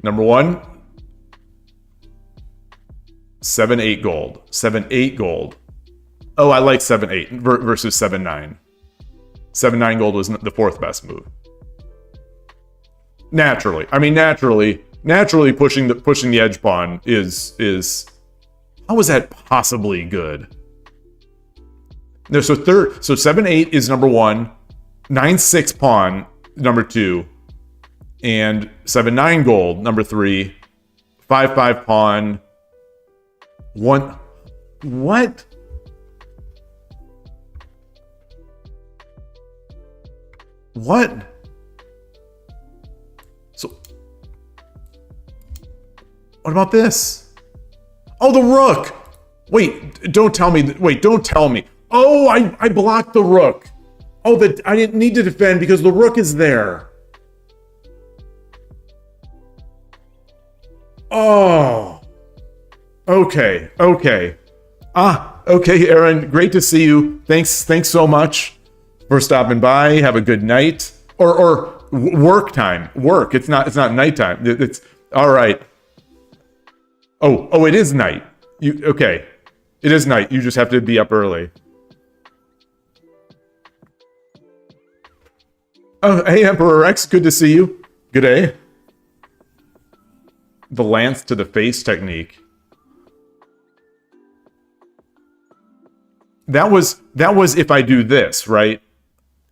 Number one, 7-8 gold. 7-8 gold. Oh, I like 7-8 versus 7-9. 7-9 gold was the fourth best move. Naturally. I mean, naturally pushing the edge pawn is how is that possibly good? No, so 7-8 is number one, 9-6 pawn number two, and 7-9 gold number three, 5-5 pawn, one. What? What? So, what about this? Oh, the rook! Wait, don't tell me. Wait, don't tell me. Oh, I blocked the rook. Oh, I didn't need to defend because the rook is there. Oh. Okay, okay. Okay, Aaron, great to see you. Thanks so much for stopping by. Have a good night. Or work time. Work. It's not nighttime. It's all right. Oh, it is night. Okay. It is night. You just have to be up early. Oh, hey, Emperor Rex. Good to see you. Good day. The lance to the face technique. That was if I do this, right?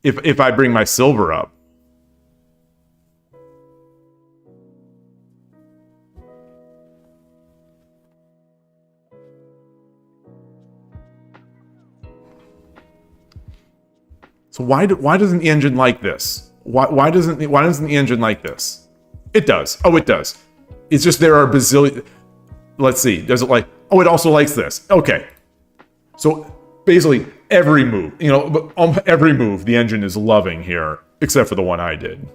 If I bring my silver up. So why doesn't the engine like this? Why doesn't the engine like this? It does. Oh, it does. It's just there are bazillion. Let's see. Does it like? Oh, it also likes this. Okay. So basically every move, every move the engine is loving here, except for the one I did.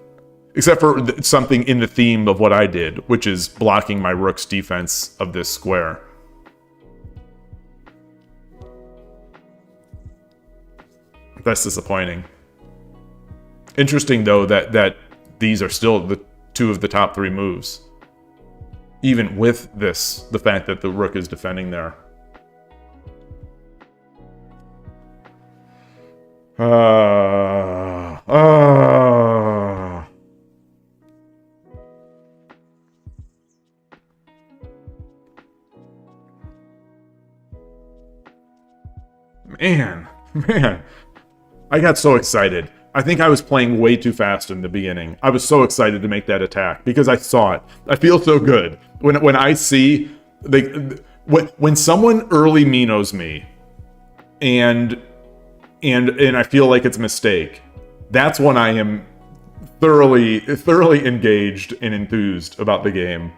Except for something in the theme of what I did, which is blocking my rook's defense of this square. That's disappointing. Interesting, though, that these are still the two of the top three moves. Even with this, the fact that the rook is defending there. Man. I got so excited. I think I was playing way too fast in the beginning. I was so excited to make that attack because I saw it. I feel so good when I see when someone early Minos me, and I feel like it's a mistake, that's when I am thoroughly engaged and enthused about the game.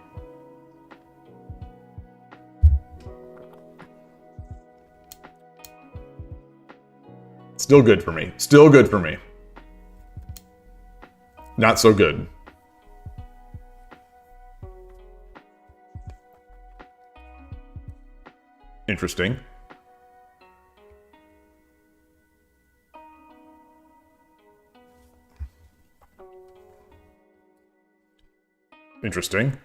Still good for me. Still good for me. Not so good. Interesting. Interesting.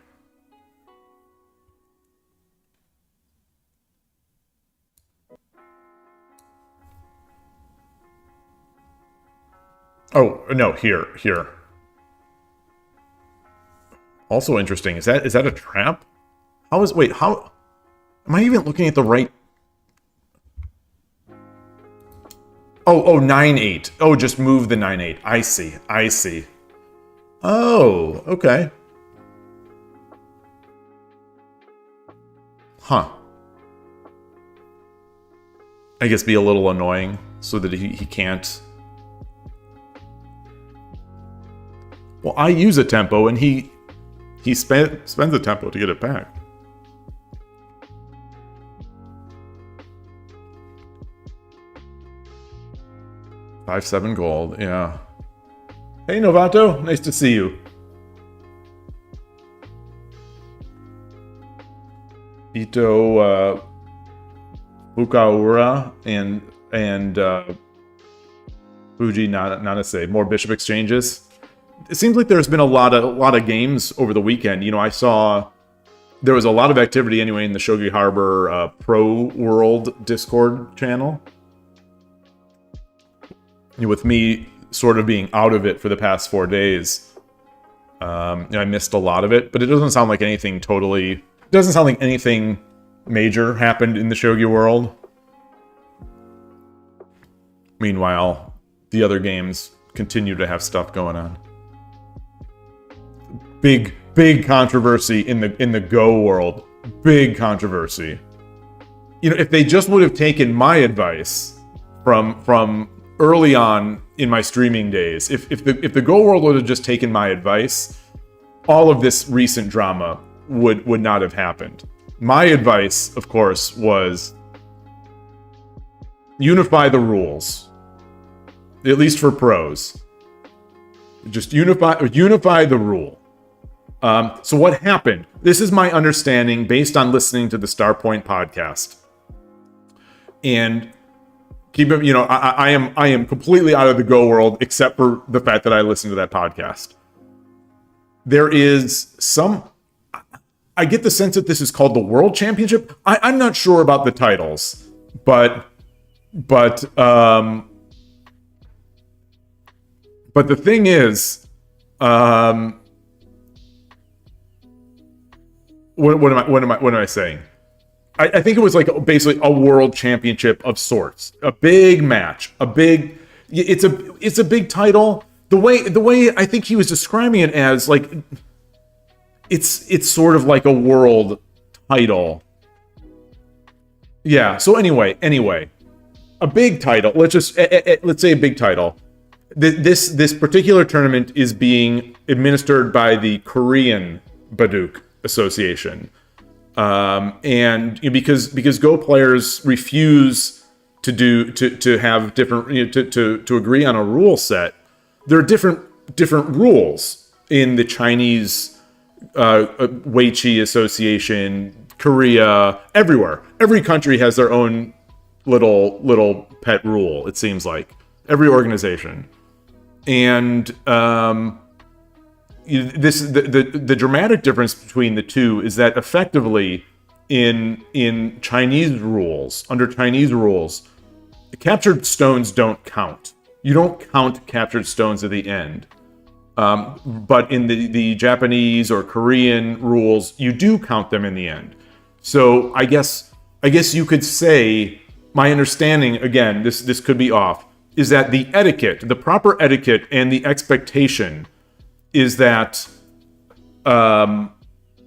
Oh, no, here. Also interesting. Is that a trap? Wait, how am I even looking at the right? Oh, 9-8. Oh, just move the 9-8. I see. Oh, okay. Huh. I guess be a little annoying so that he can't. Well, I use a tempo and he spends a tempo to get it back. $5-7 gold, yeah. Hey Novato, nice to see you. Ito Fukaura and Fuji Nanase, more bishop exchanges. It seems like there's been a lot of games over the weekend. You know, I saw there was a lot of activity anyway in the Shogi Harbor Pro World Discord channel. With me sort of being out of it for the past 4 days, I missed a lot of it. But it doesn't sound like anything major happened in the Shogi world. Meanwhile, the other games continue to have stuff going on. Big controversy in the Go world. Big controversy. You know, if they just would have taken my advice from early on in my streaming days, if the Go world would have just taken my advice, all of this recent drama would not have happened. My advice, of course, was unify the rules. At least for pros. Just unify the rule. So what happened? This is my understanding based on listening to the Starpoint podcast. And keep it, you know, I am completely out of the Go world except for the fact that I listened to that podcast. There is I get the sense that this is called the World Championship. I'm not sure about the titles, but the thing is, what am I saying? I think it was like basically a world championship of sorts, a big match, it's a big title. The way I think he was describing it as, like, it's sort of like a world title. Yeah. So anyway, a big title. Let's say a big title. This particular tournament is being administered by the Korean Baduk Association, and because Go players refuse to have different, to agree on a rule set. There are different rules in the Chinese Weiqi Association, Korea, everywhere. Every country has their own little pet rule. It seems like every organization. And the dramatic difference between the two is that effectively in Chinese rules, under Chinese rules, captured stones don't count. You don't count captured stones at the end. But in the Japanese or Korean rules, you do count them in the end. So I guess you could say, my understanding, again, this could be off, is that the proper etiquette and the expectation is that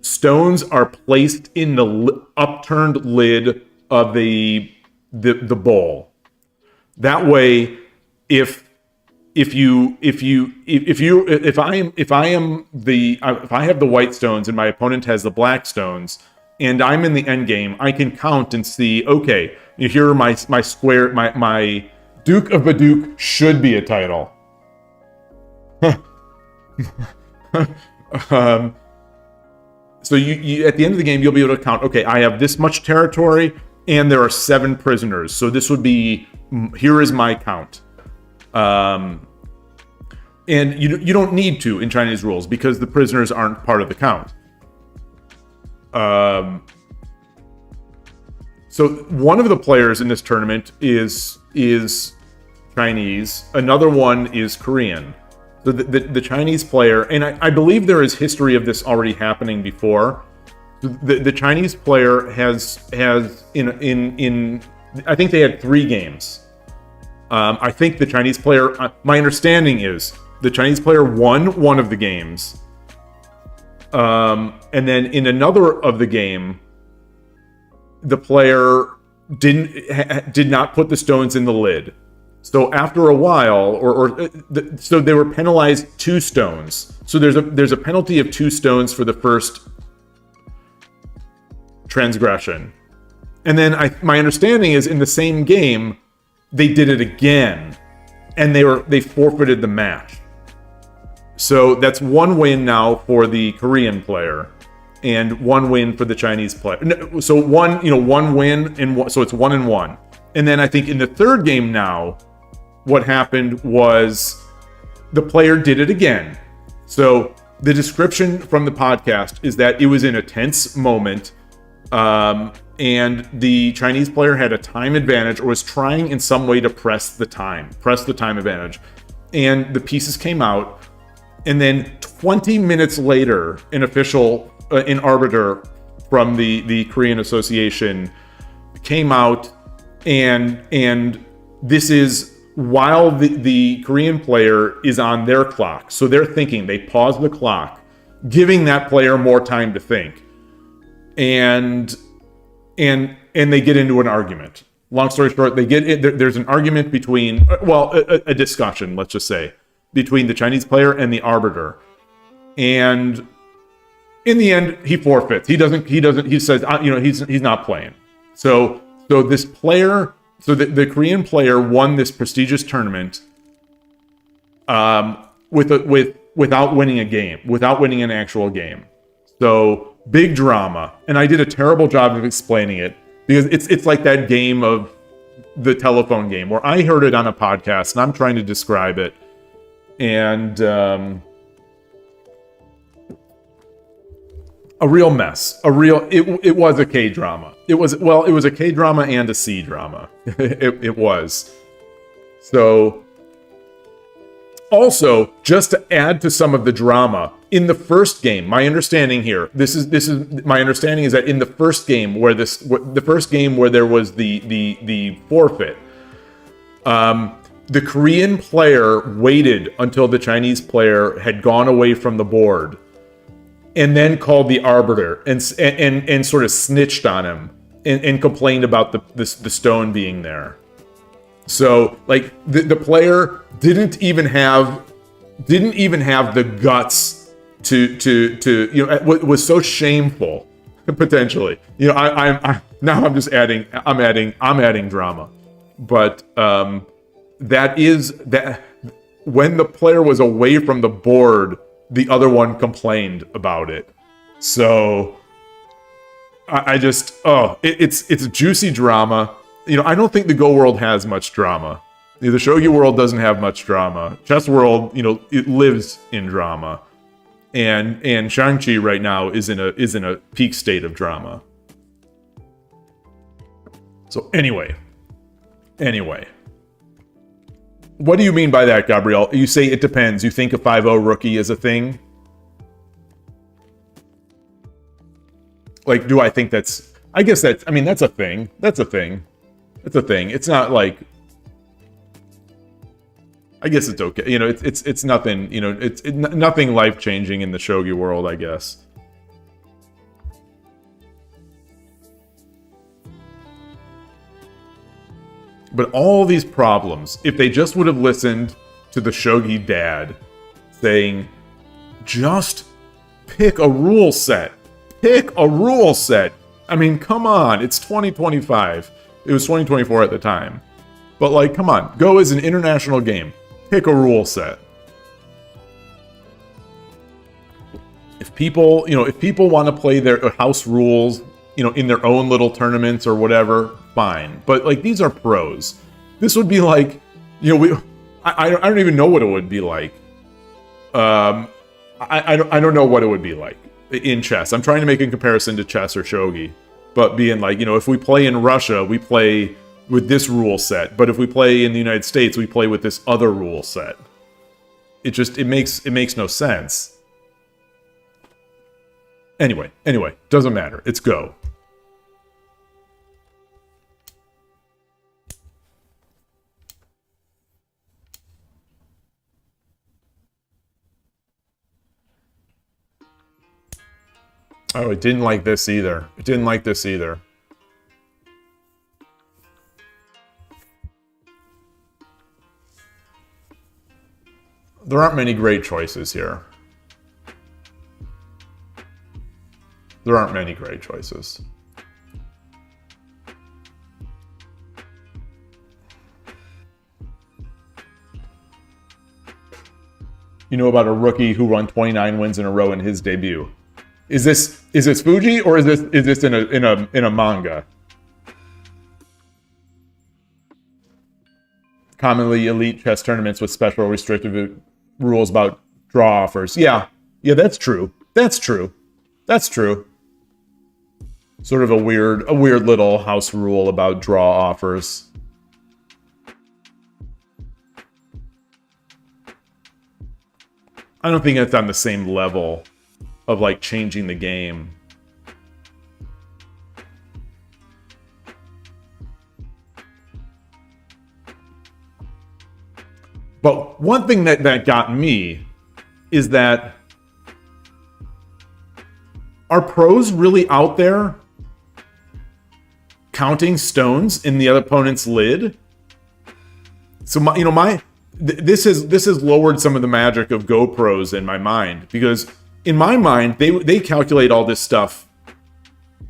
stones are placed in the upturned lid of the bowl. That way, if I have the white stones and my opponent has the black stones, and I'm in the end game, I can count and see, okay, here are my square, my Duke of Baduk should be a title. So you at the end of the game, you'll be able to count, okay, I have this much territory, and there are 7 prisoners. So this would be, here is my count. And you don't need to in Chinese rules because the prisoners aren't part of the count. So one of the players in this tournament is Chinese. Another one is Korean. So the Chinese player, and I believe there is history of this already happening before. The Chinese player has in I think they had 3 games. I think the Chinese player, my understanding is the Chinese player won one of the games. And then in another of the game, the player did not put the stones in the lid. So after a while, so they were penalized 2 stones. So there's a penalty of 2 stones for the first transgression. And then my understanding is in the same game, they did it again, and they forfeited the match. So that's 1 win now for the Korean player, and 1 win for the Chinese player. So one win, and so it's 1-1. And then I think in the third game now, what happened was the player did it again. So the description from the podcast is that it was in a tense moment, and the Chinese player had a time advantage or was trying in some way to press the time advantage. And the pieces came out, and then 20 minutes later, an arbiter from the Korean Association came out, and this is while the Korean player is on their clock. So they're thinking, they pause the clock, giving that player more time to think. And they get into an argument. Long story short, there's an argument between, a discussion, let's just say, between the Chinese player and the arbiter. And in the end, he forfeits. He says, he's not playing. So this player, the Korean player won this prestigious tournament without winning a game, without winning an actual game. So big drama. And I did a terrible job of explaining it because it's like that game of the telephone game where I heard it on a podcast and I'm trying to describe it. And a real mess. It was a K-drama. It was a K-drama and a C-drama. It was. So, also, just to add to some of the drama, in the first game, my understanding here, my understanding is that in the first game where there was the forfeit, the Korean player waited until the Chinese player had gone away from the board, and then called the arbiter and sort of snitched on him and complained about the stone being there. So like the player didn't even have the guts to was so shameful potentially. I'm adding drama, but that when the player was away from the board, the other one complained about it. So it's juicy drama. I don't think the Go world has much drama. The Shogi world doesn't have much drama. Chess world, it lives in drama. And Shang-Chi right now is in a peak state of drama. So anyway. What do you mean by that, Gabrielle? You say it depends. You think a 5-0 rookie is a thing? Like, do I think that's... I guess that's a thing. That's a thing. It's not like... I guess it's okay. It's nothing, it's nothing life-changing in the Shogi world, I guess. But all these problems, if they just would have listened to the Shogi Dad saying, just pick a rule set. Pick a rule set. I mean, come on. It's 2025. It was 2024 at the time. But, like, come on. Go is an international game. Pick a rule set. If people, if people want to play their house rules, in their own little tournaments or whatever, fine. But, like, these are pros. This would be like, I don't even know what it would be like. I don't know what it would be like in chess. I'm trying to make a comparison to chess or shogi, but being like, if we play in Russia, we play with this rule set, but if we play in the United States, we play with this other rule set. It makes no sense. Anyway, doesn't matter. It's go. Oh, it didn't like this either. It didn't like this either. There aren't many great choices here. There aren't many great choices. You know about a rookie who won 29 wins in a row in his debut. Is this Fuji or is this in a manga? Commonly elite chess tournaments with special restrictive rules about draw offers. Yeah, that's true. That's true. Sort of a weird little house rule about draw offers. I don't think it's on the same level of, like, changing the game. But one thing that got me is that, are pros really out there counting stones in the other opponent's lid? So this has lowered some of the magic of Go pros in my mind, because in my mind they calculate all this stuff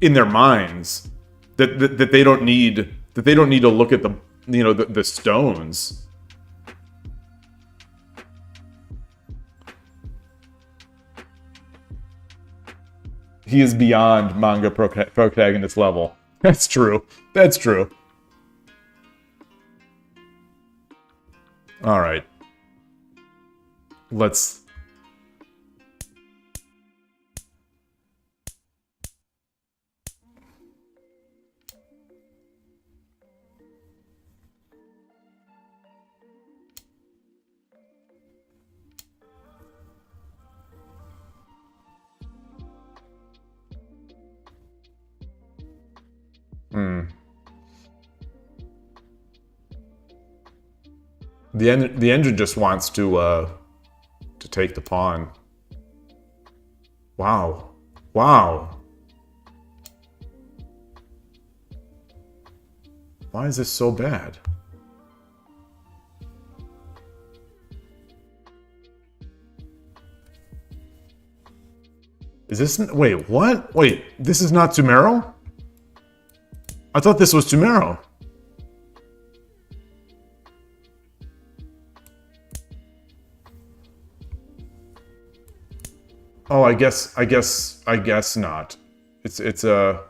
in their minds that they don't need to look at the stones. He is beyond manga protagonist level. That's true. All right. Let's... The engine just wants to take the pawn. Wow. Why is this so bad? Is this... Wait, what? Wait, this is not Tumero? I thought this was Tumero. Oh, I guess not. It's a...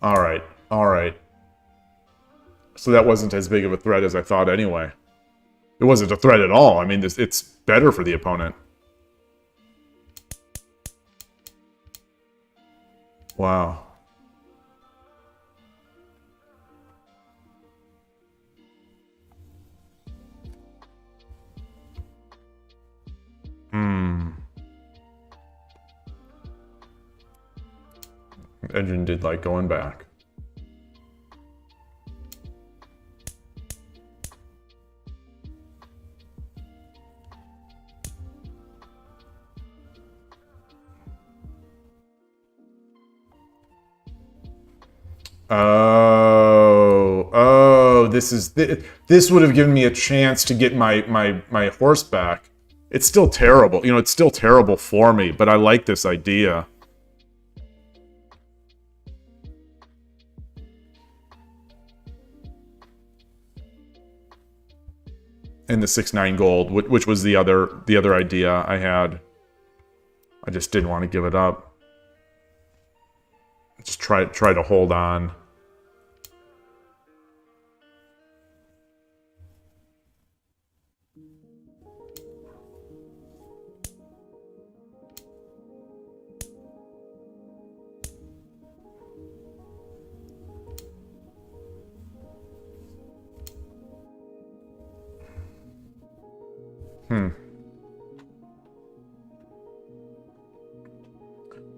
All right. So that wasn't as big of a threat as I thought anyway. It wasn't a threat at all. I mean, it's better for the opponent. Wow. Engine did like going back. Oh, this would have given me a chance to get my horse back. It's still terrible. You know, it's still terrible for me, but I like this idea. And the 6-9 gold, which was the other idea I had. I just didn't want to give it up. Just try to hold on.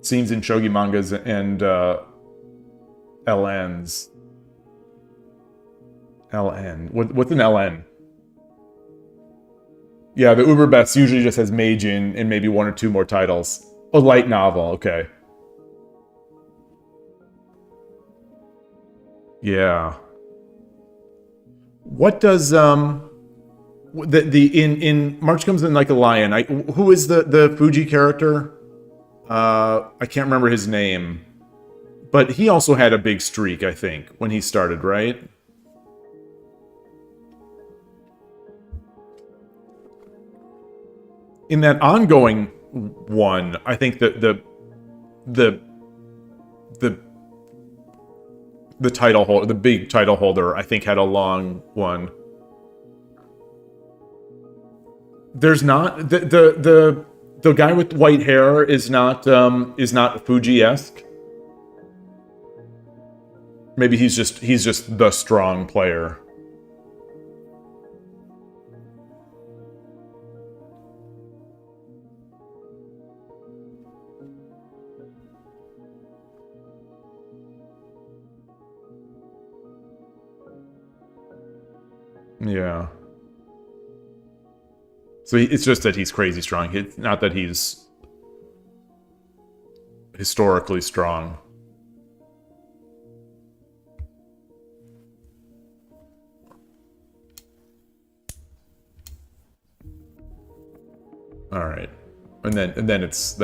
Seems in shogi mangas and LNs. LN. What's an LN? Yeah, the Uber Best usually just has Meijin and maybe 1 or 2 more titles. Oh, light novel. Okay. Yeah. What does in March Comes in Like a Lion? Who is the Fuji character? I can't remember his name, but he also had a big streak, I think, when he started, right? In that ongoing one, I think that the title holder, the big title holder, I think had a long one. There's not the guy with white hair is not Fuji-esque. Maybe he's just the strong player. Yeah. So it's just that he's crazy strong. It's not that he's historically strong. All right, and then it's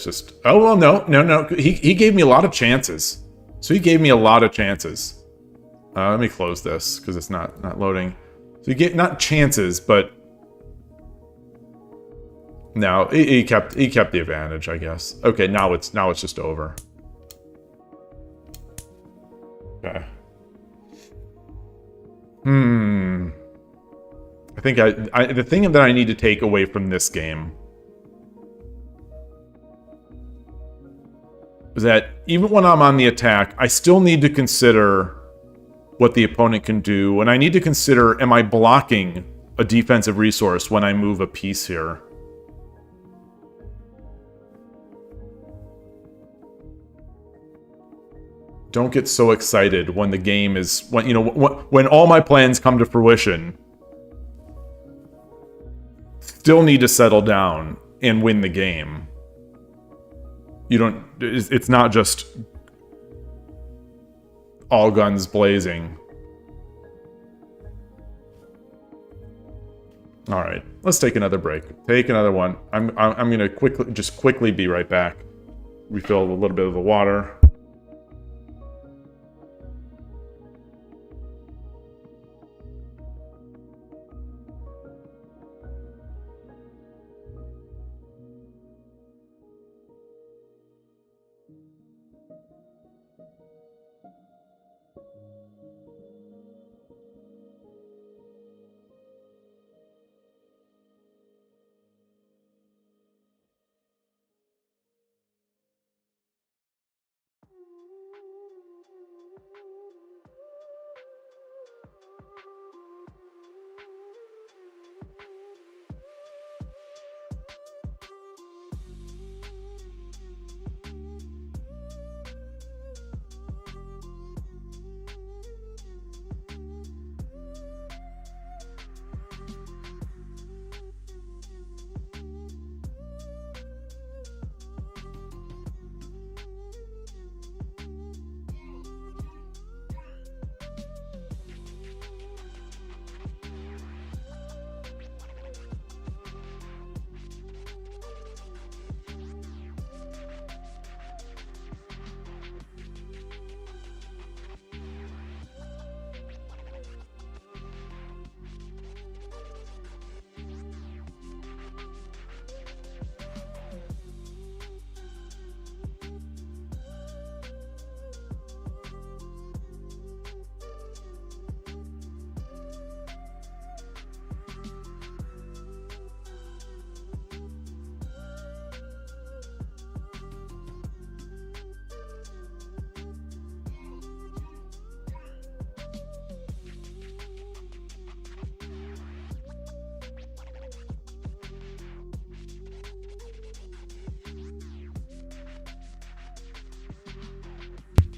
just, oh well, no. He gave me a lot of chances. So he gave me a lot of chances. Let me close this because it's not loading. So you get not chances, but no, he kept the advantage, I guess. Okay, now it's just over. Okay. I think the thing that I need to take away from this game is that even when I'm on the attack, I still need to consider what the opponent can do, and I need to consider, am I blocking a defensive resource when I move a piece here? Don't get so excited when the game is, when all my plans come to fruition. Still need to settle down and win the game. It's not just all guns blazing. All right, let's take another break. Take another one. I'm gonna quickly be right back. Refill a little bit of the water.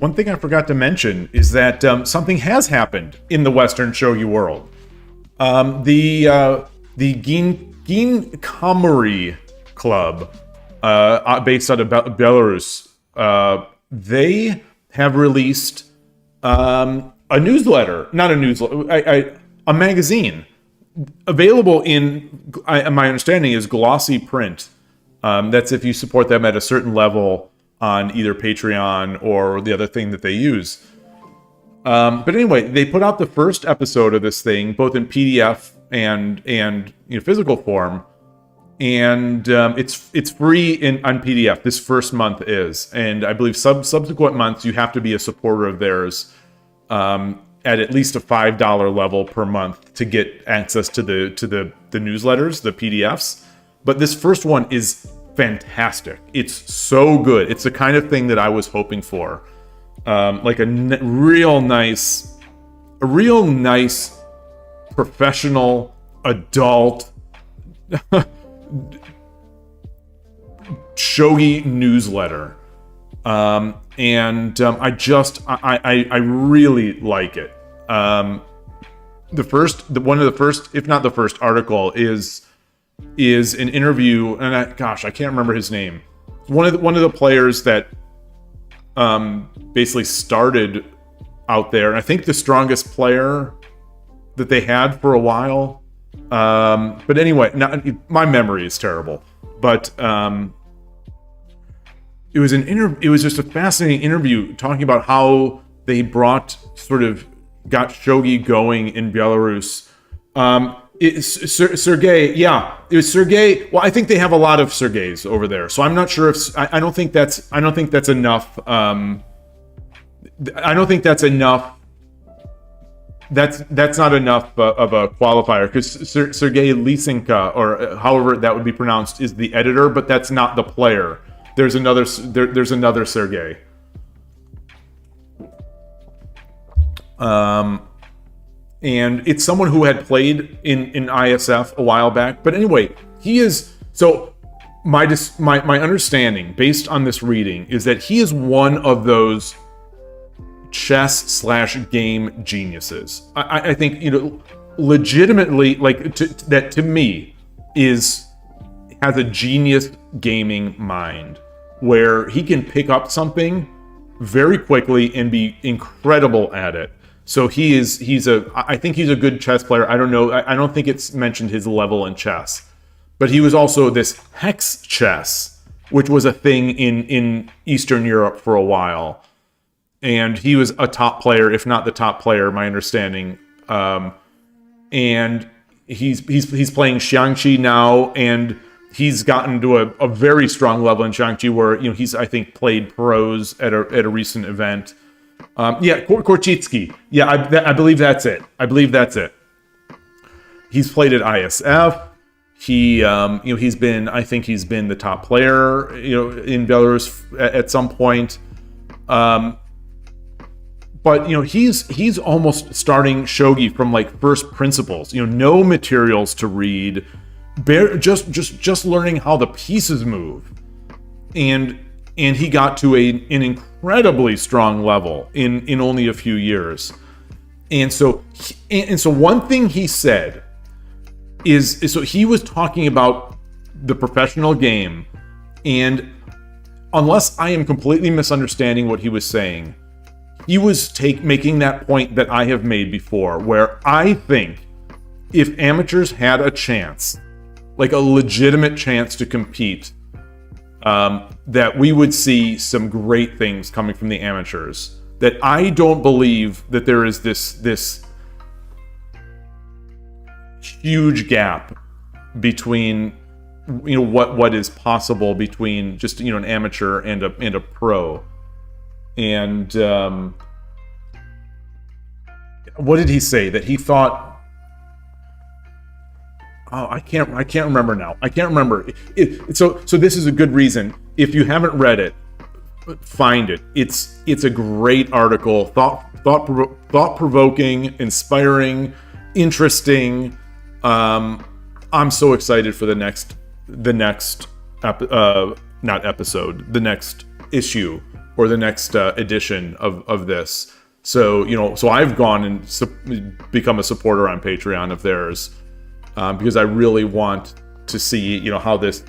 one thing I forgot to mention is that something has happened in the Western shogi world. The Ginkamuri Club, based out of Belarus, they have released a newsletter, not a newsletter, a magazine, available in, my understanding is glossy print. That's if you support them at a certain level on either Patreon or the other thing that they use. But anyway, they put out the first episode of this thing, both in PDF and physical form, and it's free on PDF. This first month is, and I believe subsequent months you have to be a supporter of theirs at least a $5 level per month to get access to the newsletters, the PDFs. But this first one is fantastic. It's so good. It's the kind of thing that I was hoping for. Like a real nice professional adult shogi newsletter. I really like it. One of the first, if not the first article is an interview, and I can't remember his name. One of the players that basically started out there, and I think the strongest player that they had for a while. But anyway, my memory is terrible. But it was just a fascinating interview talking about how they got shogi going in Belarus. Sergey, yeah, it was Sergey. Well, I think they have a lot of Sergeys over there, so I'm not sure if I don't think that's enough. I don't think that's enough. That's not enough of a qualifier, because Sergey Lysenko, or however that would be pronounced, is the editor, but that's not the player. There's another Sergey. And it's someone who had played in ISF a while back. But anyway, he is... So my understanding, based on this reading, is that he is one of those chess/game geniuses. I think, legitimately, that to me has a genius gaming mind, where he can pick up something very quickly and be incredible at it. So I think he's a good chess player. I don't know. I don't think it's mentioned his level in chess, but he was also this hex chess, which was a thing in Eastern Europe for a while. And he was a top player, if not the top player, my understanding. And he's playing Xiangqi now, and he's gotten to a very strong level in Xiangqi, where he's, I think, played pros at a recent event. Korchitsky. Yeah, I believe that's it. He's played at ISF. He's been the top player, in Belarus at some point. But he's almost starting shogi from first principles. No materials to read, just learning how the pieces move, and he got to an incredibly strong level in only a few years. And so one thing he said is so he was talking about the professional game, and unless I am completely misunderstanding what he was saying, he was making that point that I have made before, where I think if amateurs had a chance, a legitimate chance to compete, that we would see some great things coming from the amateurs. That I don't believe that there is this huge gap between what is possible between just an amateur and a pro. And what did he say? That he thought... Oh, I can't remember now. I can't remember. So this is a good reason. If you haven't read it, find it. It's a great article. Thought-provoking, inspiring, interesting. I'm so excited for the next issue, or the next edition of this. So, so I've gone and become a supporter on Patreon of theirs because I really want to see, how this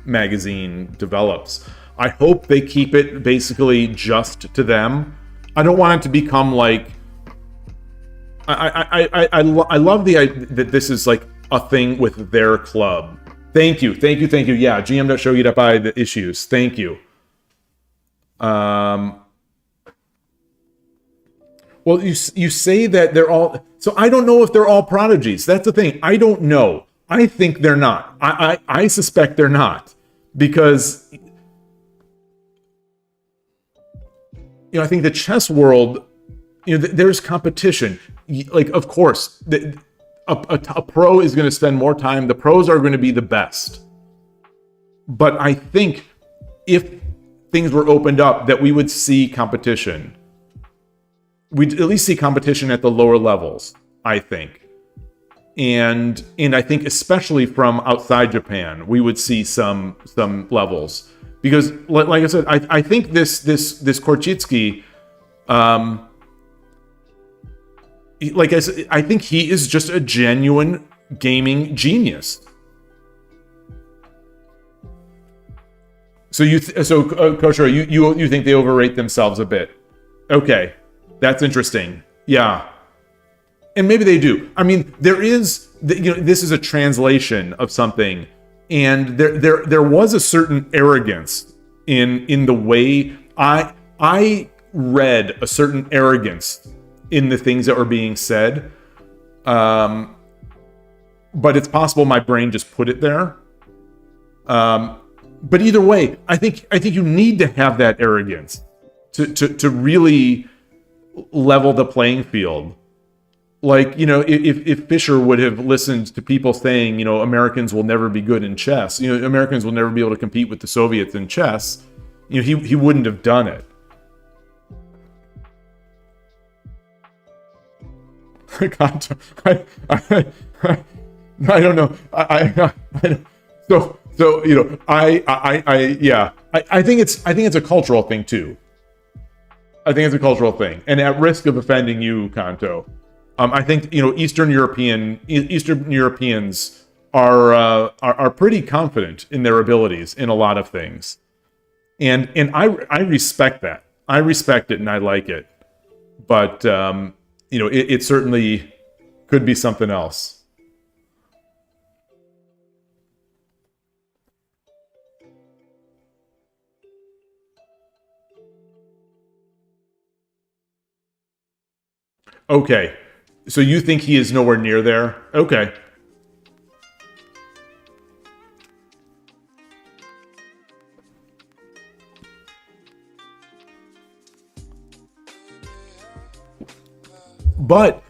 magazine develops. I hope they keep it basically just to them. I don't want it to become like. I love the idea that this is like a thing with their club. Thank you. Yeah, gm.shogi.by the issues. Thank you. Well, you say that they're all... So I don't know if they're all prodigies. That's the thing. I don't know. I think they're not. I suspect they're not. Because... I think the chess world... there's competition. Like, of course, a pro is going to spend more time. The pros are going to be the best. But I think if things were opened up, that we would see competition. We'd at least see competition at the lower levels, I think. And I think especially from outside Japan, we would see some levels. Because, like I said, I think this Korchitsky... like I said, I think he is just a genuine gaming genius. So Koshiro, you think they overrate themselves a bit? Okay, that's interesting. Yeah, and maybe they do. I mean, there is, this is a translation of something, and there was a certain arrogance in the way I read a certain arrogance in the things that were being said, but it's possible my brain just put it there. But either way, I think you need to have that arrogance to really level the playing field. Like, if Fischer would have listened to people saying, Americans will never be good in chess, Americans will never be able to compete with the Soviets in chess, he wouldn't have done it. God, I don't know. I think it's a cultural thing too. I think it's a cultural thing, and at risk of offending you, Kanto, I think Eastern Europeans are pretty confident in their abilities in a lot of things, and I respect that. I respect it and I like it, but it certainly could be something else. Okay, so you think he is nowhere near there? Okay. But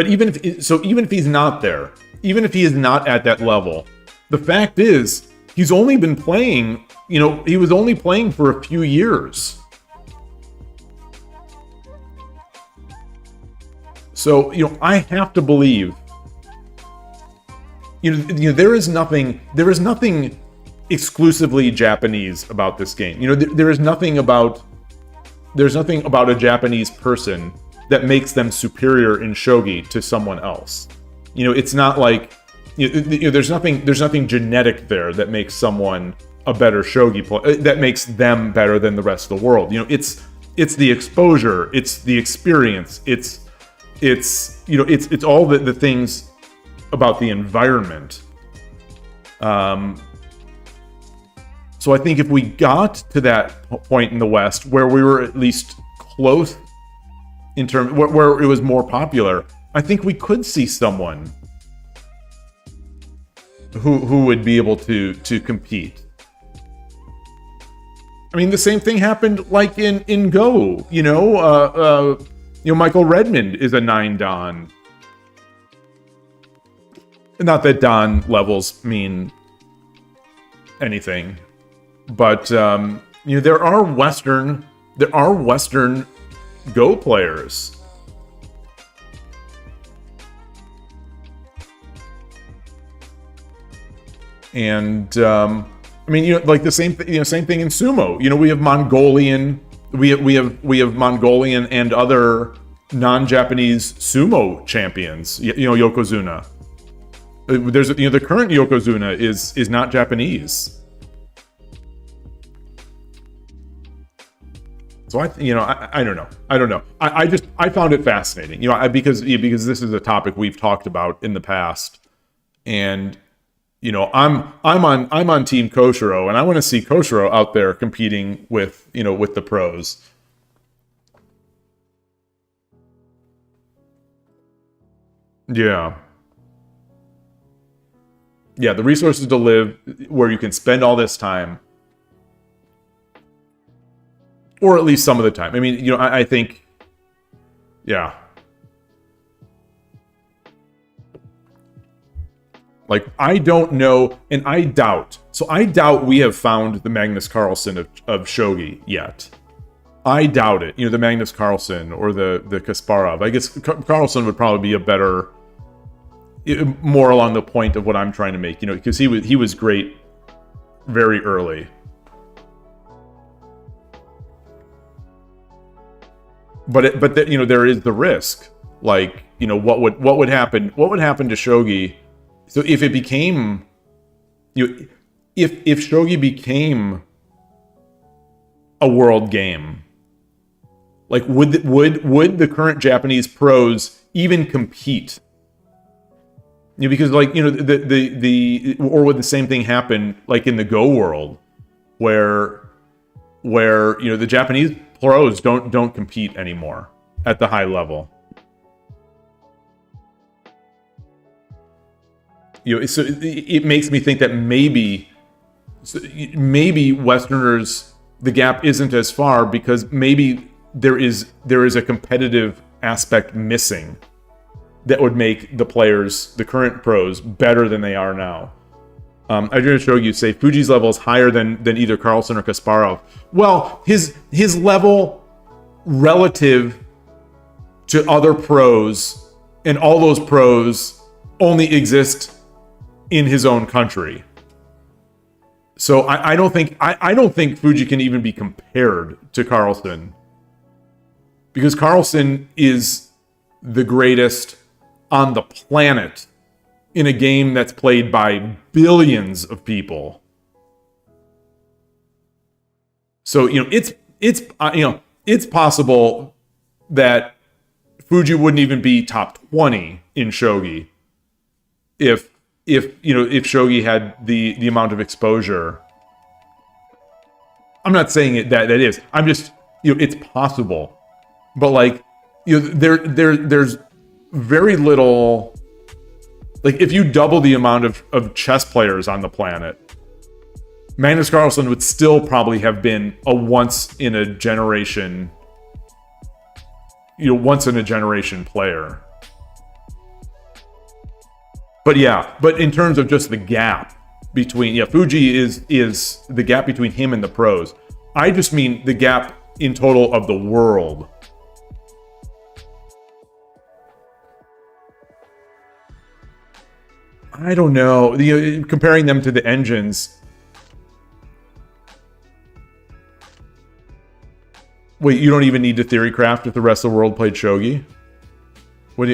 even if he's not there, even if he is not at that level, the fact is he's only been playing, he was only playing for a few years. So, I have to believe, there is nothing exclusively Japanese about this game. There's nothing about a Japanese person that makes them superior in shogi to someone else. It's not like there's nothing genetic there that makes someone a better shogi player, that makes them better than the rest of the world. It's the exposure, it's the experience, it's all the things about the environment. So I think if we got to that point in the West where we were at least close in terms where it was more popular, I think we could see someone who would be able to compete. I mean, the same thing happened like in Go. Michael Redmond is a 9 Dan. Not that Dan levels mean anything, but there are Western Go players. And I mean, like the same same thing in sumo. We have Mongolian, we have Mongolian and other non-Japanese sumo champions. Yokozuna. There's the current Yokozuna is not Japanese. So I don't know. I found it fascinating. Because this is a topic we've talked about in the past, and I'm on Team Koshiro, and I want to see Koshiro out there competing with the pros. Yeah. Yeah, the resources to live where you can spend all this time, or at least some of the time. I mean, I think, yeah. Like, I don't know, and I doubt we have found the Magnus Carlsen of Shogi yet. I doubt it. The Magnus Carlsen or the Kasparov. I guess Carlsen would probably be a better, more along the point of what I'm trying to make, because he was great very early. But there is the risk. Like, what would happen to Shogi? So if it became, if Shogi became a world game, like would the current Japanese pros even compete? Because like or would the same thing happen like in the Go world, where the Japanese pros don't compete anymore at the high level? So it makes me think that maybe Westerners, the gap isn't as far because maybe there is a competitive aspect missing that would make the players, the current pros, better than they are now. I'm going to show you, say Fuji's level is higher than either Carlsen or Kasparov. Well, his level relative to other pros, and all those pros only exist in his own country. So I don't think Fuji can even be compared to Carlsen, because Carlsen is the greatest on the planet in a game that's played by billions of people. So it's possible that Fuji wouldn't even be top 20 in Shogi if Shogi had the amount of exposure. I'm not saying that is. I'm just, it's possible. But like, there's very little, like if you double the amount of chess players on the planet, Magnus Carlsen would still probably have been a once in a generation player. But in terms of just the gap between, Fuji is the gap between him and the pros. I just mean the gap in total of the world. I don't know. Comparing them to the engines. Wait, you don't even need to theorycraft if the rest of the world played Shogi?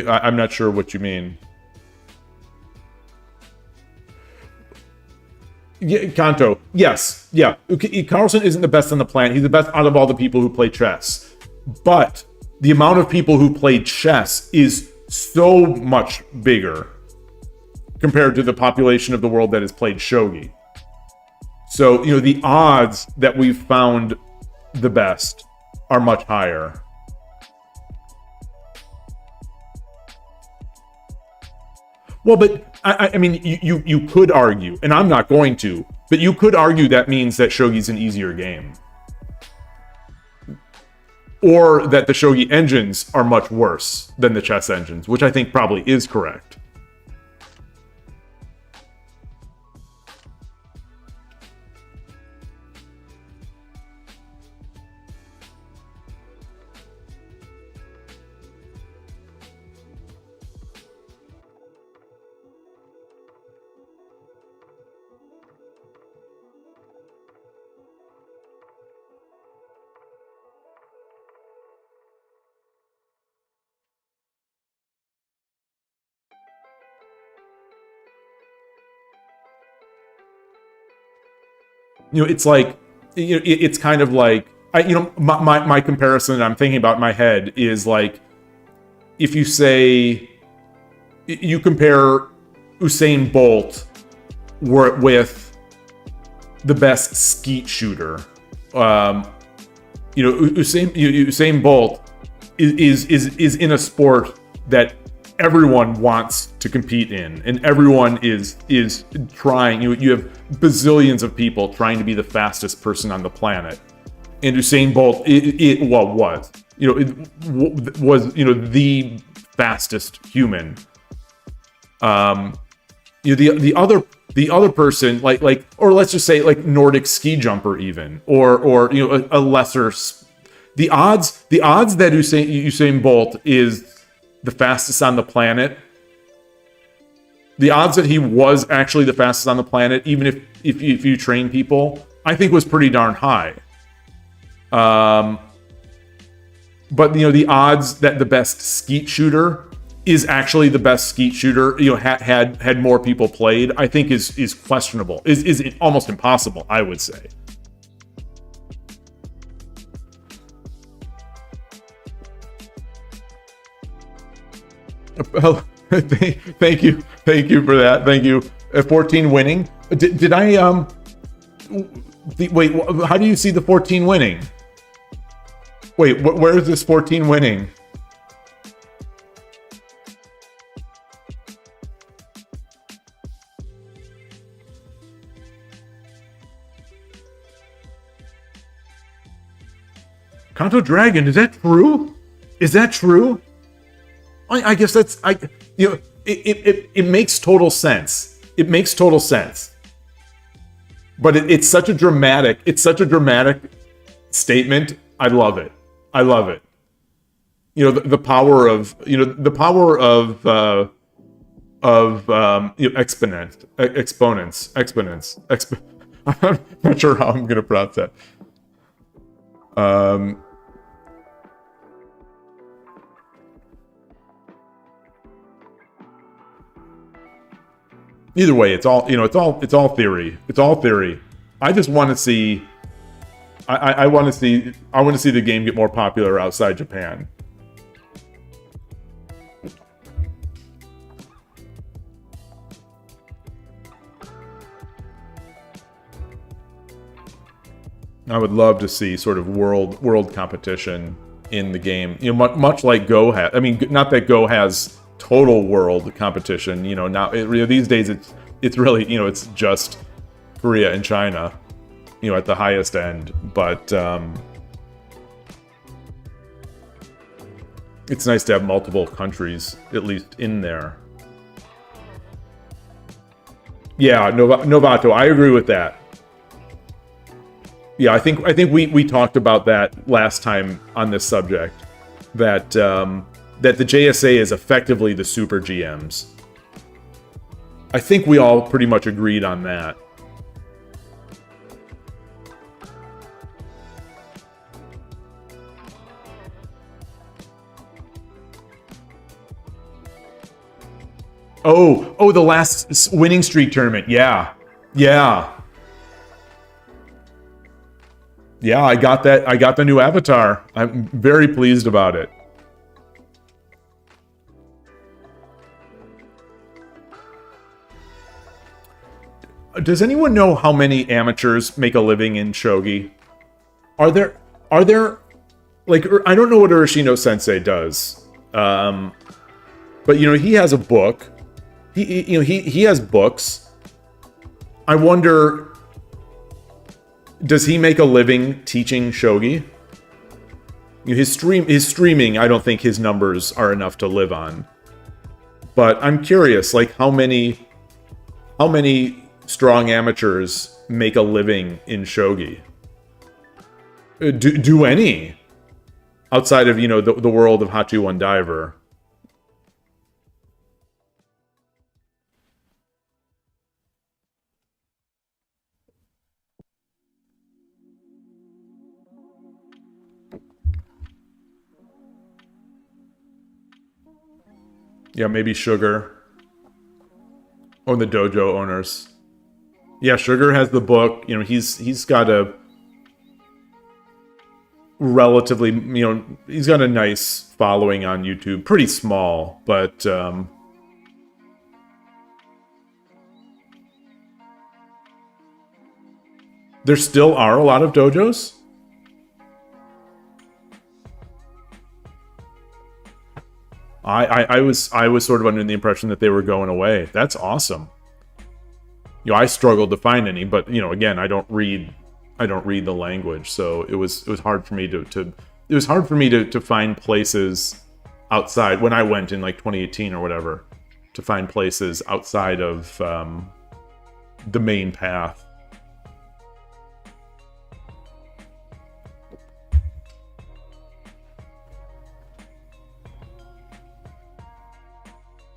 I'm not sure what you mean. Yeah, Kanto. Yes. Yeah. Carlsen isn't the best on the planet. He's the best out of all the people who play chess. But the amount of people who play chess is so much bigger compared to the population of the world that has played Shogi. So, the odds that we've found the best are much higher. Well, but I mean, you could argue, and I'm not going to, but you could argue that means that Shogi's an easier game. Or that the Shogi engines are much worse than the chess engines, which I think probably is correct. You know, it's like, it's kind of like, my comparison I'm thinking about in my head is like, if you say, you compare Usain Bolt with the best skeet shooter. Usain Bolt is in a sport that everyone wants to compete in, and everyone is trying. You have bazillions of people trying to be the fastest person on the planet, and Usain Bolt was the fastest human. The other person, or let's just say like Nordic ski jumper, even, or a lesser. The odds that Usain Bolt is the fastest on the planet, the odds that he was actually the fastest on the planet, even if you train people, I think was pretty darn high. But the odds that the best skeet shooter is actually the best skeet shooter, had more people played, I think is questionable. Is almost impossible, I would say. Oh, thank you for that. Thank you. 14 winning. Did I wait? How do you see the 14 winning? Wait, where is this 14 winning? Kanto Dragon, is that true? Is that true? I guess that's it makes total sense. It makes total sense. But it's such a dramatic statement. I love it. I love it. The power of exponents. I'm not sure how I'm gonna pronounce that. Either way, it's all theory. It's all theory. I just want to see. I want to see the game get more popular outside Japan. I would love to see sort of world competition in the game. Much like Go has. I mean, not that Go has total world competition. Now these days it's really it's just Korea and China, at the highest end. But it's nice to have multiple countries at least in there. Yeah, Novato, I agree with that. Yeah, I think we talked about that last time on this subject, that the JSA is effectively the super GMs. I think we all pretty much agreed on that. Oh, the last winning streak tournament. Yeah. I got that. I got the new avatar. I'm very pleased about it. Does anyone know how many amateurs make a living in Shogi? Are there like, I don't know what Urashino Sensei does. But he has a book. He has books. I wonder, does he make a living teaching Shogi? His streaming, I don't think his numbers are enough to live on. But I'm curious, like, how many strong amateurs make a living in Shogi? Do any? Outside of, the world of Hachi One Diver. Yeah, maybe Sugar. Or the dojo owners. Yeah, Sugar has the book. You know, he's got a relatively, you know, he's got a nice following on YouTube. Pretty small, but there still are a lot of dojos. I was sort of under the impression that they were going away. That's awesome. You know, I struggled to find any, but you know, again, I don't read the language, so it was hard for me to find places outside when I went in like 2018 or whatever, to find places outside of the main path.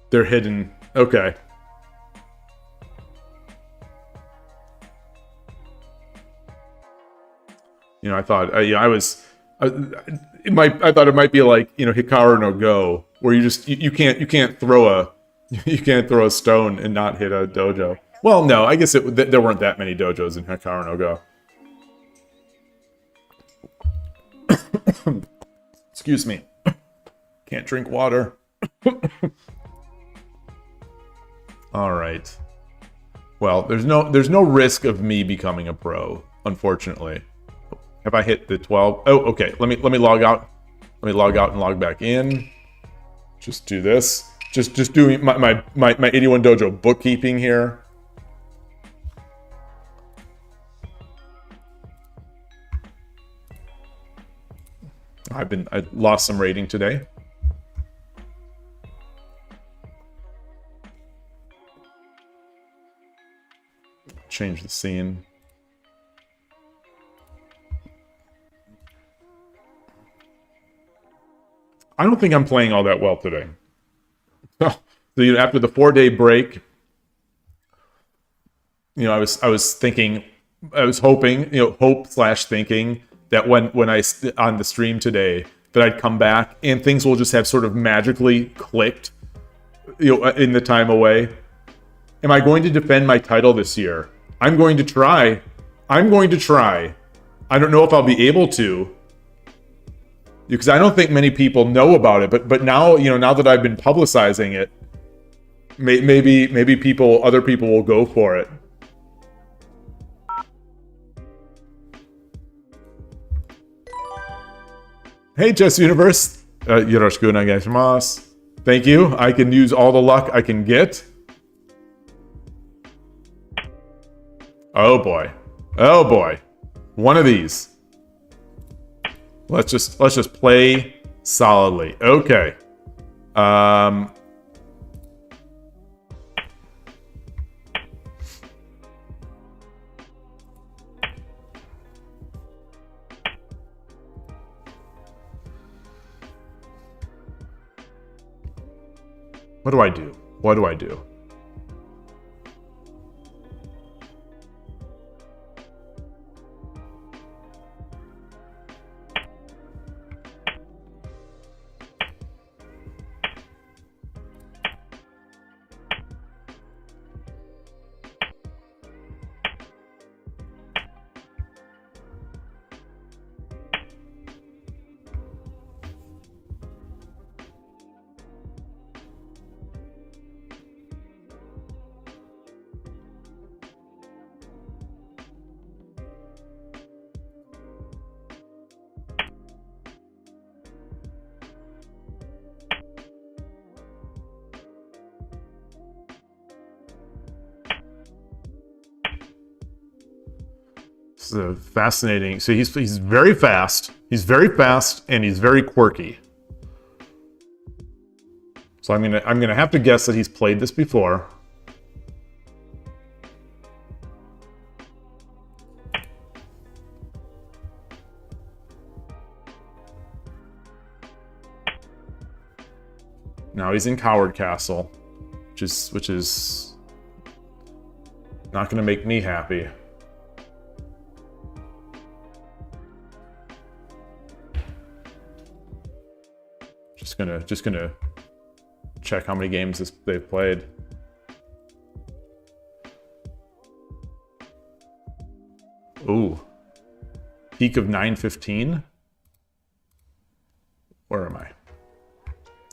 They're hidden. Okay. You know, I thought, I thought it might be like, you know, Hikaru no Go, where you can't throw a stone and not hit a dojo. Well, no, I guess there weren't that many dojos in Hikaru no Go. Excuse me. Can't drink water. All right. Well, there's no risk of me becoming a pro, unfortunately. Have I hit the 12? Oh, okay. Let me log out. Let me log out and log back in. Just do this. Just doing my 81 dojo bookkeeping here. I lost some rating today. Change the scene. I don't think I'm playing all that well today. So, you know, after the 4-day break, you know, I was thinking, I was hoping, you know, thinking that when I on the stream today that I'd come back and things will just have sort of magically clicked, you know, in the time away. Am I going to defend my title this year? I'm going to try. I don't know if I'll be able to, because I don't think many people know about it. But now, you know, now that I've been publicizing it, maybe other people will go for it. Hey, Chess Universe. Yoroshiku onegaishimasu. Thank you. I can use all the luck I can get. Oh boy. Oh boy. One of these. Let's just play solidly. Okay. What do I do? What do I do? Fascinating. So he's very fast. He's very fast and he's very quirky. So I'm gonna have to guess that he's played this before. Now he's in Coward Castle, which is not gonna make me happy. Just gonna check how many games they've played. Ooh. Peak of 915. Where am I?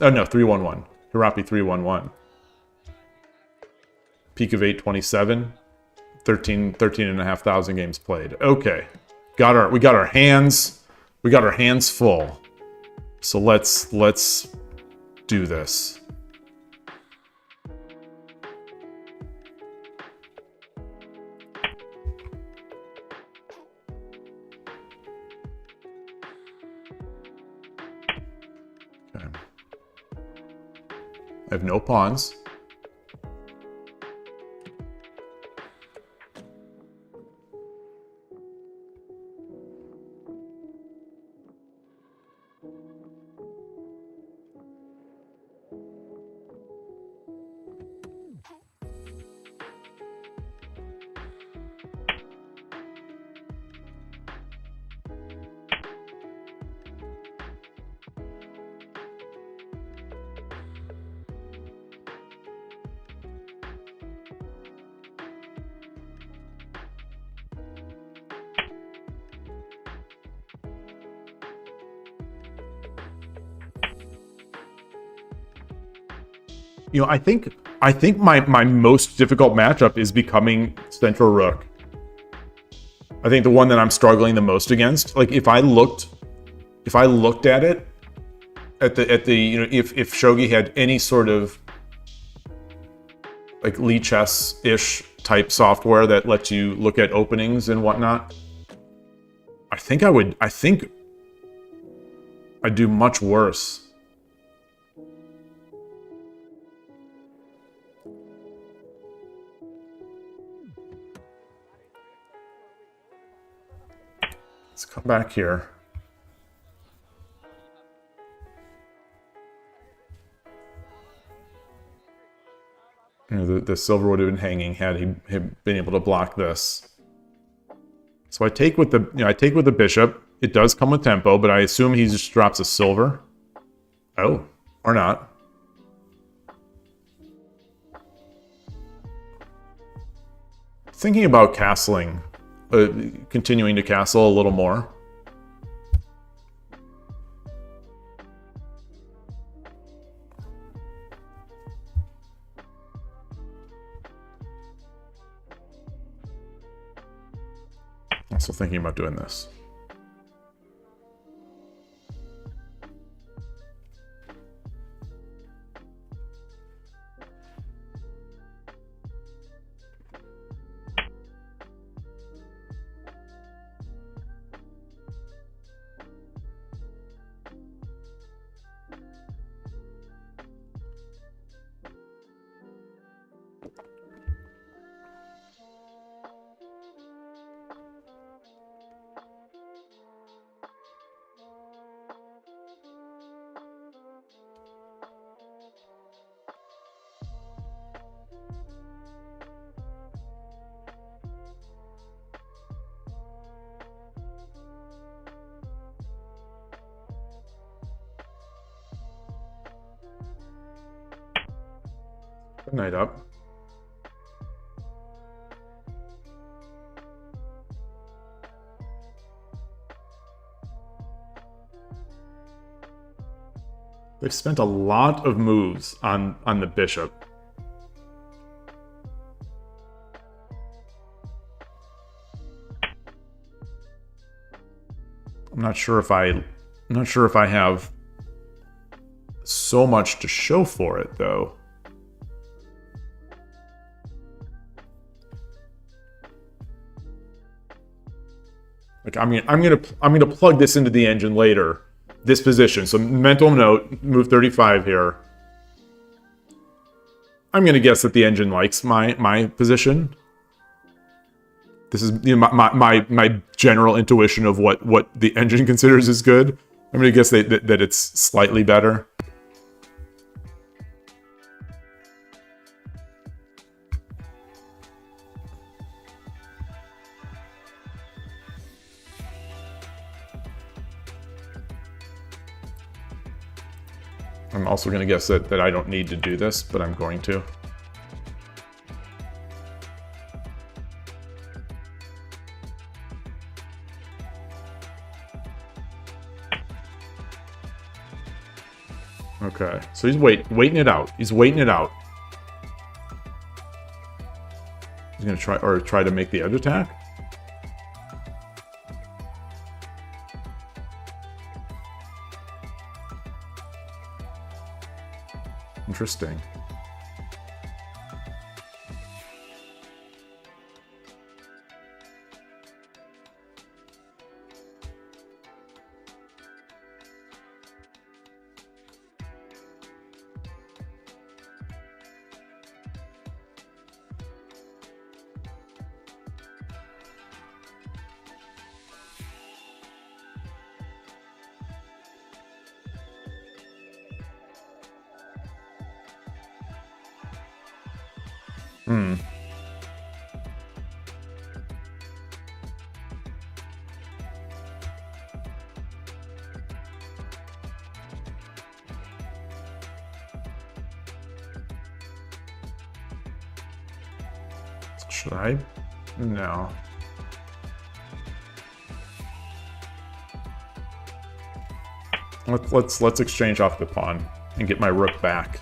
Oh no, 311. Hirapi 311. Peak of 827. 13,500 games played. Okay. We got our hands full. So let's do this. Okay. I have no pawns. You know, I think my most difficult matchup is becoming Central Rook. I think the one that I'm struggling the most against. Like if I looked at it at the you know, if Shogi had any sort of like Lee Chess-ish type software that lets you look at openings and whatnot, I think I'd do much worse. Let's come back here. You know, the silver would have been hanging had he had been able to block this. So I take with the bishop. It does come with tempo, but I assume he just drops a silver. Oh, or not. Thinking about castling. Continuing to castle a little more. Also thinking about doing this. Knight up. They've spent a lot of moves on the bishop. I'm not sure if I have so much to show for it though. Like I'm gonna plug this into the engine later. This position. So mental note, move 35 here. I'm gonna guess that the engine likes my position. This is, you know, my general intuition of what the engine considers is good. I'm gonna guess that it's slightly better. I'm also going to guess that I don't need to do this, but I'm going to. Okay, so he's waiting it out. He's waiting it out. He's gonna try to make the edge attack. Interesting. Hmm. Should I? No. Let's exchange off the pawn and get my rook back.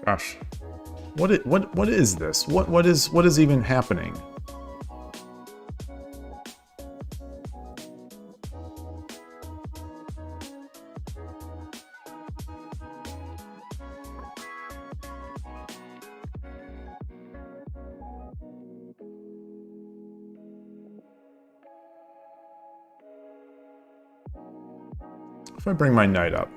Gosh, what is this? What is even happening? If I bring my knight up.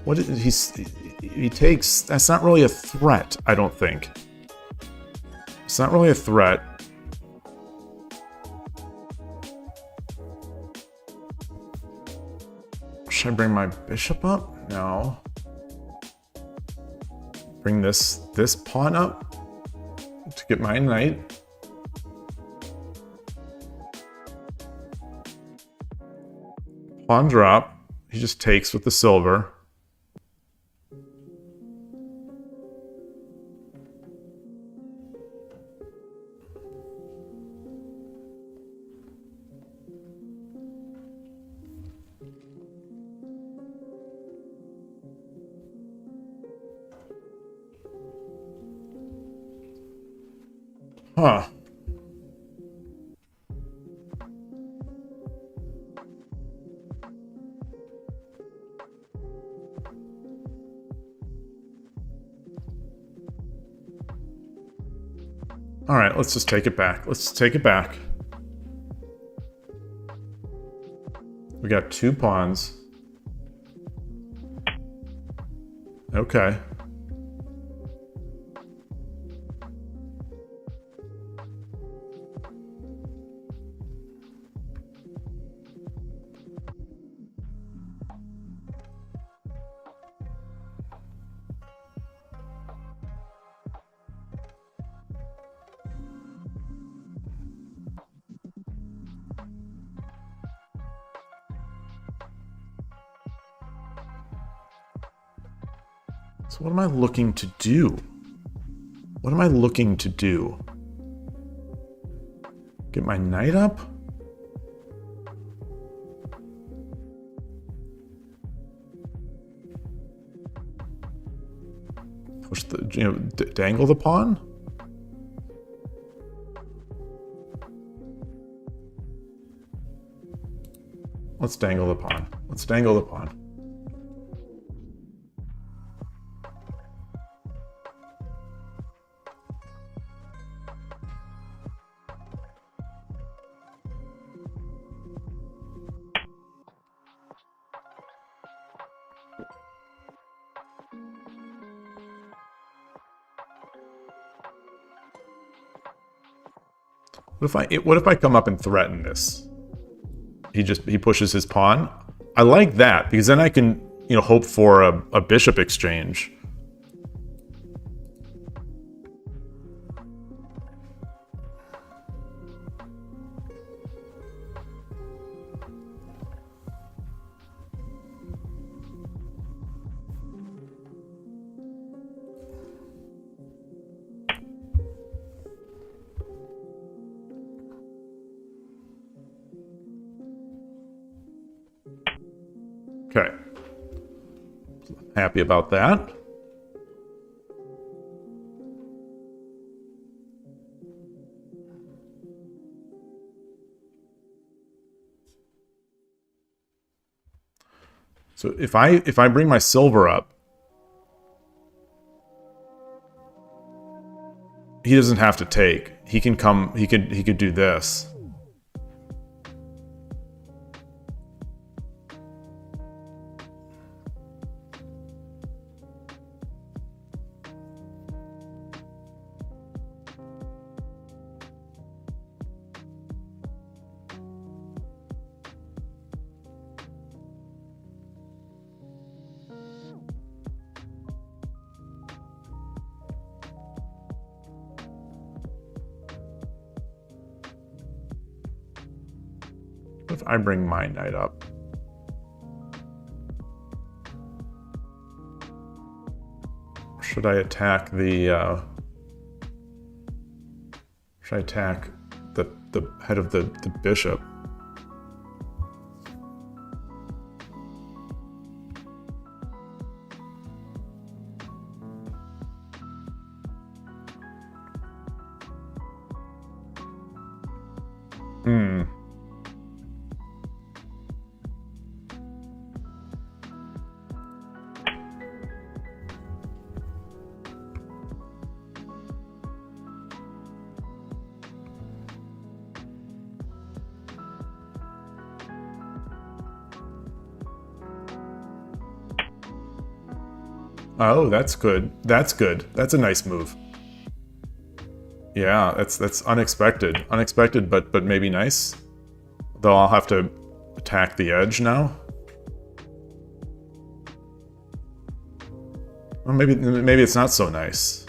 What is he takes? That's not really a threat, I don't think. It's not really a threat. Should I bring my bishop up? No. Bring this pawn up to get my knight. Pawn drop. He just takes with the silver. Huh. All right, let's just take it back. Let's take it back. We got 2 pawns. Okay. So what am I looking to do? What am I looking to do? Get my knight up? Push the, dangle the pawn? Let's dangle the pawn. Let's dangle the pawn. What if I come up and threaten this? He pushes his pawn. I like that because then I can, you know, hope for a bishop exchange. Okay. Happy about that. So if I bring my silver up, he doesn't have to take. He can come, he could do this. If I bring my knight up. Should I attack the should I attack the head of the bishop? Oh, that's good. That's good. That's a nice move. Yeah, that's unexpected. Unexpected, but maybe nice. Though I'll have to attack the edge now. Well, maybe it's not so nice.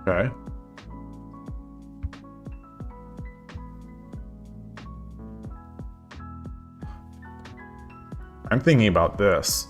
Okay. I'm thinking about this.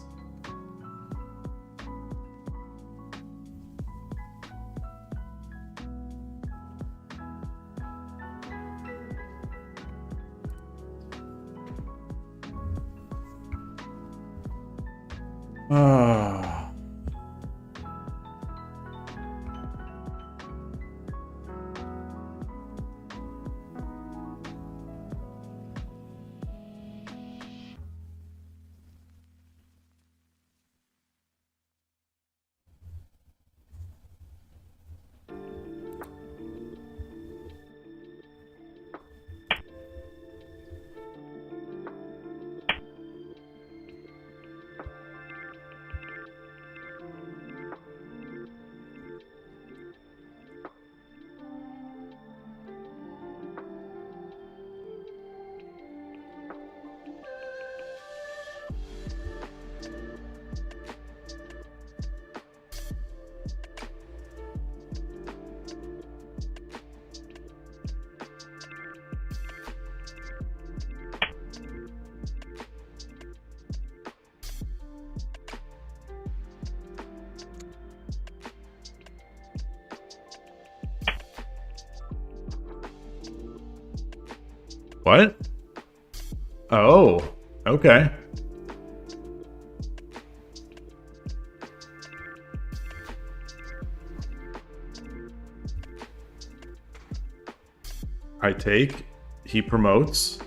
What? Oh, okay. I take. He promotes.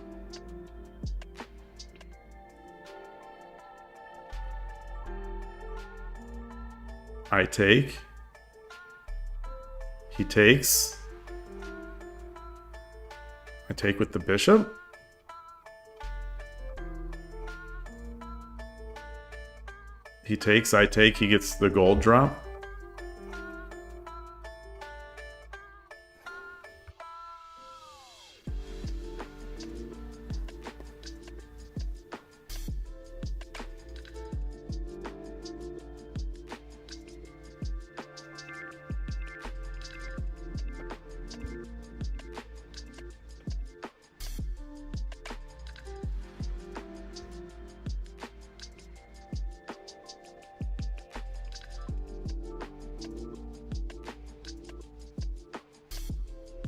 I take. He takes. I take with the bishop. He takes, I take, he gets the gold drop.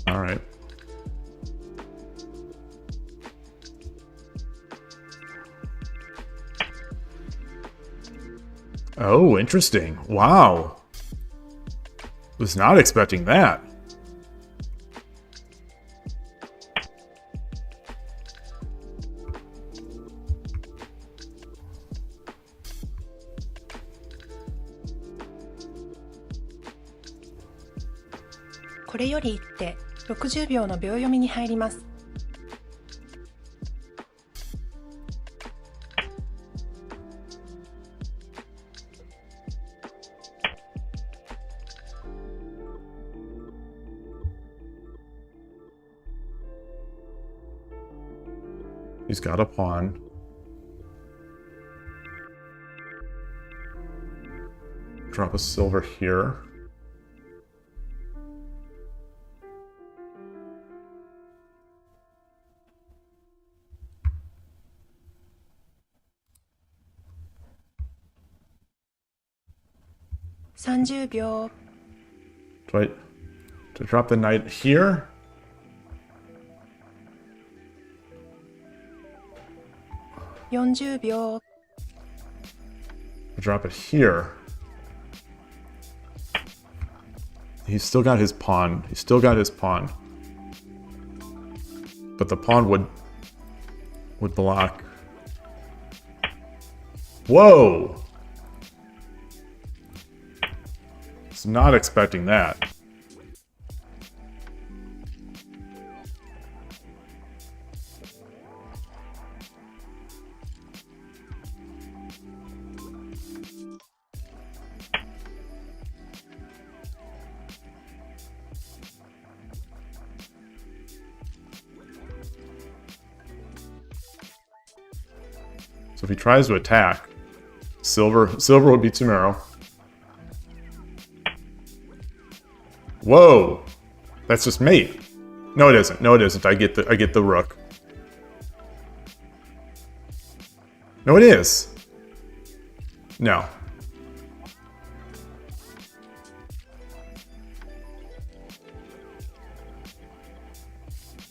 All right. Oh, interesting. Wow. Was not expecting that. "これより一手60秒の秒読みに入ります」He's got a pawn. Drop a silver here. "30秒 Do I to drop the knight here? "40秒 Drop it here. He's still got his pawn. He's still got his pawn. But the pawn would block. Whoa! Was not expecting that. So if he tries to attack, silver would be too narrow. Whoa! That's just mate. No, it isn't. No, it isn't. I get the rook. No, it is. No.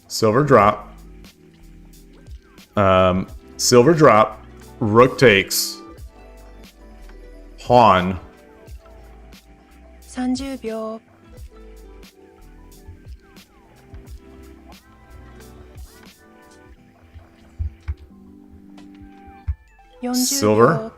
Silver drop. Silver drop. Rook takes. Pawn. 30秒 40 Silver. 秒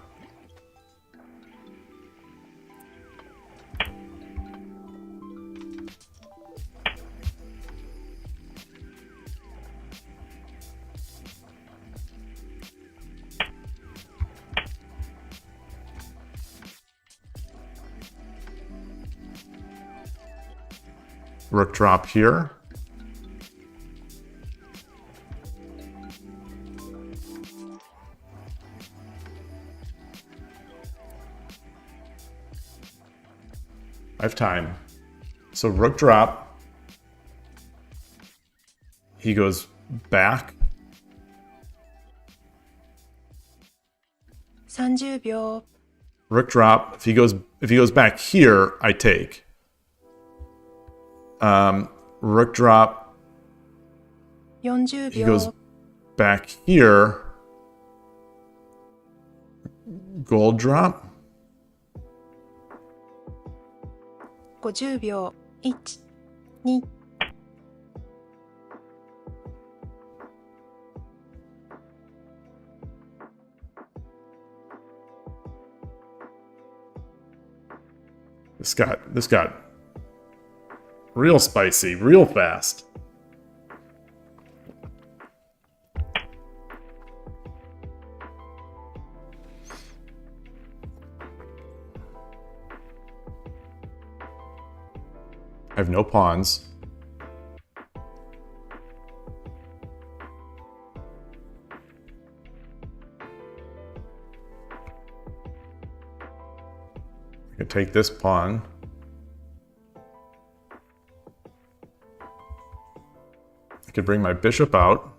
Rook drop here. I have time. So rook drop. He goes back. 30秒 Rook drop. If he goes back here, I take. Rook drop. 40 he goes 秒 back here. Gold drop. 50秒1、2 This got real spicy, real fast. I have no pawns. I can take this pawn. I could bring my bishop out.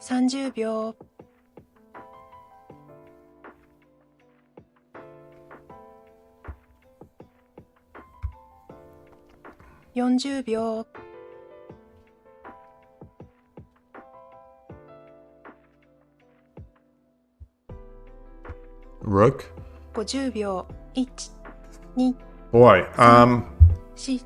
30秒 40秒 Rook. 50秒1、2、 Boy, 4、5、6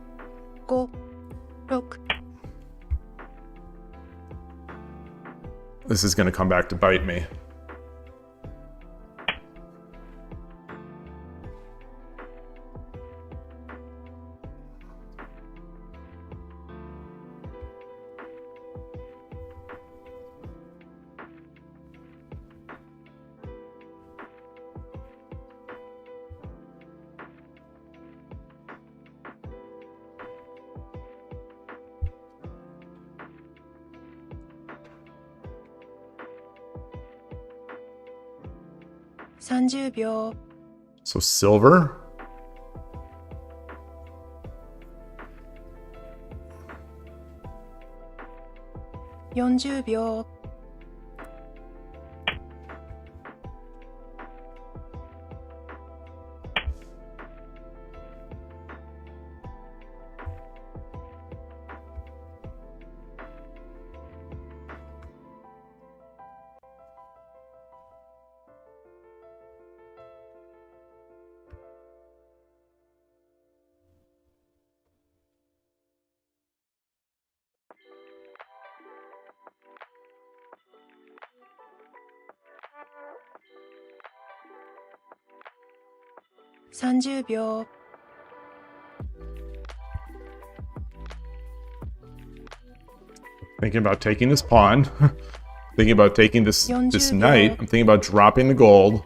this is gonna come back to bite me.30秒 So silver. ,40秒 30秒 Thinking about taking this pawn. Thinking about taking this 40 knight. I'm thinking about dropping the gold.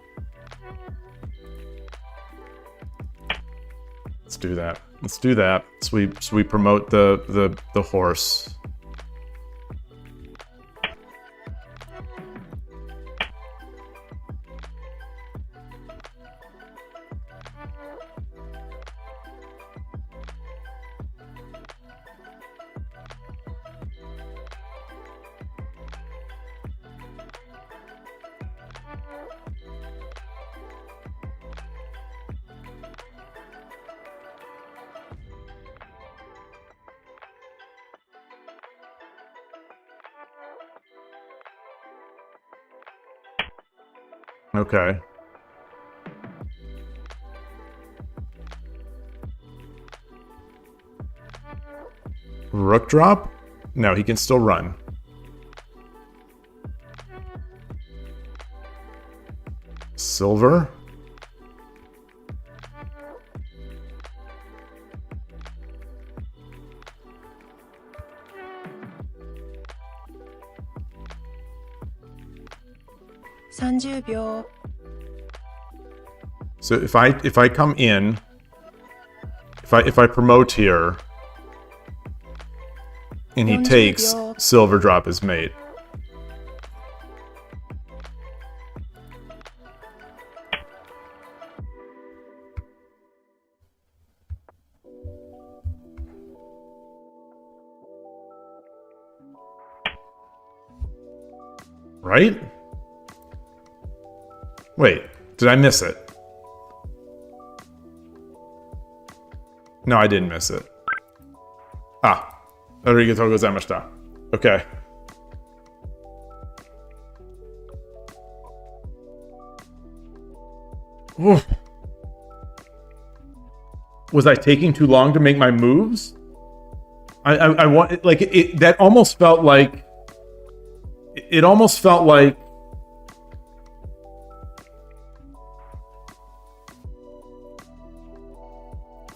Let's do that. Let's do that. So we promote the horse. Okay. Rook drop? No, he can still run. Silver? ,30秒 So if I come in, if I promote here, and he takes, silver drop is mate. Right? Wait, did I miss it? No, I didn't miss it. Ah, arigatou gozaimashita. Okay, Oof. Was I taking too long to make my moves? I want, like, that almost felt like, it almost felt like,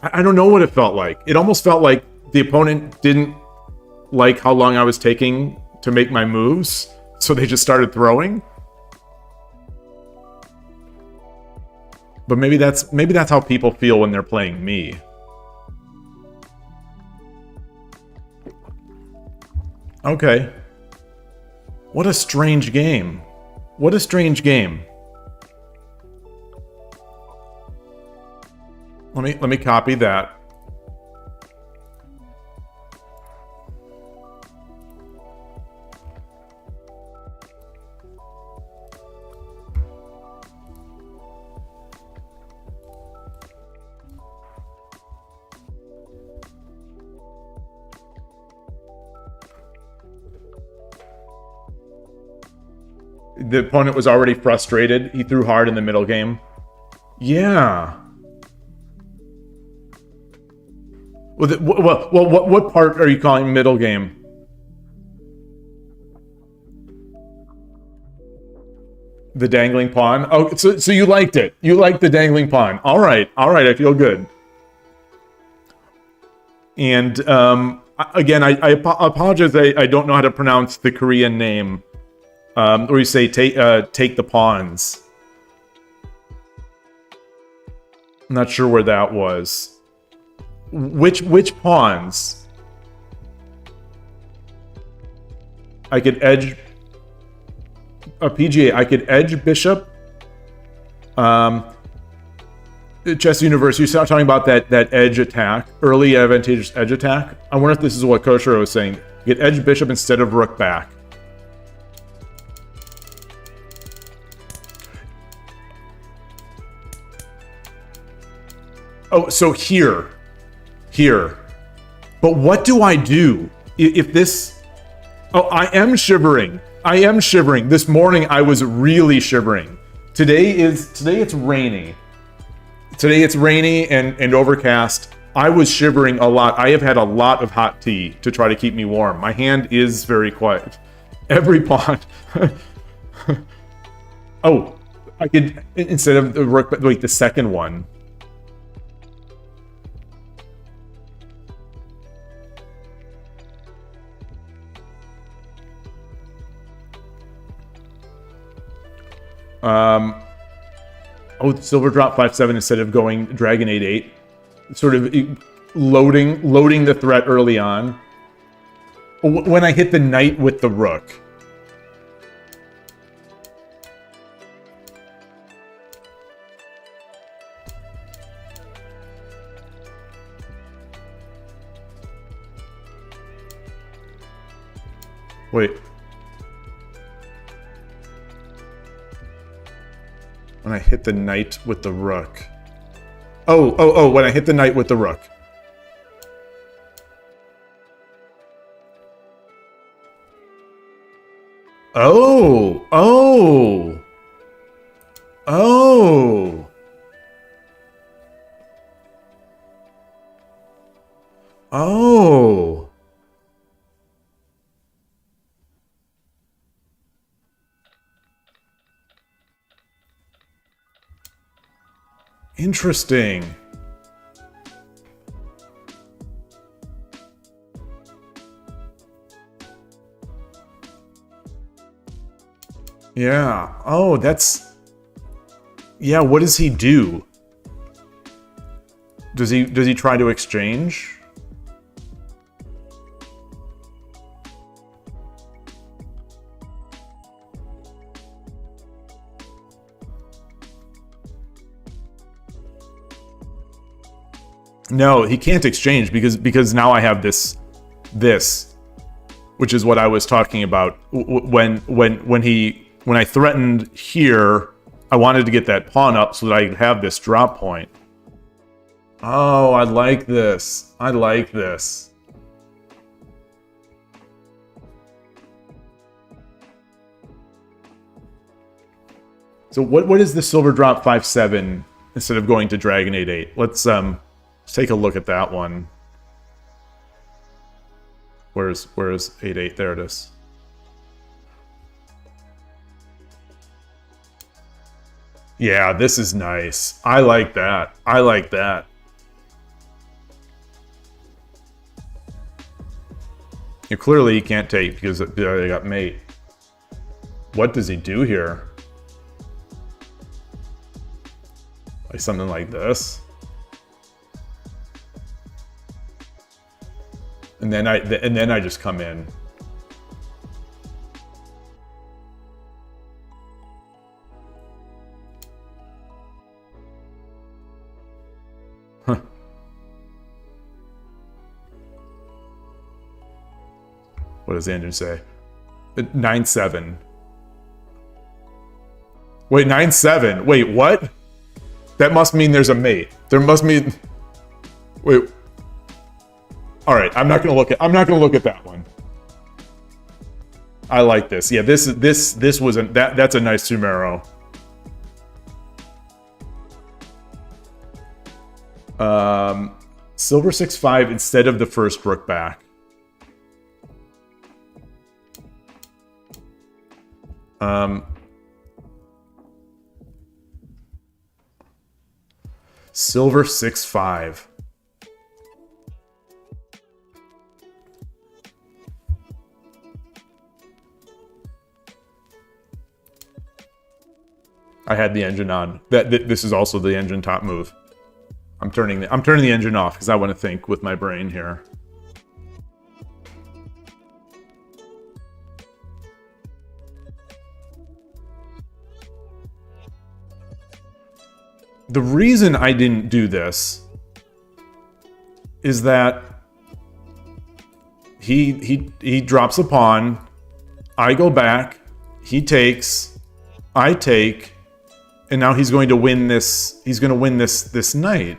I don't know what it felt like. It almost felt like the opponent didn't like how long I was taking to make my moves, so they just started throwing. But maybe that's how people feel when they're playing me. Okay. What a strange game. What a strange game. Let me copy that. The opponent was already frustrated. He threw hard in the middle game. Yeah. Well, what part are you calling middle game? The dangling pawn? Oh, so you liked it. You liked the dangling pawn. All right, I feel good. And again, I apologize. I don't know how to pronounce the Korean name. Or you say take the pawns. I'm not sure where that was. Which pawns? I could edge a PGA. I could edge bishop. Chess Universe, you start talking about that edge attack, early advantageous edge attack. I wonder if this is what Koshiro was saying. You get edge bishop instead of rook back. Oh, so here. But what do I do if this... Oh, I am shivering. This morning I was really shivering. Today it's rainy. Today it's rainy and overcast. I was shivering a lot. I have had a lot of hot tea to try to keep me warm. My hand is very quiet. Every pawn. Oh, I could, instead of the rook, wait, the second one. Oh, silver drop 5-7 instead of going dragon 8-8. Sort of loading the threat early on. When I hit the knight with the rook. Wait. When I hit the knight with the rook. Oh, when I hit the knight with the rook. Oh. Interesting. Yeah. Oh, that's... Yeah, what does he do? Does he try to exchange? No, he can't exchange because now I have this, which is what I was talking about when I threatened here. I wanted to get that pawn up so that I could have this drop point. Oh, I like this. I like this. So what is the silver drop 5-7 instead of going to Dragon 8-8. Let's take a look at that one. Where's 8-8? There it is. Yeah, this is nice. I like that. I like that. You clearly he can't take because they got mate. What does he do here? Like something like this. And then I just come in. Huh. What does the engine say? 9-7. Wait, 9-7. Wait, what? That must mean there's a mate. There must be. Wait. All right, I'm not gonna look at that one. I like this. Yeah, this was that's a nice Sumero. Silver 6-5 instead of the first rook back. Silver 6-5. I had the engine on. This is also the engine top move. I'm turning the engine off because I want to think with my brain here. The reason I didn't do this is that he drops a pawn, I go back, he takes, I take, and now he's going to win this. He's going to win this knight.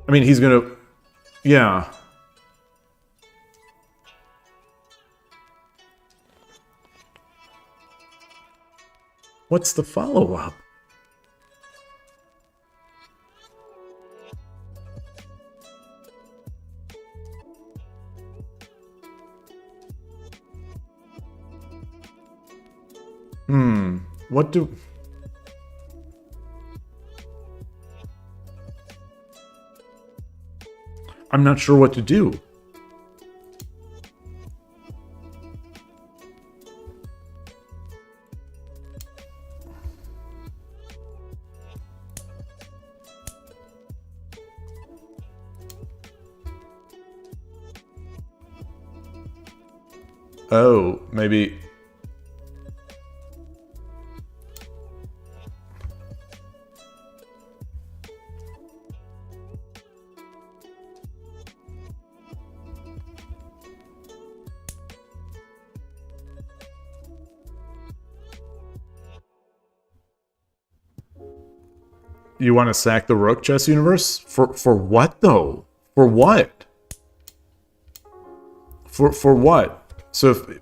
I mean, he's going to, yeah. What's the follow-up? What do... I'm not sure what to do. Oh, maybe... You want to sack the rook, Chess Universe? For what though? For what? For what? So if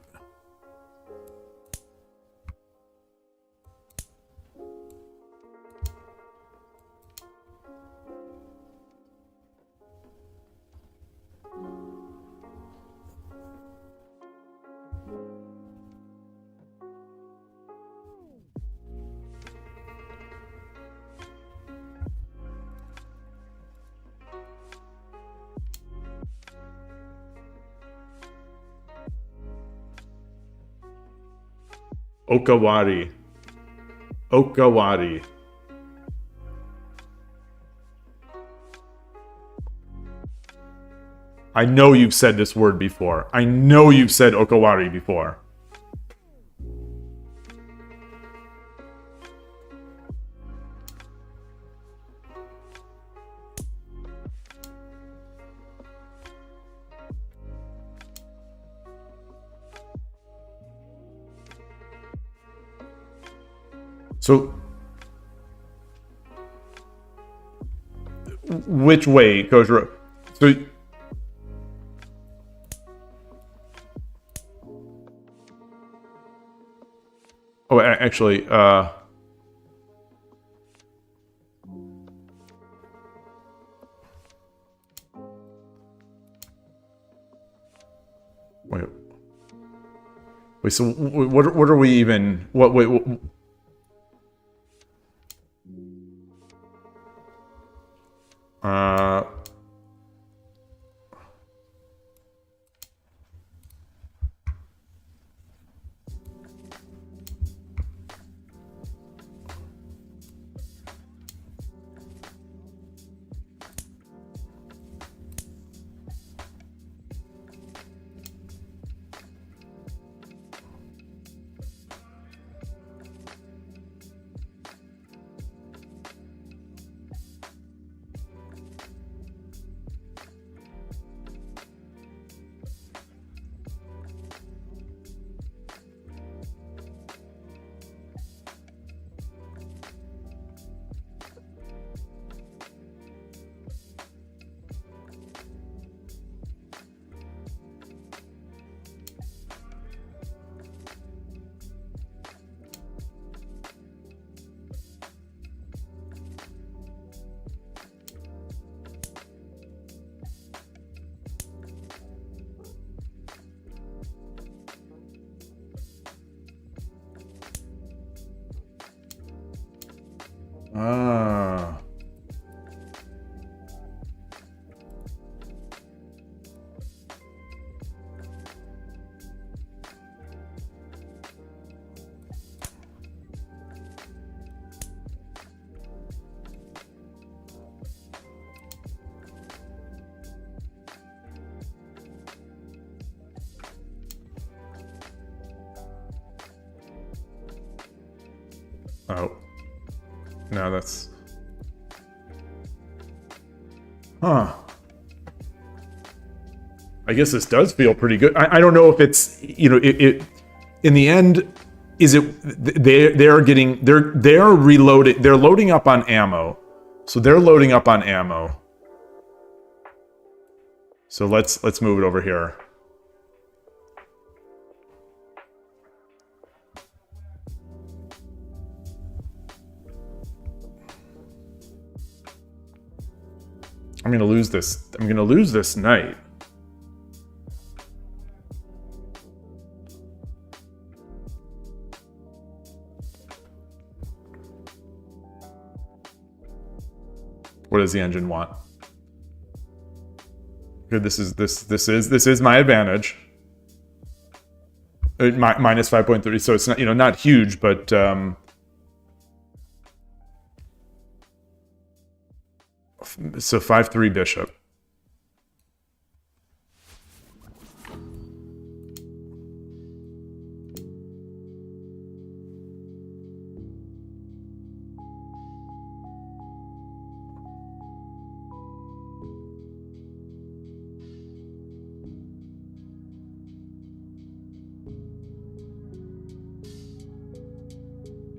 Okawari. Okawari. I know you've said this word before. I know you've said Okawari before. So, which way, Coach? So, actually, wait. Wait, so what are we even... Wait, Ah. Oh. No, that's... Huh. I guess this does feel pretty good. I don't know if it's, you know, it in the end, is it, they're reloading, they're loading up on ammo. So they're loading up on ammo. So let's move it over here. I'm gonna lose this. I'm gonna lose this knight. What does the engine want? Okay, this is my advantage. Minus 5.3, so it's not, you know, not huge, but so 5-3 bishop.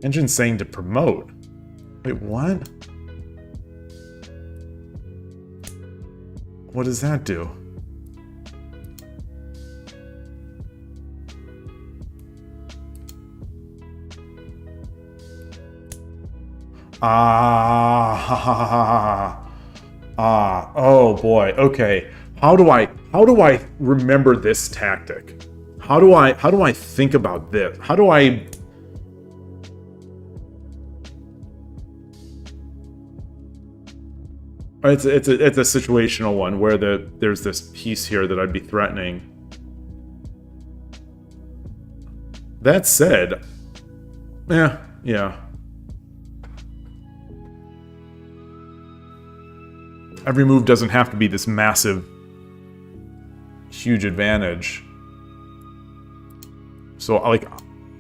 Engine's saying to promote. Wait, what? What does that do? Oh boy. Okay. How do I remember this tactic? How do I think about this? How do I... It's a situational one where there's this piece here that I'd be threatening. That said, yeah. Every move doesn't have to be this massive, huge advantage. So, like,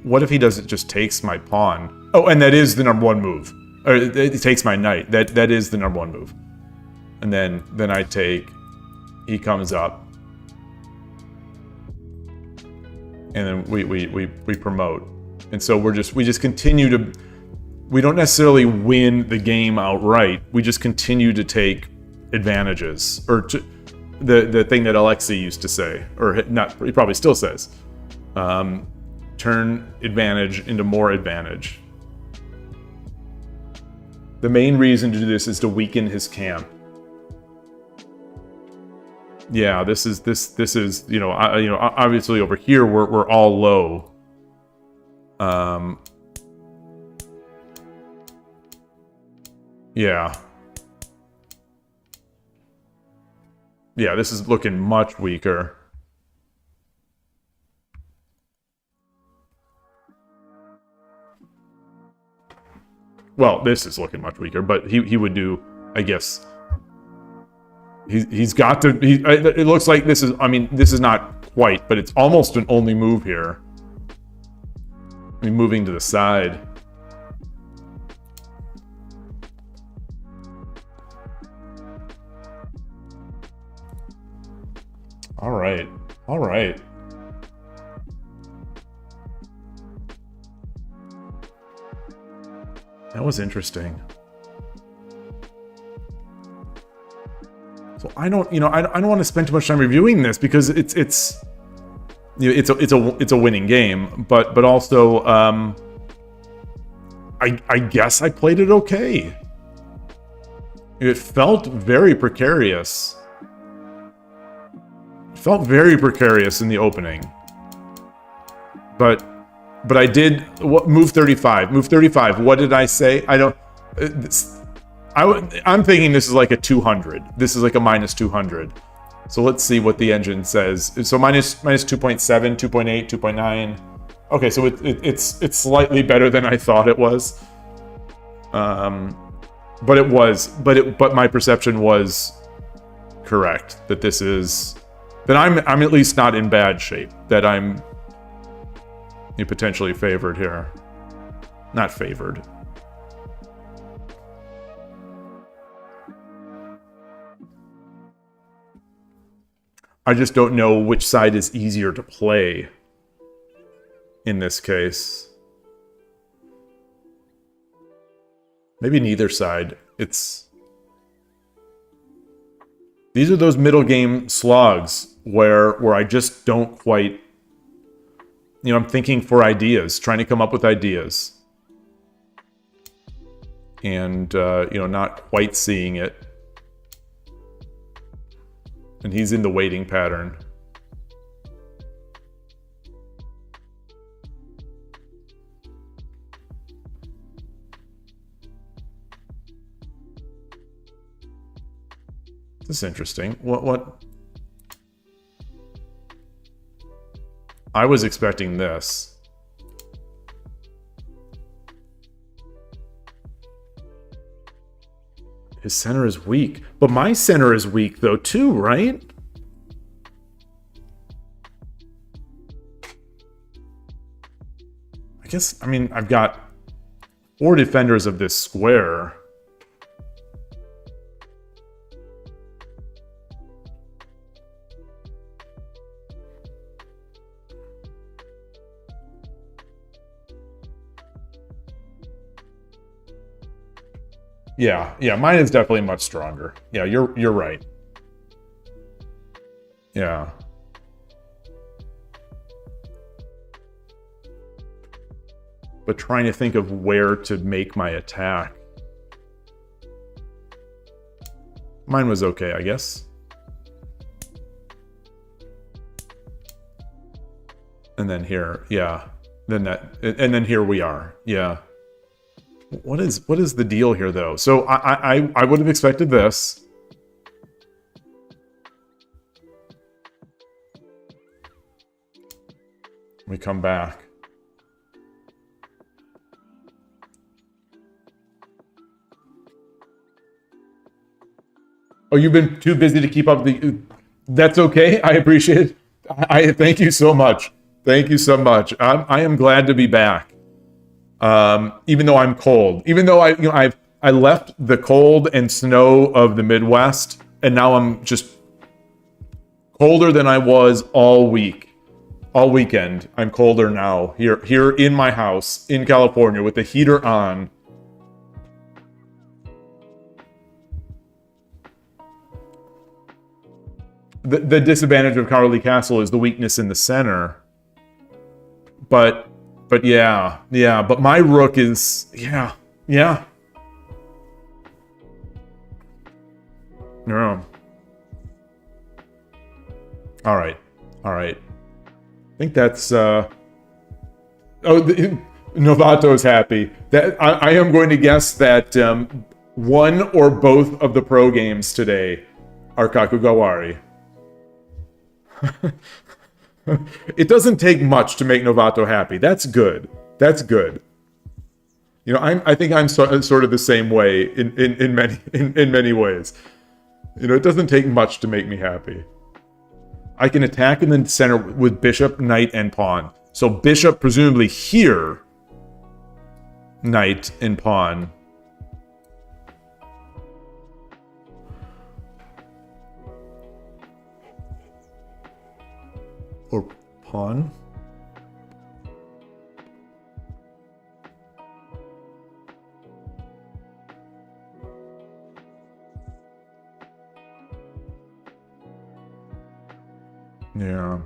what if he just takes my pawn? Oh, and that is the #1 move. Or it takes my knight. That is the #1 move. And then I take, he comes up, and then we promote, and so we just continue to, we don't necessarily win the game outright. We just continue to take advantages, or the thing that Alexei used to say, or not, he probably still says, turn turn advantage into more advantage. The main reason to do this is to weaken his camp. Yeah, this is obviously over here we're all low. Yeah. Yeah, this is looking much weaker. Well, this is looking much weaker, but he would do, I guess. He's got to. It looks like this is. I mean, this is not quite, but it's almost an only move here. I mean, moving to the side. All right. All right. That was interesting. So I don't want to spend too much time reviewing this because it's a winning game, but also I guess I played it okay. It felt very precarious. It felt very precarious in the opening. But I did move 35. Move 35. What did I say? I don't. I'm thinking this is like a 200. This is like a minus 200. So let's see what the engine says. So minus 2.7, 2.8, 2.9. Okay, so it's slightly better than I thought it was. But it was. But my perception was correct that this is that I'm at least not in bad shape. That I'm potentially favored here. Not favored. I just don't know which side is easier to play in this case. Maybe neither side. These are those middle game slogs where I just don't quite, I'm thinking for ideas, trying to come up with ideas. And, not quite seeing it. And he's in the waiting pattern. This is interesting. What? I was expecting this. His center is weak. But my center is weak, though, too, right? I guess, I've got 4 defenders of this square. Yeah, mine is definitely much stronger. Yeah, you're right. Yeah. But trying to think of where to make my attack. Mine was okay, I guess. And then here, yeah. And then here we are. Yeah. What is the deal here, though? So I would have expected this. We come back. Oh, you've been too busy to keep up the... That's okay. I appreciate it. I thank you so much. Thank you so much. I am glad to be back. Even though I'm cold, even though I left the cold and snow of the Midwest, and now I'm just colder than I was all weekend. I'm colder now here in my house in California with the heater on. The disadvantage of Caerleon Castle is the weakness in the center, but But yeah, but my rook is, yeah. Yeah. All right. I think that's, Novato's happy. That I am going to guess that one or both of the pro games today are Kakugawari. It doesn't take much to make Novato happy. That's good. You know, I think I'm sort of the same way in many ways. You know, it doesn't take much to make me happy. I can attack in the center with bishop, knight, and pawn. So bishop presumably here, knight and pawn. Or pawn. Yeah.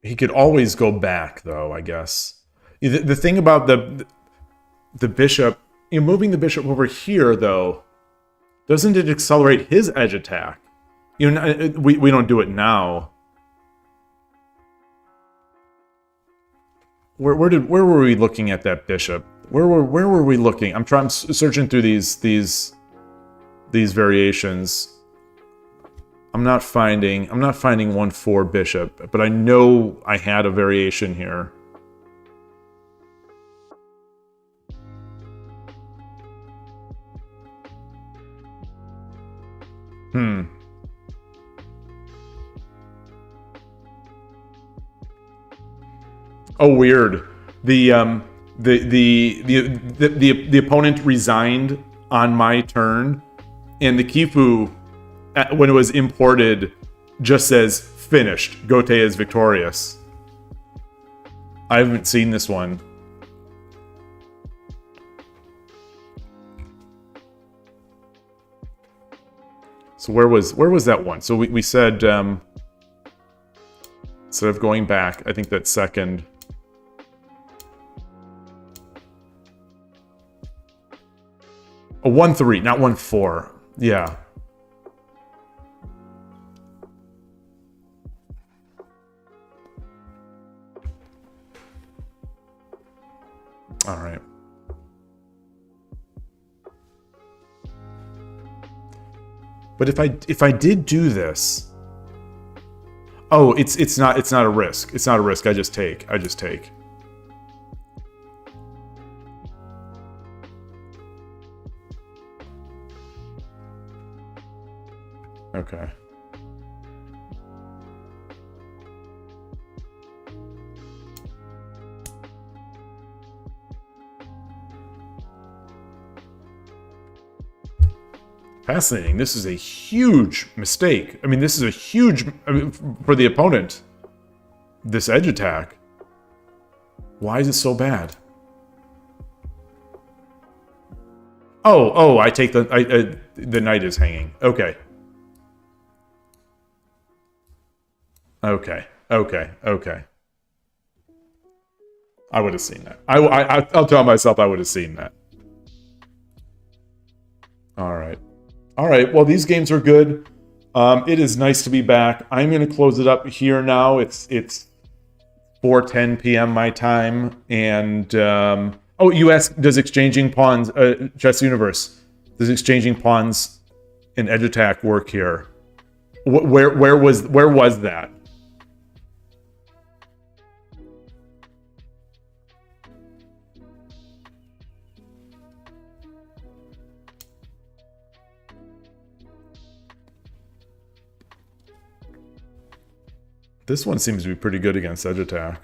He could always go back, though, I guess. The thing about the bishop, you know, moving the bishop over here, though, doesn't it accelerate his edge attack? You know, we don't do it now. Where were we looking at that bishop? Where were we looking? I'm searching through these variations. I'm not finding 1-4 bishop, but I know I had a variation here. Oh, weird. The opponent resigned on my turn, and the kifu, when it was imported, just says finished. Gote is victorious. I haven't seen this one. So where was that one? So we said instead of going back, I think that's second. A 1-3, not 1-4. Yeah. All right. But if I did do this, oh, it's not a risk. It's not a risk. I just take. Okay. Fascinating. This is a huge mistake. I mean, this is a huge... for the opponent. This edge attack. Why is it so bad? Oh, I take the... the knight is hanging. Okay. Okay. I would have seen that. I'll tell myself I would have seen that. All right, well, these games are good. It is nice to be back. I'm going to close it up here now. It's 4:10 p.m. my time. And, oh, you asked, does exchanging pawns, Chess Universe, does exchanging pawns in edge attack work here? Where was that? This one seems to be pretty good against edge attack.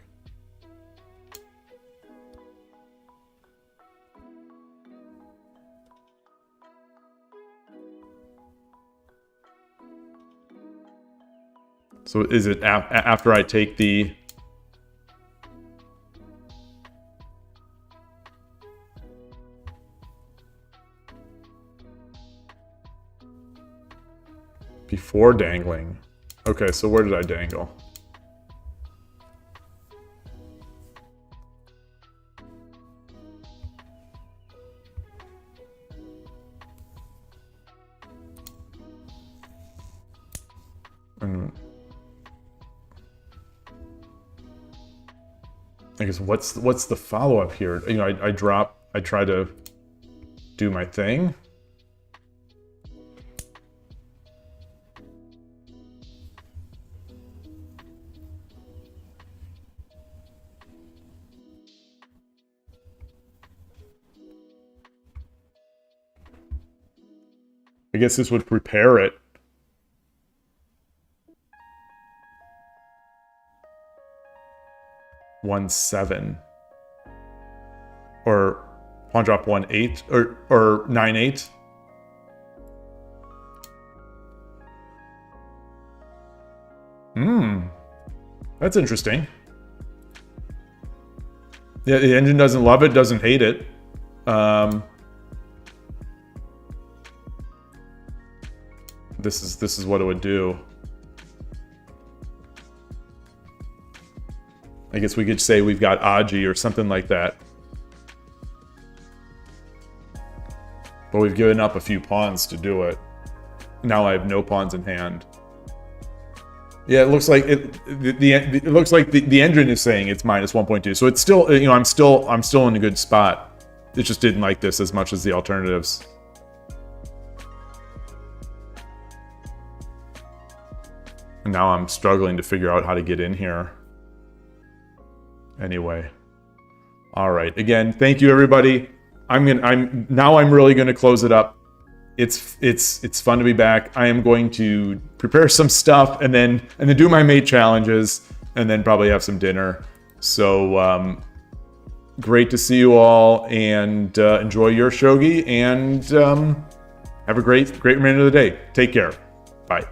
So is it after I take the... Before dangling. Okay, so where did I dangle? And I guess what's the follow-up here? You know, I try to do my thing. I guess this would prepare it. One 7 or pawn drop 1-8 or 9-8. That's interesting. Yeah, the engine doesn't love it, doesn't hate it. This is what it would do. I guess we could say we've got Aji or something like that. But we've given up a few pawns to do it. Now I have no pawns in hand. Yeah, it looks like it looks like the engine is saying it's minus 1.2. So it's still, you know, I'm still in a good spot. It just didn't like this as much as the alternatives. And now I'm struggling to figure out how to get in here. Anyway. All right. Again, thank you everybody. I'm really going to close it up. It's fun to be back. I am going to prepare some stuff and then do my mate challenges and then probably have some dinner. So great to see you all, and enjoy your shogi, and have a great remainder of the day. Take care. Bye.